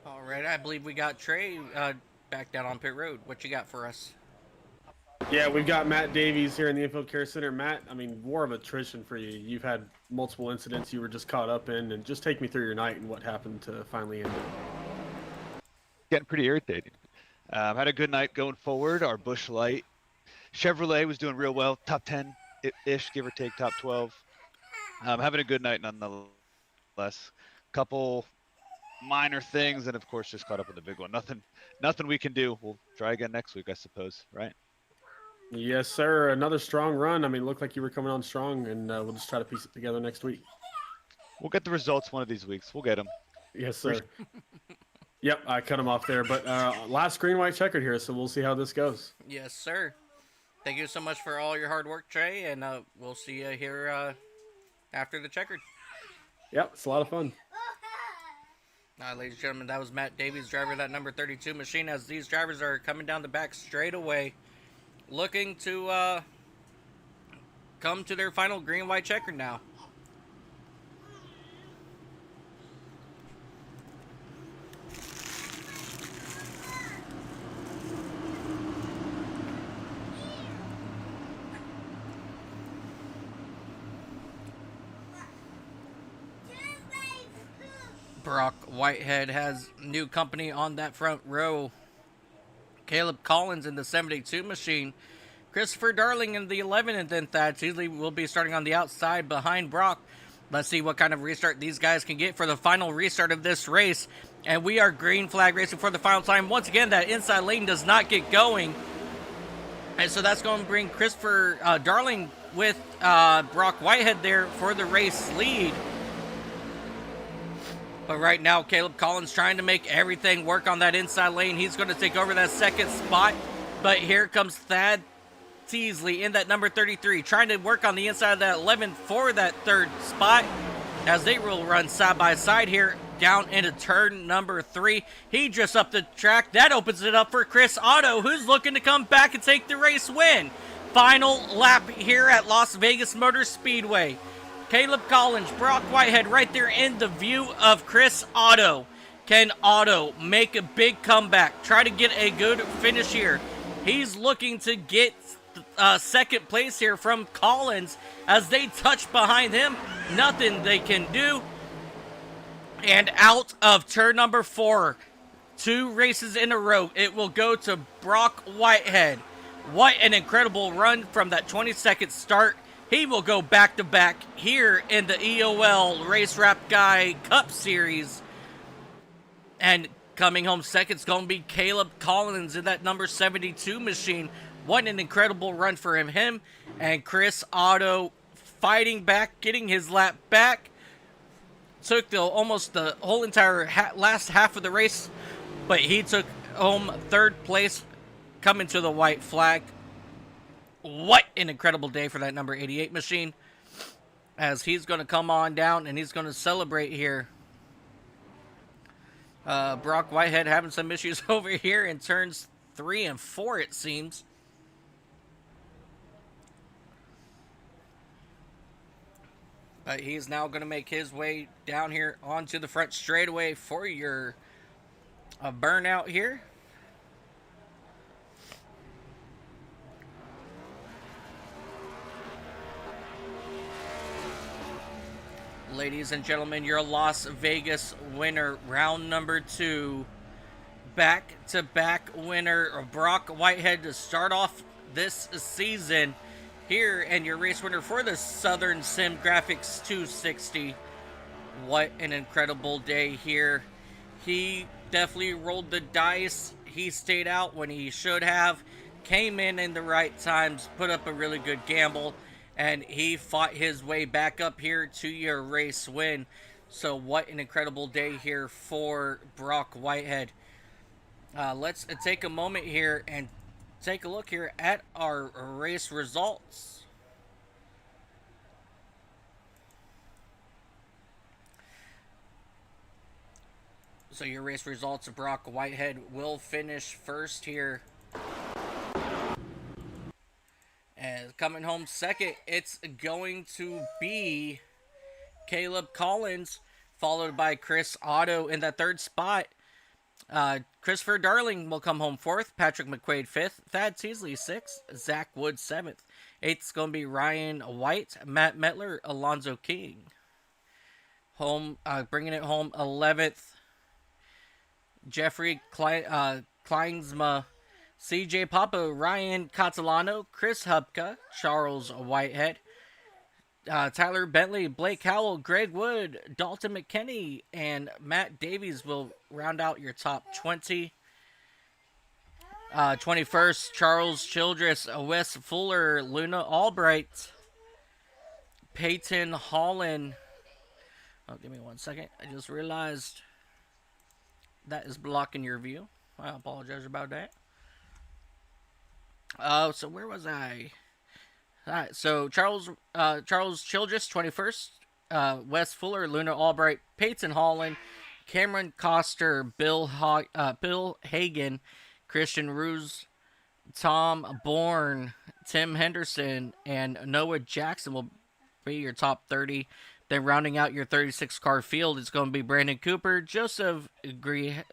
Speaker 4: All right, I believe we got Trey back down on pit road. What you got for us?
Speaker 5: Yeah, we've got Matt Davies here in the Infield Care Center. Matt, I mean, war of attrition for you. You've had multiple incidents you were just caught up in, and just take me through your night and what happened to finally end it.
Speaker 11: Getting pretty irritated. Had a good night going forward. Our Busch Light Chevrolet was doing real well, top 10-ish, give or take, top 12. Having a good night nonetheless. Couple minor things, and of course just caught up with the big one. Nothing we can do. We'll try again next week, I suppose, right?
Speaker 5: Yes, sir. Another strong run. I mean, it looked like you were coming on strong, and we'll just try to piece it together next week.
Speaker 11: We'll get the results one of these weeks. We'll get them.
Speaker 5: Yes, sir. Yep, I cut him off there, but last green, white, checkered here, so we'll see how this goes.
Speaker 4: Yes, sir. Thank you so much for all your hard work, Trey, and we'll see you here after the checkered.
Speaker 5: Yep, it's a lot of fun.
Speaker 4: Ladies and gentlemen, that was Matt Davies, driver of that number 32 machine, as these drivers are coming down the back straight away, looking to come to their final green, white, checkered now. Brock Whitehead has new company on that front row. Caleb Collins in the 72 machine. Christopher Darling in the 11, and then Thad Teasley will be starting on the outside behind Brock. Let's see what kind of restart these guys can get for the final restart of this race. And we are green flag racing for the final time. Once again, that inside lane does not get going. And so that's going to bring Christopher Darling with Brock Whitehead there for the race lead. But right now, Caleb Collins trying to make everything work on that inside lane. He's going to take over that second spot. But here comes Thad Teasley in that number 33, trying to work on the inside of that 11 for that third spot, as they will run side by side here down into turn number 3. He just up the track. That opens it up for Chris Otto, who's looking to come back and take the race win. Final lap here at Las Vegas Motor Speedway. Caleb Collins, Brock Whitehead right there in the view of Chris Otto. Can Otto make a big comeback? Try to get a good finish here. He's looking to get second place here from Collins as they touch behind him. Nothing they can do. And out of turn number 4, 2 races in a row, it will go to Brock Whitehead. What an incredible run from that 22nd start. He will go back-to-back here in the EOL RaceWrapGuy Cup Series. And coming home second is going to be Caleb Collins in that number 72 machine. What an incredible run for him. And Chris Otto fighting back, getting his lap back. Took almost the whole entire last half of the race, but he took home third place, coming to the white flag. What an incredible day for that number 88 machine, as he's going to come on down and he's going to celebrate here. Brock Whitehead having some issues over here in turns 3 and 4, it seems. But he's now going to make his way down here onto the front straightaway for your burnout here. Ladies and gentlemen, your Las Vegas winner, round number 2. Back-to-back winner, Brock Whitehead, to start off this season here, and your race winner for the SouthernSimGrafix 260. What an incredible day here. He definitely rolled the dice. He stayed out when he should have, came in the right times, put up a really good gamble, and he fought his way back up here to your race win. So what an incredible day here for Brock Whitehead. Let's take a moment here and take a look here at our race results. So your race results, Brock Whitehead will finish first here. And coming home second, it's going to be Caleb Collins, followed by Chris Otto in the third spot. Christopher Darling will come home fourth. Patrick McQuaid fifth. Thad Teasley sixth. Zach Wood seventh. Eighth is going to be Ryan White, Matt Metler, Alonzo King. Bringing it home 11th. Jeffrey Kleinsma, CJ Papa, Ryan Catalano, Chris Hubka, Charles Whitehead, Tyler Bentley, Blake Howell, Greg Wood, Dalton McKinney, and Matt Davies will round out your top 20. 21st, Charles Childress, Wes Fuller, Luna Albright, Peyton Holland. Oh, give me 1 second. I just realized that is blocking your view. I apologize about that. So where was I? Alright, so Charles Childress, 21st. Wes Fuller, Luna Albright, Peyton Holland, Cameron Coster, Bill Hagen, Christian Ruse, Tom Bourne, Tim Henderson, and Noah Jackson will be your top 30. Then rounding out your 36-car field is going to be Brandon Cooper, Joseph Grijalva,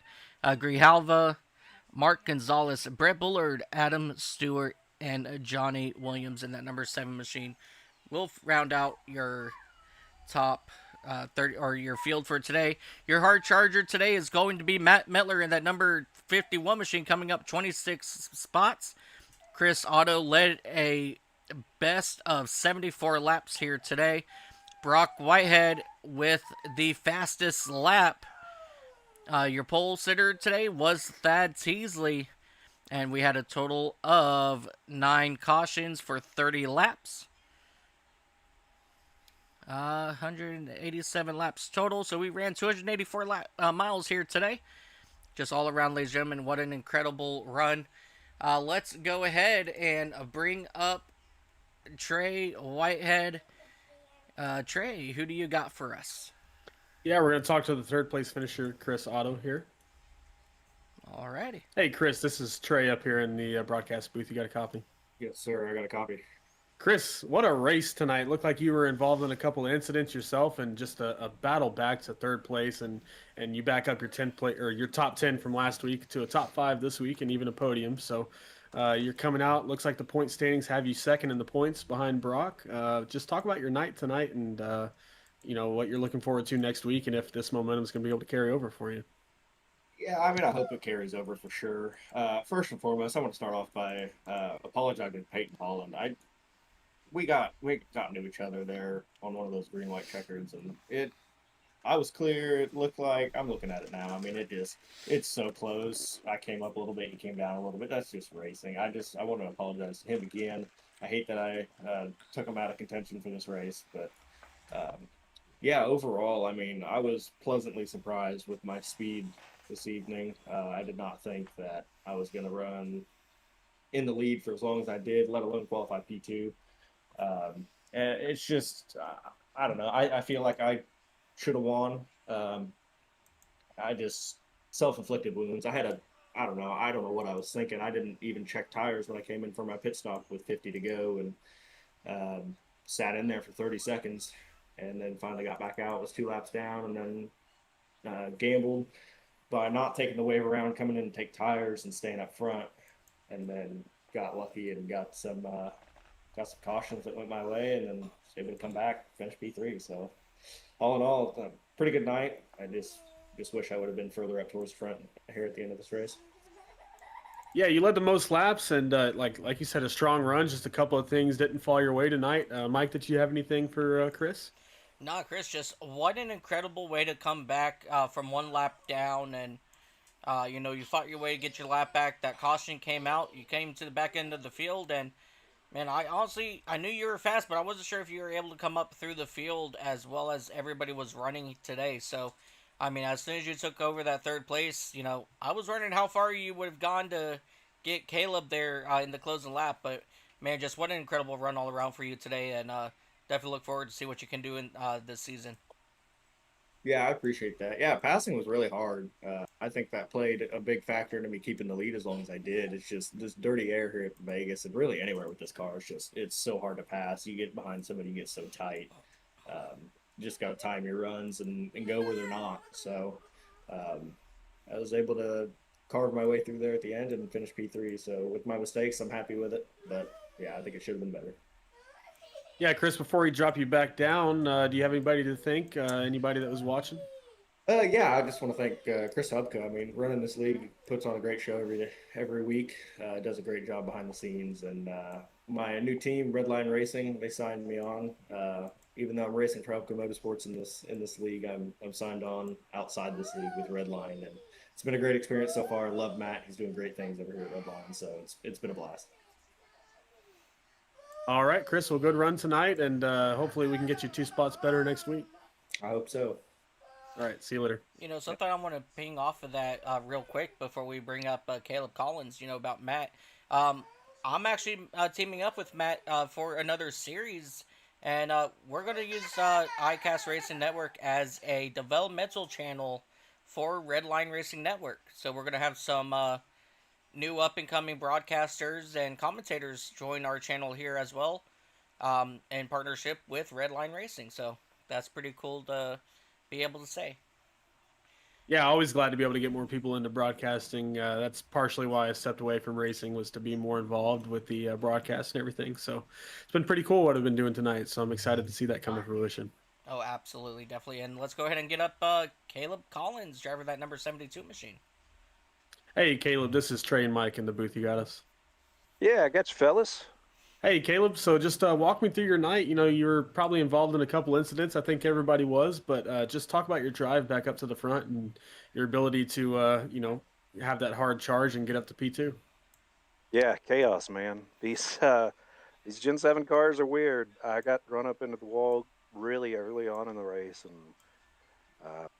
Speaker 4: Mark Gonzalez, Brett Bullard, Adam Stewart, and Johnny Williams in that number 7 machine. We'll round out your top 30 or your field for today. Your hard charger today is going to be Matt Metler in that number 51 machine, coming up 26 spots. Chris Otto led a best of 74 laps here today. Brock Whitehead with the fastest lap. Your pole sitter today was Thad Teasley, and we had a total of 9 cautions for 30 laps. 187 laps total, so we ran 284 miles here today. Just all around, ladies and gentlemen, what an incredible run. Let's go ahead and bring up Trey Whitehead. Trey, who do you got for us?
Speaker 5: Yeah, we're going to talk to the third place finisher, Chris Otto here.
Speaker 4: Alrighty.
Speaker 5: Hey, Chris, this is Trey up here in the broadcast booth. You got a copy?
Speaker 12: Yes, sir. I got a copy.
Speaker 5: Chris, what a race tonight. Looked like you were involved in a couple of incidents yourself and just a battle back to third place, and you back up your 10th place or your top 10 from last week to a top 5 this week and even a podium. So you're coming out. Looks like the point standings have you second in the points behind Brock. Just talk about your night tonight and what you're looking forward to next week and if this momentum is going to be able to carry over for you.
Speaker 12: Yeah, I mean, I hope it carries over for sure. First and foremost, I want to start off by apologizing to Peyton Holland. We got into each other there on one of those green-white checkers, and I was clear. It looked like, I'm looking at it now. I mean, it's so close. I came up a little bit, he came down a little bit. That's just racing. I want to apologize to him again. I hate that I took him out of contention for this race, but yeah, overall, I mean, I was pleasantly surprised with my speed this evening. I did not think that I was going to run in the lead for as long as I did, let alone qualify P2. And it's just, I don't know. I feel like I should have won. I just self-inflicted wounds. I don't know what I was thinking. I didn't even check tires when I came in for my pit stop with 50 to go and sat in there for 30 seconds. and then finally got back out. Was 2 laps down, and then gambled by not taking the wave around, coming in to take tires and staying up front, and then got lucky and got some cautions that went my way, and then was able to come back, finish P3. So all in all, a pretty good night. I just wish I would have been further up towards the front here at the end of this race.
Speaker 5: Yeah, you led the most laps, and like you said, a strong run. Just a couple of things didn't fall your way tonight. Mike, did you have anything for Chris?
Speaker 4: Nah, Chris, just what an incredible way to come back from 1 lap down, and you fought your way to get your lap back. That caution came out. You came to the back end of the field, and man, I knew you were fast, but I wasn't sure if you were able to come up through the field as well as everybody was running today. So, I mean, as soon as you took over that 3rd place, I was wondering how far you would have gone to get Caleb there in the closing lap. But, man, just what an incredible run all around for you today. And definitely look forward to see what you can do in this season.
Speaker 12: Yeah, I appreciate that. Yeah, passing was really hard. I think that played a big factor into me keeping the lead as long as I did. It's just this dirty air here at Vegas and really anywhere with this car. It's so hard to pass. You get behind somebody, you get so tight. You just got to time your runs and go where they're not. So I was able to carve my way through there at the end and finish P3. So with my mistakes, I'm happy with it. But yeah, I think it should have been better.
Speaker 5: Yeah, Chris, before we drop you back down, do you have anybody to thank? Anybody that was watching?
Speaker 12: Yeah, I just want to thank Chris Hubka. I mean, running this league, puts on a great show every week. Does a great job behind the scenes. And my new team, Redline Racing, they signed me on. Even though I'm racing for Hubka Motorsports in this league, I'm signed on outside this league with Redline, and it's been a great experience so far. I love Matt; he's doing great things over here at Redline, so it's been a blast.
Speaker 5: All right, Chris, well, good run tonight, and hopefully we can get you 2 spots better next week.
Speaker 12: I hope so.
Speaker 5: All right, see you later.
Speaker 4: Something I want to ping off of that real quick before we bring up Caleb Collins, about Matt. I'm actually teaming up with Matt for another series, and we're going to use iCast Racing Network as a developmental channel for Redline Racing Network. So we're going to have some new up-and-coming broadcasters and commentators join our channel here as well, in partnership with Redline Racing. So that's pretty cool to be able to say.
Speaker 5: Yeah, always glad to be able to get more people into broadcasting. That's partially why I stepped away from racing, was to be more involved with the broadcast and everything. So it's been pretty cool what I've been doing tonight. So I'm excited to see that come to fruition.
Speaker 4: Oh, absolutely, definitely. And let's go ahead and get up Caleb Collins, driver of that number 72 machine.
Speaker 5: Hey, Caleb, this is Trey and Mike in the booth. You got us?
Speaker 13: Yeah, I got you, fellas.
Speaker 5: Hey, Caleb, so just walk me through your night. You were probably involved in a couple incidents. I think everybody was, but just talk about your drive back up to the front and your ability to, have that hard charge and get up to P2.
Speaker 13: Yeah, chaos, man. These Gen 7 cars are weird. I got run up into the wall really early on in the race and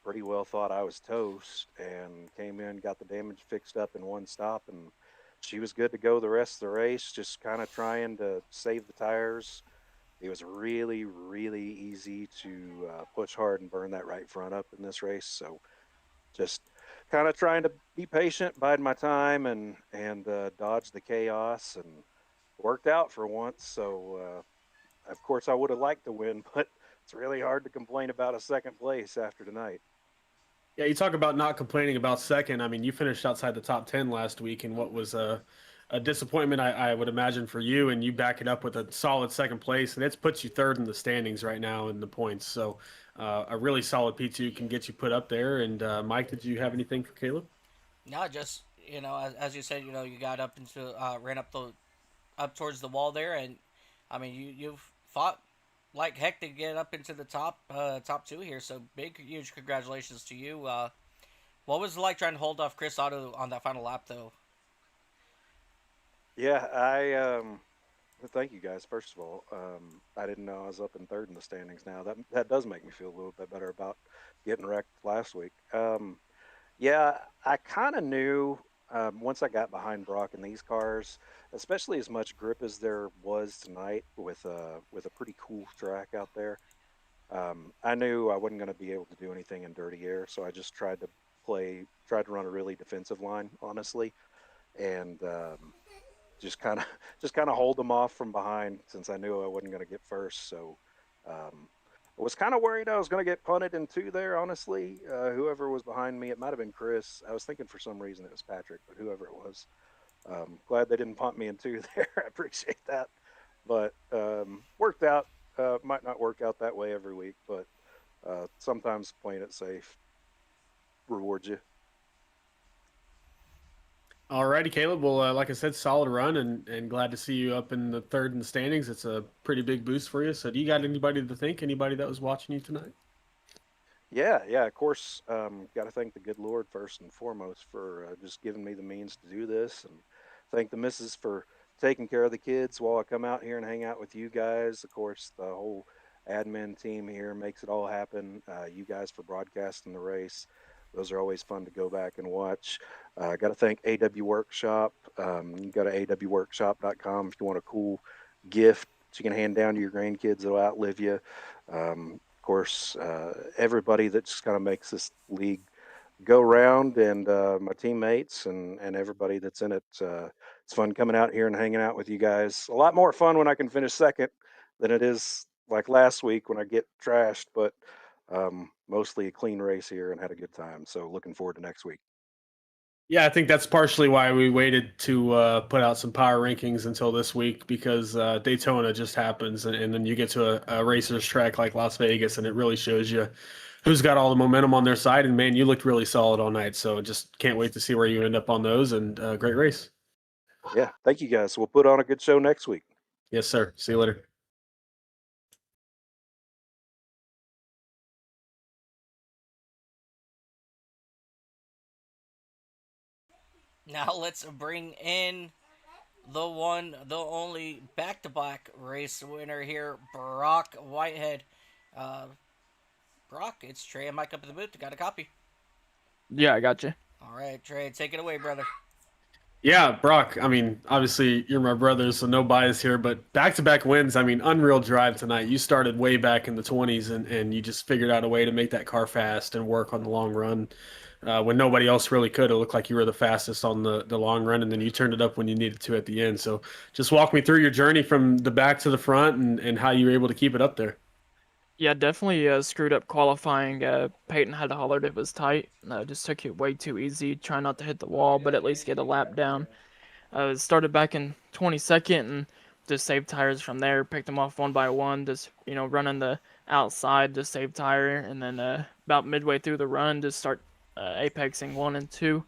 Speaker 13: pretty well thought I was toast, and came in, got the damage fixed up in one stop, and she was good to go the rest of the race, just kind of trying to save the tires. It was really, really easy to push hard and burn that right front up in this race. So just kind of trying to be patient, bide my time, and dodge the chaos, and worked out for once. So of course I would have liked to win, but it's really hard to complain about a second place after tonight.
Speaker 5: Yeah, you talk about not complaining about second. I mean, you finished outside the top 10 last week in what was a disappointment, I would imagine, for you, and you back it up with a solid second place, and it's puts you third in the standings right now in the points. So a really solid P2 can get you put up there. And Mike, did you have anything for Caleb?
Speaker 4: No, just, as you said, you got up into, ran up towards the wall there, and I mean, you've fought like heck to get up into the top 2 here. So big, huge congratulations to you. What was it like trying to hold off Chris Otto on that final lap, though?
Speaker 13: Yeah, thank you guys. First of all, I didn't know I was up in third in the standings now. That does make me feel a little bit better about getting wrecked last week. Yeah, I kind of knew once I got behind Brock in these cars, especially as much grip as there was tonight with a pretty cool track out there. I knew I wasn't going to be able to do anything in dirty air, so I just tried to run a really defensive line, honestly, and just kind of hold them off from behind, since I knew I wasn't going to get first. So I was kind of worried I was going to get punted in 2 there, honestly. Whoever was behind me, it might have been Chris. I was thinking for some reason it was Patrick, but whoever it was. Glad they didn't punt me in 2 there. I appreciate that. But worked out. Might not work out that way every week, but sometimes playing it safe rewards you.
Speaker 5: Alrighty, Caleb. Well, like I said, solid run, and glad to see you up in the third in the standings. It's a pretty big boost for you. So, do you got anybody to thank? Anybody that was watching you tonight?
Speaker 13: Yeah. Of course, got to thank the good Lord first and foremost for just giving me the means to do this, and thank the missus for taking care of the kids while I come out here and hang out with you guys. Of course, the whole admin team here makes it all happen. You guys for broadcasting the race. Those are always fun to go back and watch. Got to thank AW Workshop. You can go to awworkshop.com if you want a cool gift that you can hand down to your grandkids that'll outlive you. Of course, everybody that just kind of makes this league go round, and my teammates and everybody that's in it. It's fun coming out here and hanging out with you guys. A lot more fun when I can finish second than it is like last week when I get trashed, but mostly a clean race here and had a good time. So looking forward to next week.
Speaker 5: Yeah, I think that's partially why we waited to put out some power rankings until this week, because Daytona just happens, and then you get to a racer's track like Las Vegas, and it really shows you who's got all the momentum on their side. And man, you looked really solid all night, so just can't wait to see where you end up on those. And great race.
Speaker 13: Yeah, thank you guys. We'll put on a good show next week.
Speaker 5: Yes, sir. See you later.
Speaker 4: Now let's bring in the one, the only back-to-back race winner here, Brock Whitehead. Brock, it's Trey and Mike up in the booth. Got a copy?
Speaker 14: Yeah, I got you.
Speaker 4: All right, Trey, take it away, brother.
Speaker 5: Yeah, Brock, I mean, obviously you're my brother, so no bias here, but back-to-back wins, I mean, unreal drive tonight. You started way back in the 20s, and you just figured out a way to make that car fast and work on the long run. When nobody else really could, it looked like you were the fastest on the long run, and then you turned it up when you needed to at the end. So just walk me through your journey from the back to the front and how you were able to keep it up there.
Speaker 14: Yeah, definitely screwed up qualifying. Peyton had hollered it was tight. Just took it way too easy. Try not to hit the wall, but at least get a lap down. Started back in 22nd and just saved tires from there. Picked them off one by one. Just running the outside to save tire, and then about midway through the run, just start apexing 1 and 2.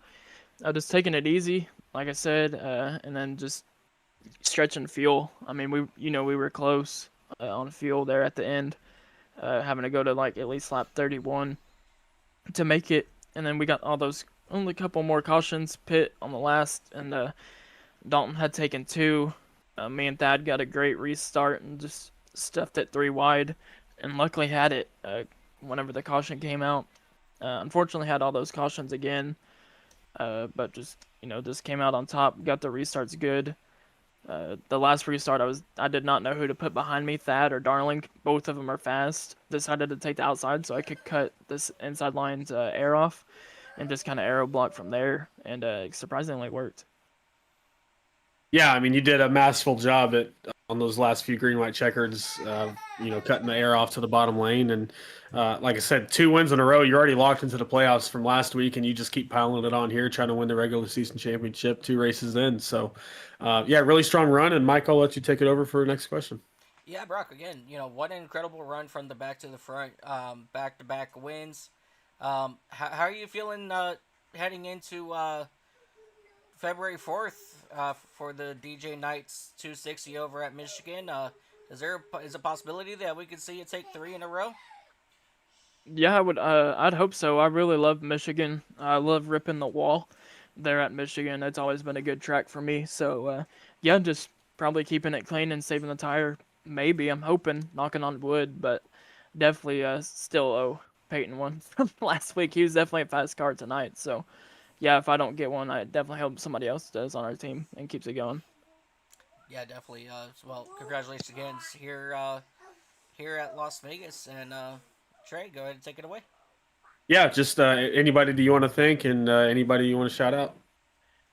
Speaker 14: Just taking it easy, like I said, and then just stretching fuel. I mean, we were close on fuel there at the end. Having to go to like at least lap 31 to make it, and then we got all those only couple more cautions pit on the last, and Dalton had taken 2. Me and Thad got a great restart and just stuffed it 3 wide, and luckily had it whenever the caution came out. Unfortunately had all those cautions again, but just came out on top. Got the restarts good. The last restart, I did not know who to put behind me, Thad or Darling. Both of them are fast. Decided to take the outside so I could cut this inside line's air off, and just kind of aero block from there, and surprisingly worked.
Speaker 5: Yeah, I mean, you did a masterful job on those last few green-white checkers, cutting the air off to the bottom lane. And like I said, 2 wins in a row. You're already locked into the playoffs from last week, and you just keep piling it on here, trying to win the regular season championship 2 races in. So, yeah, really strong run. And Mike, I'll let you take it over for the next question.
Speaker 4: Yeah, Brock, again, what an incredible run from the back to the front, back-to-back wins. How are you feeling heading into February 4th for the DJ Knights 260 over at Michigan? Is a possibility that we could see you take 3 in a row?
Speaker 14: Yeah, I would. I'd hope so. I really love Michigan. I love ripping the wall there at Michigan. It's always been a good track for me. So yeah, just probably keeping it clean and saving the tire. Maybe, I'm hoping, knocking on wood, but definitely still owe Peyton one from last week. He was definitely a fast car tonight. So yeah, if I don't get one, I definitely hope somebody else does on our team and keeps it going.
Speaker 4: Yeah, definitely. Well, congratulations again here at Las Vegas. And Trey, go ahead and take it away.
Speaker 5: Yeah, just anybody do you want to thank, and anybody you want to shout out?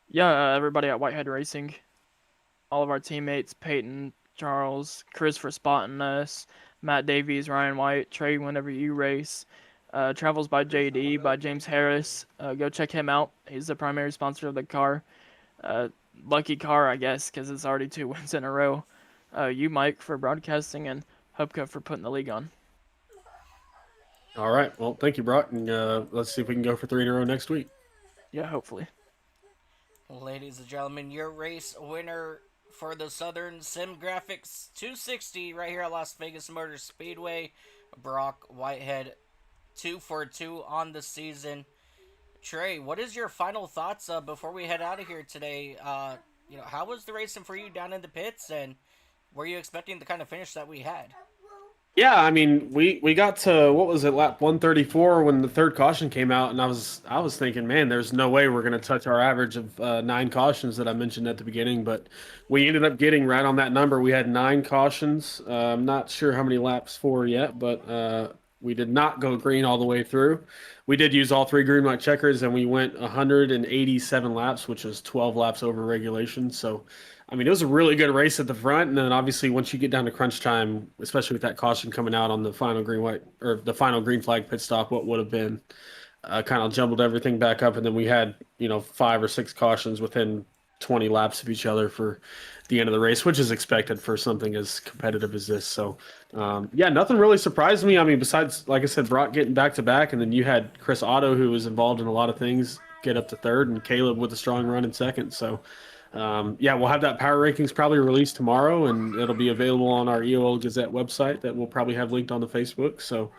Speaker 14: Yeah, everybody at Whitehead Racing, all of our teammates, Peyton, Charles, Chris for spotting us, Matt Davies, Ryan White, Trey, whenever you race. Travels by JD, by James Harris. Go check him out. He's the primary sponsor of the car. Lucky car, I guess, because it's already 2 wins in a row. You, Mike, for broadcasting, and Hubka for putting the league on.
Speaker 5: All right. Well, thank you, Brock. And let's see if we can go for 3 in a row next week.
Speaker 14: Yeah, hopefully.
Speaker 4: Ladies and gentlemen, your race winner for the SouthernSimGrafix 260 right here at Las Vegas Motor Speedway, Brock Whitehead, 2 for 2 on the season. Trey, what is your final thoughts before we head out of here today? How was the racing for you down in the pits, and were you expecting the kind of finish that we had?
Speaker 5: Yeah, I mean, we got to, what was it, lap 134 when the third caution came out, and I was thinking, man, there's no way we're going to touch our average of 9 cautions that I mentioned at the beginning, but we ended up getting right on that number. We had 9 cautions. I'm not sure how many laps for yet, but we did not go green all the way through. We did use all 3 green light checkers, and we went 187 laps, which is 12 laps over regulation. So, I mean, it was a really good race at the front, and then obviously once you get down to crunch time, especially with that caution coming out on the final the final green flag pit stop, what would have been kind of jumbled everything back up, and then we had 5 or 6 cautions within 20 laps of each other for the end of the race, which is expected for something as competitive as this. So, yeah, nothing really surprised me. I mean, besides, like I said, Brock getting back to back, and then you had Chris Otto, who was involved in a lot of things, get up to third, and Caleb with a strong run in second. So, yeah, we'll have that power rankings probably released tomorrow, and it'll be available on our EOL Gazette website that we'll probably have linked on the Facebook. So,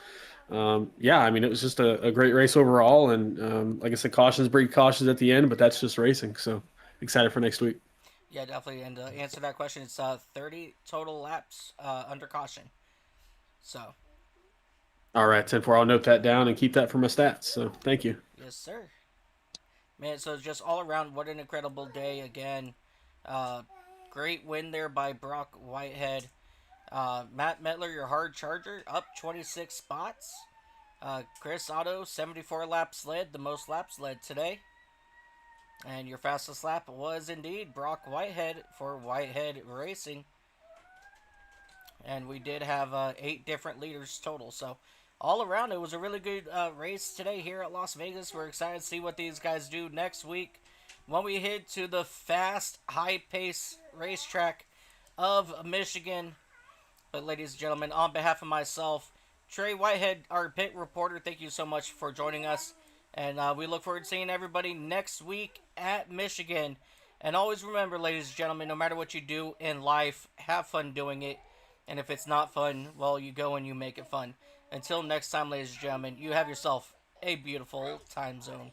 Speaker 5: yeah, I mean, it was just a great race overall. And like I said, cautions breed cautions at the end, but that's just racing. So excited for next week.
Speaker 4: Yeah, definitely. And to answer that question, it's 30 total laps under caution. So.
Speaker 5: All right, 10-4. I'll note that down and keep that for my stats. So thank you.
Speaker 4: Yes, sir. Man, so just all around, what an incredible day again. Great win there by Brock Whitehead. Matt Metler, your hard charger, up 26 spots. Chris Otto, 74 laps led, the most laps led today. And your fastest lap was indeed Brock Whitehead for Whitehead Racing. And we did have 8 different leaders total, so all around, it was a really good race today here at Las Vegas. We're excited to see what these guys do next week when we head to the fast, high-pace racetrack of Michigan. But ladies and gentlemen, on behalf of myself, Trey Whitehead, our pit reporter, thank you so much for joining us. And we look forward to seeing everybody next week at Michigan. And always remember, ladies and gentlemen, no matter what you do in life, have fun doing it. And if it's not fun, well, you go and you make it fun. Until next time, ladies and gentlemen, you have yourself a beautiful time zone.